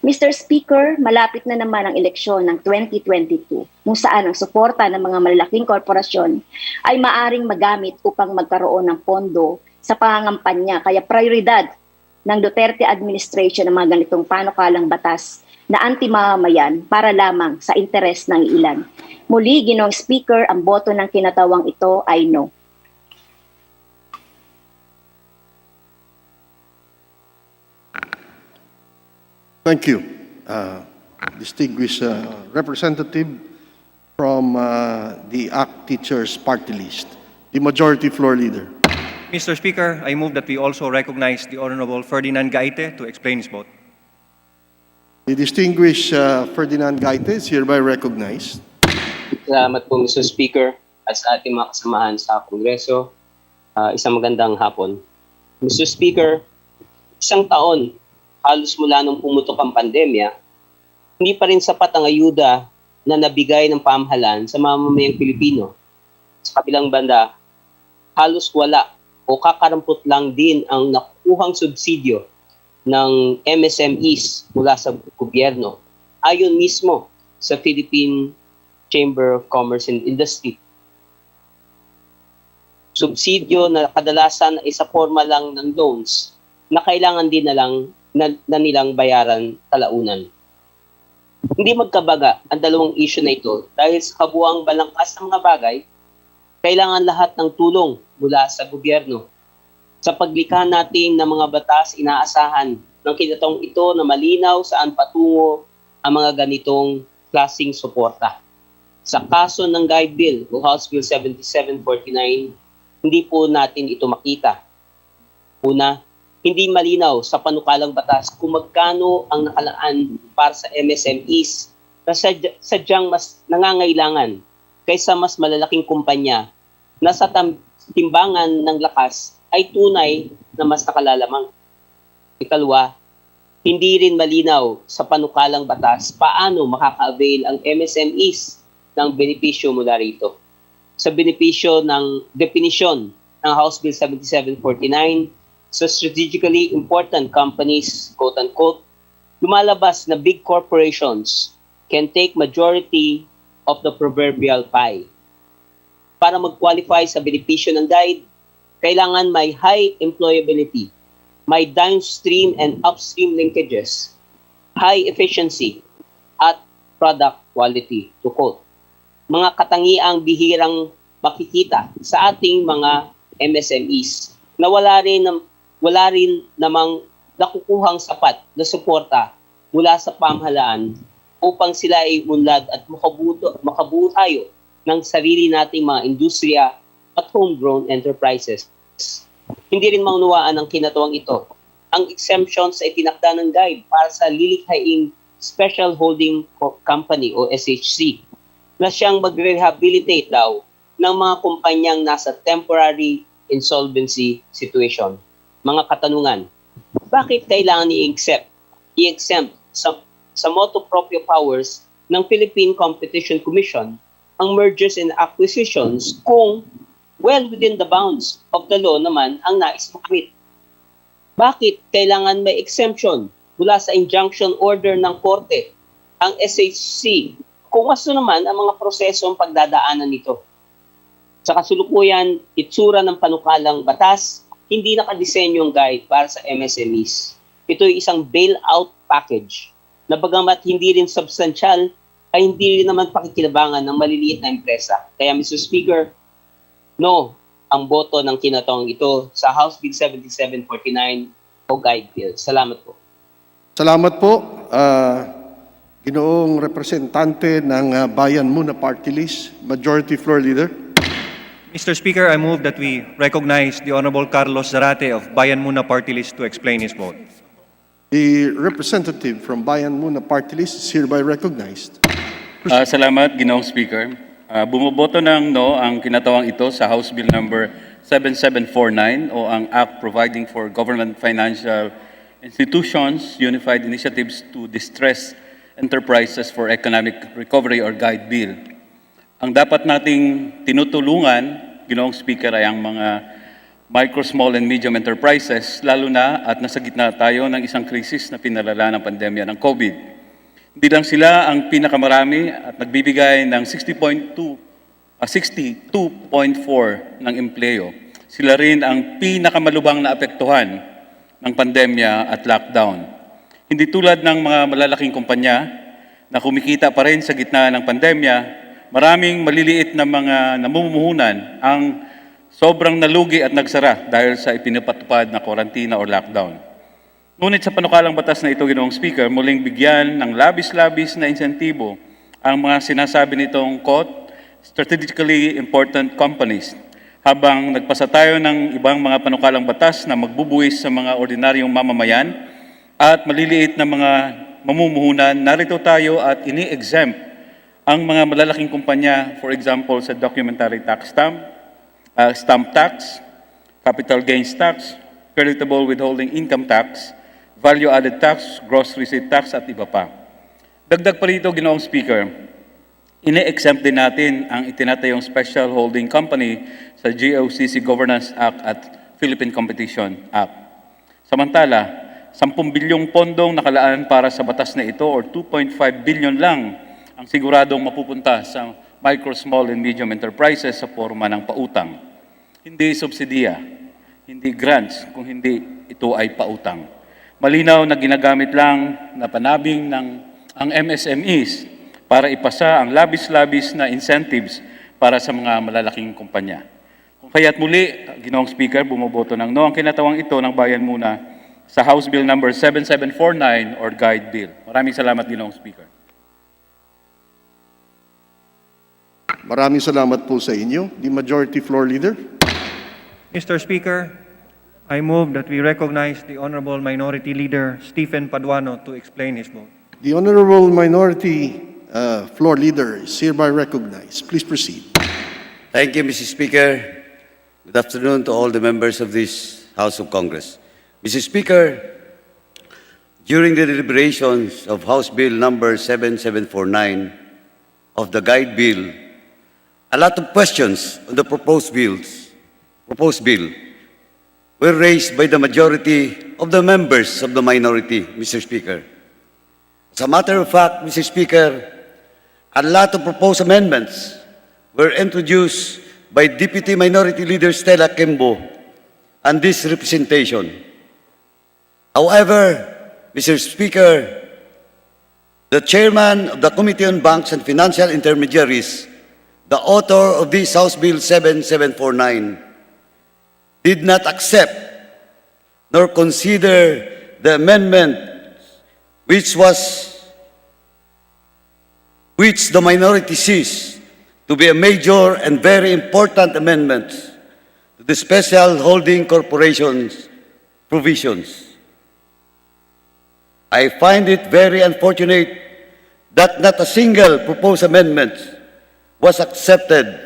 Mr. Speaker, malapit na naman ang eleksyon ng 2022 kung saan ang suporta ng mga malalaking korporasyon ay maaring magamit upang magkaroon ng pondo sa pangangampanya. Kaya prioridad ng Duterte administration ng mga ganitong panukalang batas na anti-mamamayan para lamang sa interes ng ilan. Muli, Ginoong Speaker, ang boto ng kinatawang ito ay no. Thank you. Distinguished representative from the ACT Teachers Party List. The Majority Floor Leader. Mr. Speaker, I move that we also recognize the Honorable Ferdinand Gaite to explain his vote. The distinguished Ferdinand Gaite is hereby recognized. Salamat po, Mr. Speaker, at sa ating mga kasamahan sa Kongreso. Isang magandang hapon. Mr. Speaker, isang taon, halos mula nung pumutok ang pandemya, hindi pa rin sapat ang ayuda na nabigay ng pamahalaan sa mamamayang Pilipino. Sa kabilang banda, halos wala o kakarampot lang din ang nakukuhang subsidyo ng MSMEs mula sa gobyerno, ayon mismo sa Philippine Chamber of Commerce and Industry. Subsidyo na kadalasan ay sa forma lang ng loans na kailangan din na nilang bayaran kalaunan. Hindi magkabaga ang dalawang issue na ito dahil sa kabuuang balangkas ng mga bagay, kailangan lahat ng tulong mula sa gobyerno. Sa paglikha natin ng mga batas, inaasahan ng kinatawang ito na malinaw saan patungo ang mga ganitong klaseng suporta. Sa kaso ng Guide Bill o House Bill 7749, hindi po natin ito makita. Una, hindi malinaw sa panukalang batas kung magkano ang nakalaan para sa MSMEs na sadyang mas nangangailangan kaysa mas malalaking kumpanya na sa timbangan ng lakas ay tunay na mas nakalalamang. Ikalwa, hindi rin malinaw sa panukalang batas paano makaka-avail ang MSMEs ng benepisyo mula rito. Sa benepisyo ng definisyon ng House Bill 7749, sa strategically important companies, quote-unquote, lumalabas na big corporations can take majority of the proverbial pie. Para mag-qualify sa benepisyo ng guide, kailangan may high employability, may downstream and upstream linkages, high efficiency, at product quality, to quote. Mga katangiang bihirang makikita sa ating mga MSMEs na wala rin namang nakukuhang sapat na suporta mula sa pamahalaan upang sila ay unlad at makabuo tayo ng sarili nating mga industriya at homegrown enterprises. Hindi rin maunawaan ang kinatuwang ito. Ang exemptions ay tinakda ng guide para sa lilikhaing Special Holding Company o SHC na siyang magre-rehabilitate daw ng mga kumpanyang nasa temporary insolvency situation. Mga katanungan, bakit kailangan i-exempt sa motu proprio powers ng Philippine Competition Commission ang mergers and acquisitions kung well within the bounds of the law naman ang nais makamit? Bakit kailangan may exemption mula sa injunction order ng korte ang SHC kung gusto naman ang mga prosesong pagdadaanan nito? Sa kasulukuyan, itsura ng panukalang batas, hindi nakadisenyong guide para sa MSMEs. Ito ay isang bailout package na bagamat hindi rin substantial, ay hindi rin naman pakikilabangan ng maliliit na empresa. Kaya Mr. Speaker, no ang boto ng kinatawang ito sa House Bill 7749 o Guide Bill. Salamat po. Salamat po, Ginoong Representante ng Bayan Muna Party List, Majority Floor Leader. Mr. Speaker, I move that we recognize the Honorable Carlos Zarate of Bayan Muna Party List to explain his vote. The representative from Bayan Muna Party List is hereby recognized. Salamat, Ginoong Speaker. Bumoboto ng no ang kinatawang ito sa House Bill number 7749 o ang Act Providing for Government Financial Institutions Unified Initiatives to Distress Enterprises for Economic Recovery or Guide Bill. Ang dapat nating tinutulungan, Ginoong Speaker, ay ang mga micro, small, and medium enterprises, lalo na at nasa gitna tayo ng isang krisis na pinalala ng pandemya ng COVID. Hindi lang sila ang pinakamarami at nagbibigay ng 62.4 ng empleo. Sila rin ang pinakamalubhang na apektuhan ng pandemya at lockdown. Hindi tulad ng mga malalaking kumpanya na kumikita pa rin sa gitna ng pandemya, maraming maliliit na mga namumuhunan ang sobrang nalugi at nagsara dahil sa ipinapatupad na karantina o lockdown. Ngunit sa panukalang batas na ito, Ginoong Speaker, muling bigyan ng labis-labis na insentibo ang mga sinasabi nitong quote, strategically important companies, habang nagpasa tayo ng ibang mga panukalang batas na magbubuwis sa mga ordinaryong mamamayan at maliliit na mga mamumuhunan, narito tayo at ini-exempt ang mga malalaking kumpanya, for example, sa documentary tax stamp tax, capital gains tax, creditable withholding income tax, value-added tax, gross receipt tax, at iba pa. Dagdag pa rito, Ginoong Speaker, ini-exempt din natin ang itinatayong Special Holding Company sa GOCC Governance Act at Philippine Competition Act. Samantala, 10 bilyong pondong nakalaan para sa batas na ito or 2.5 billion lang ang siguradong mapupunta sa micro, small, and medium enterprises sa forma ng pautang. Hindi subsidiya, hindi grants, kung hindi ito ay pautang. Malinaw na ginagamit lang na panabing ng ang MSMEs para ipasa ang labis-labis na incentives para sa mga malalaking kumpanya. Kung kaya't muli, Ginoong Speaker, bumoboto ng no ang kinatawang ito ng Bayan Muna sa House Bill number 7749 or Guide Bill. Maraming salamat, Ginoong Speaker. Maraming salamat po sa inyo. The Majority Floor Leader. Mr. Speaker, I move that we recognize the Honorable Minority Leader Stephen Paduano to explain his vote. The Honorable Minority Floor Leader is hereby recognized. Please proceed. Thank you, Mr. Speaker. Good afternoon to all the members of this House of Congress. Mr. Speaker, during the deliberations of House Bill number 7749 of the Guide Bill, a lot of questions on the proposed bill were raised by the majority of the members of the minority, Mr. Speaker. As a matter of fact, Mr. Speaker, a lot of proposed amendments were introduced by Deputy Minority Leader Stella Kimbo and this representation. However, Mr. Speaker, the chairman of the Committee on Banks and Financial Intermediaries, the author of this House Bill 7749, did not accept nor consider the amendment which the minority sees to be a major and very important amendment to the Special Holding Corporation's provisions. I find it very unfortunate that not a single proposed amendment was accepted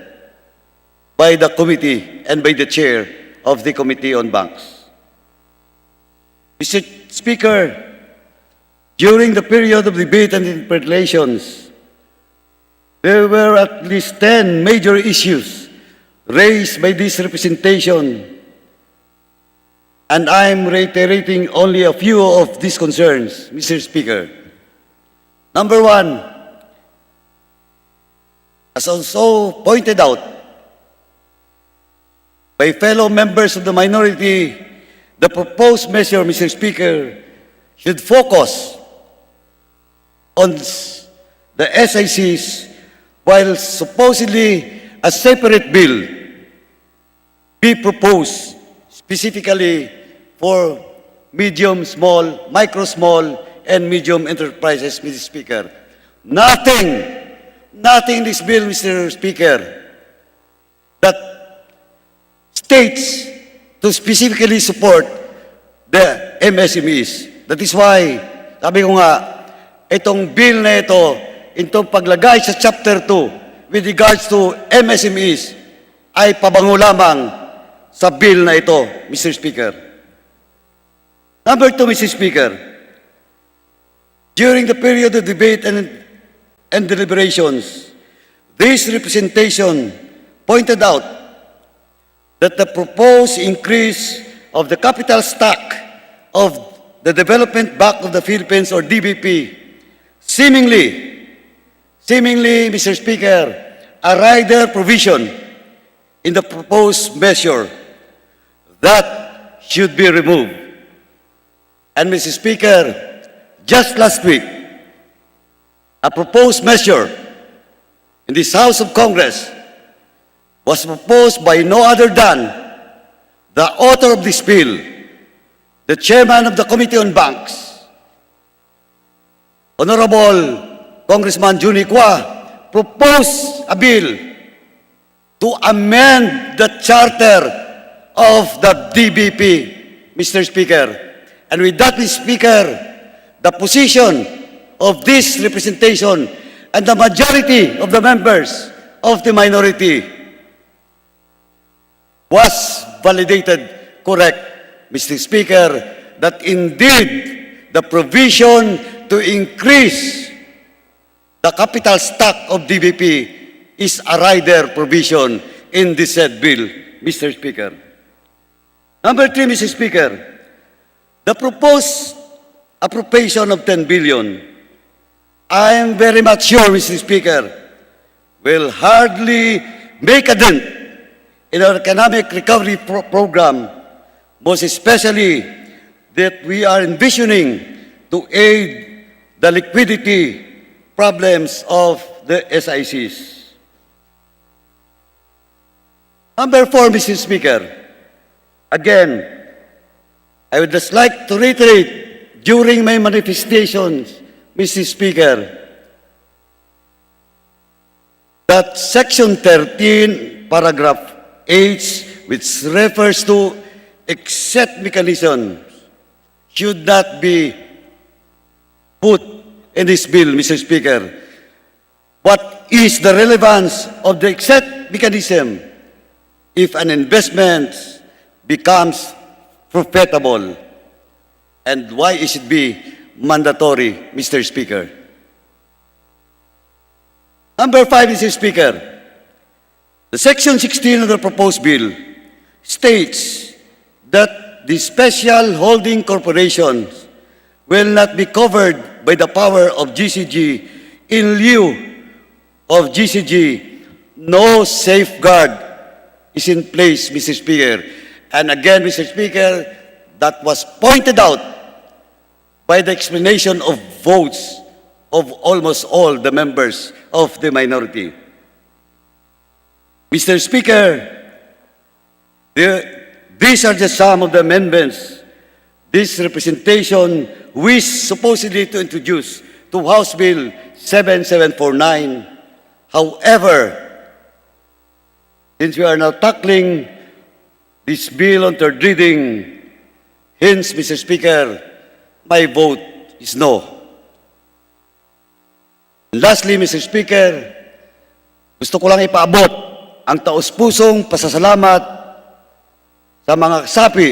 by the committee and by the chair of the Committee on Banks. Mr. Speaker, during the period of debate and interpellations, there were at least 10 major issues raised by this representation, and I'm reiterating only a few of these concerns, Mr. Speaker. Number one, as also pointed out by fellow members of the minority, the proposed measure, Mr. Speaker, should focus on the SICs, while supposedly a separate bill be proposed specifically for medium, small, micro, small, and medium enterprises, Mr. Speaker. Nothing in this bill, Mr. Speaker, that states to specifically support the MSMEs. That is why, sabi ko nga, itong bill na ito, itong paglagay sa Chapter 2 with regards to MSMEs, ay pabango lamang sa bill na ito, Mr. Speaker. Number two, Mr. Speaker, during the period of debate and deliberations, this representation pointed out that the proposed increase of the capital stock of the Development Bank of the Philippines, or DBP, seemingly, Mr. Speaker, a rider provision in the proposed measure that should be removed. And Mr. Speaker, just last week, a proposed measure in this House of Congress was proposed by no other than the author of this bill, the chairman of the Committee on Banks, Honorable Congressman Juni Qua, proposed a bill to amend the charter of the DBP, Mr. Speaker. And with that, Mr. Speaker, the position of this representation and the majority of the members of the minority was validated correct, Mr. Speaker, that indeed the provision to increase the capital stock of DBP is a rider provision in the said bill, Mr. Speaker. Number three, Mr. Speaker, the proposed appropriation of 10 billion, I am very much sure, Mr. Speaker, will hardly make a dent in our economic recovery program, most especially that we are envisioning to aid the liquidity problems of the SICs. Number four, Mr. Speaker, again, I would just like to reiterate during my manifestations, Mr. Speaker, that Section 13, Paragraph H, which refers to exit mechanisms, should not be put in this bill, Mr. Speaker. What is the relevance of the exit mechanism if an investment becomes profitable? And why it should be mandatory, Mr. Speaker? Number 5, Mr. Speaker, the Section 16 of the proposed bill states that the special holding corporations will not be covered by the power of GCG. In lieu of GCG, no safeguard is in place, Mr. Speaker. And again, Mr. Speaker, that was pointed out by the explanation of votes of almost all the members of the minority. Mr. Speaker, these are just some of the amendments this representation wished supposedly to introduce to House Bill 7749. However, since we are now tackling this bill on third reading, hence, Mr. Speaker, my vote is no. And lastly, Mr. Speaker, gusto ko lang ipaabot ang taus-pusong pasasalamat sa mga kasapi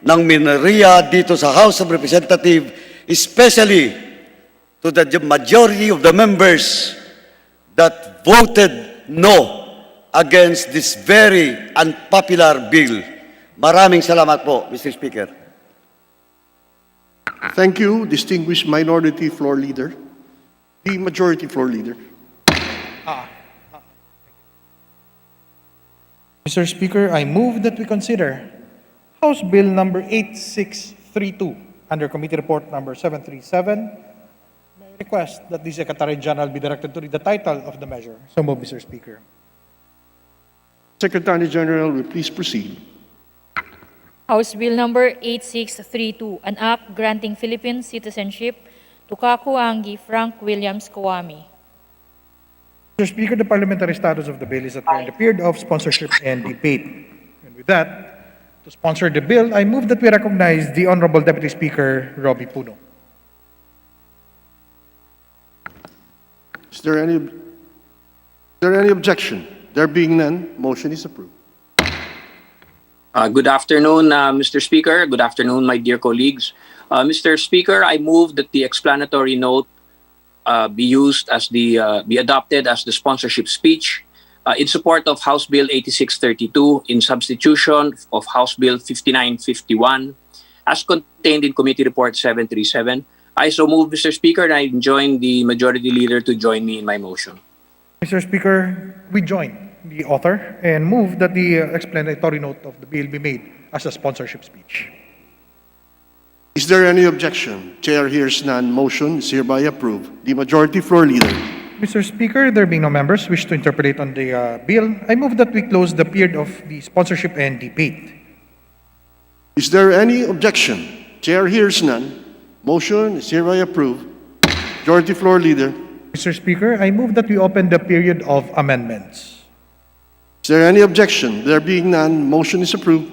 ng minoriya dito sa House of Representatives, especially to the majority of the members that voted no against this very unpopular bill. Maraming salamat po, Mr. Speaker. Thank you, distinguished minority floor leader. The majority floor leader. Mr. Speaker, I move that we consider House Bill number 8632 under Committee Report number 737. May I request that the Secretary General be directed to read the title of the measure. So move, Mr. Speaker. Secretary General, will please proceed. House Bill number 8632, an act granting Philippine citizenship to Kakuangi Frank Williams Kawami. Mr. Speaker, the parliamentary status of the bill is that we're in the period of sponsorship and debate. And with that, to sponsor the bill, I move that we recognize the Honorable Deputy Speaker, Robbie Puno. Is there any objection? There being none, motion is approved. Good afternoon, Mr. Speaker. Good afternoon, my dear colleagues. Mr. Speaker, I move that the explanatory note be adopted as the sponsorship speech in support of House Bill 8632 in substitution of House Bill 5951 as contained in Committee Report 737. I so move, Mr. Speaker, and I join the Majority Leader to join me in my motion. Mr. Speaker, we join the author and move that the explanatory note of the bill be made as a sponsorship speech. Is there any objection? Chair hears none. Motion is hereby approved. The majority floor leader. Mr. Speaker, there being no members wish to interpolate on the bill, I move that we close the period of the sponsorship and debate. Is there any objection? Chair hears none. Motion is hereby approved. Majority floor leader. Mr. Speaker, I move that we open the period of amendments. Is there any objection? There being none, motion is approved.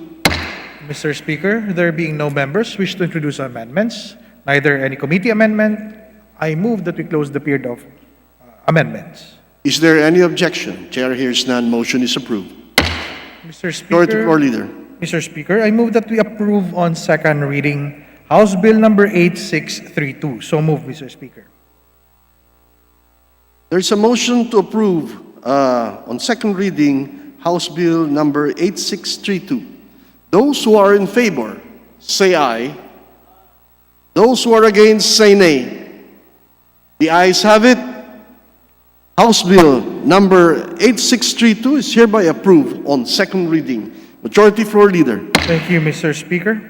Mr. Speaker, there being no members wish to introduce amendments, neither any committee amendment, I move that we close the period of amendments. Is there any objection? Chair hears none, motion is approved. Mr. Majority Speaker, floor leader. Mr. Speaker, I move that we approve on second reading House Bill number 8632. So move, Mr. Speaker. There's a motion to approve on second reading House Bill number 8632. Those who are in favor, say aye. Those who are against, say nay. The ayes have it. House Bill number 8632 is hereby approved on second reading. Majority floor leader. Thank you, Mr. Speaker.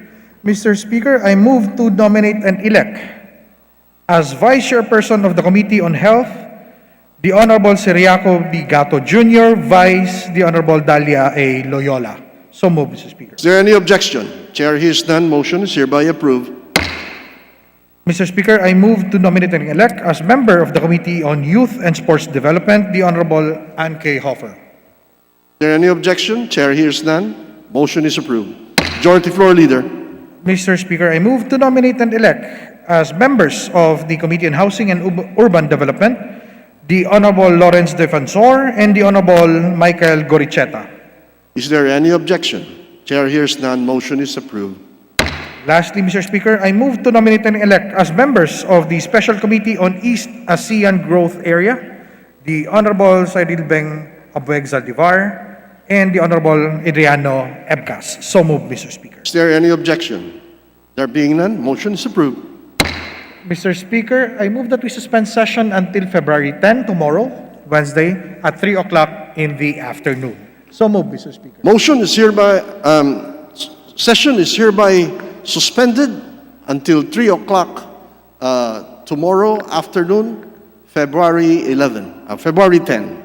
Mr. Speaker, I move to nominate and elect as Vice Chairperson of the Committee on Health, the Honorable Ciriaco B. Gato Jr., Vice, the Honorable Dalia A. Loyola. So moved, Mr. Speaker. Is there any objection? Chair hears none. Motion is hereby approved. Mr. Speaker, I move to nominate and elect as member of the Committee on Youth and Sports Development the Honorable Ann K. Hofer. Is there any objection? Chair hears none. Motion is approved. Majority Floor Leader. Mr. Speaker, I move to nominate and elect as members of the Committee on Housing and Urban Development the Honorable Lawrence Defensor and the Honorable Michael Goricheta. Is there any objection? Chair hears none. Motion is approved. Lastly, Mr. Speaker, I move to nominate and elect as members of the Special Committee on East ASEAN Growth Area the Honorable Cyril Beng Abueg Zaldivar and the Honorable Adriano Ebcas. So moved, Mr. Speaker. Is there any objection? There being none, motion is approved. Mr. Speaker, I move that we suspend session until February 10, tomorrow, Wednesday, at 3 o'clock in the afternoon. So moved, Mr. Speaker. Motion is hereby, session is hereby suspended until 3 o'clock tomorrow afternoon, February 10.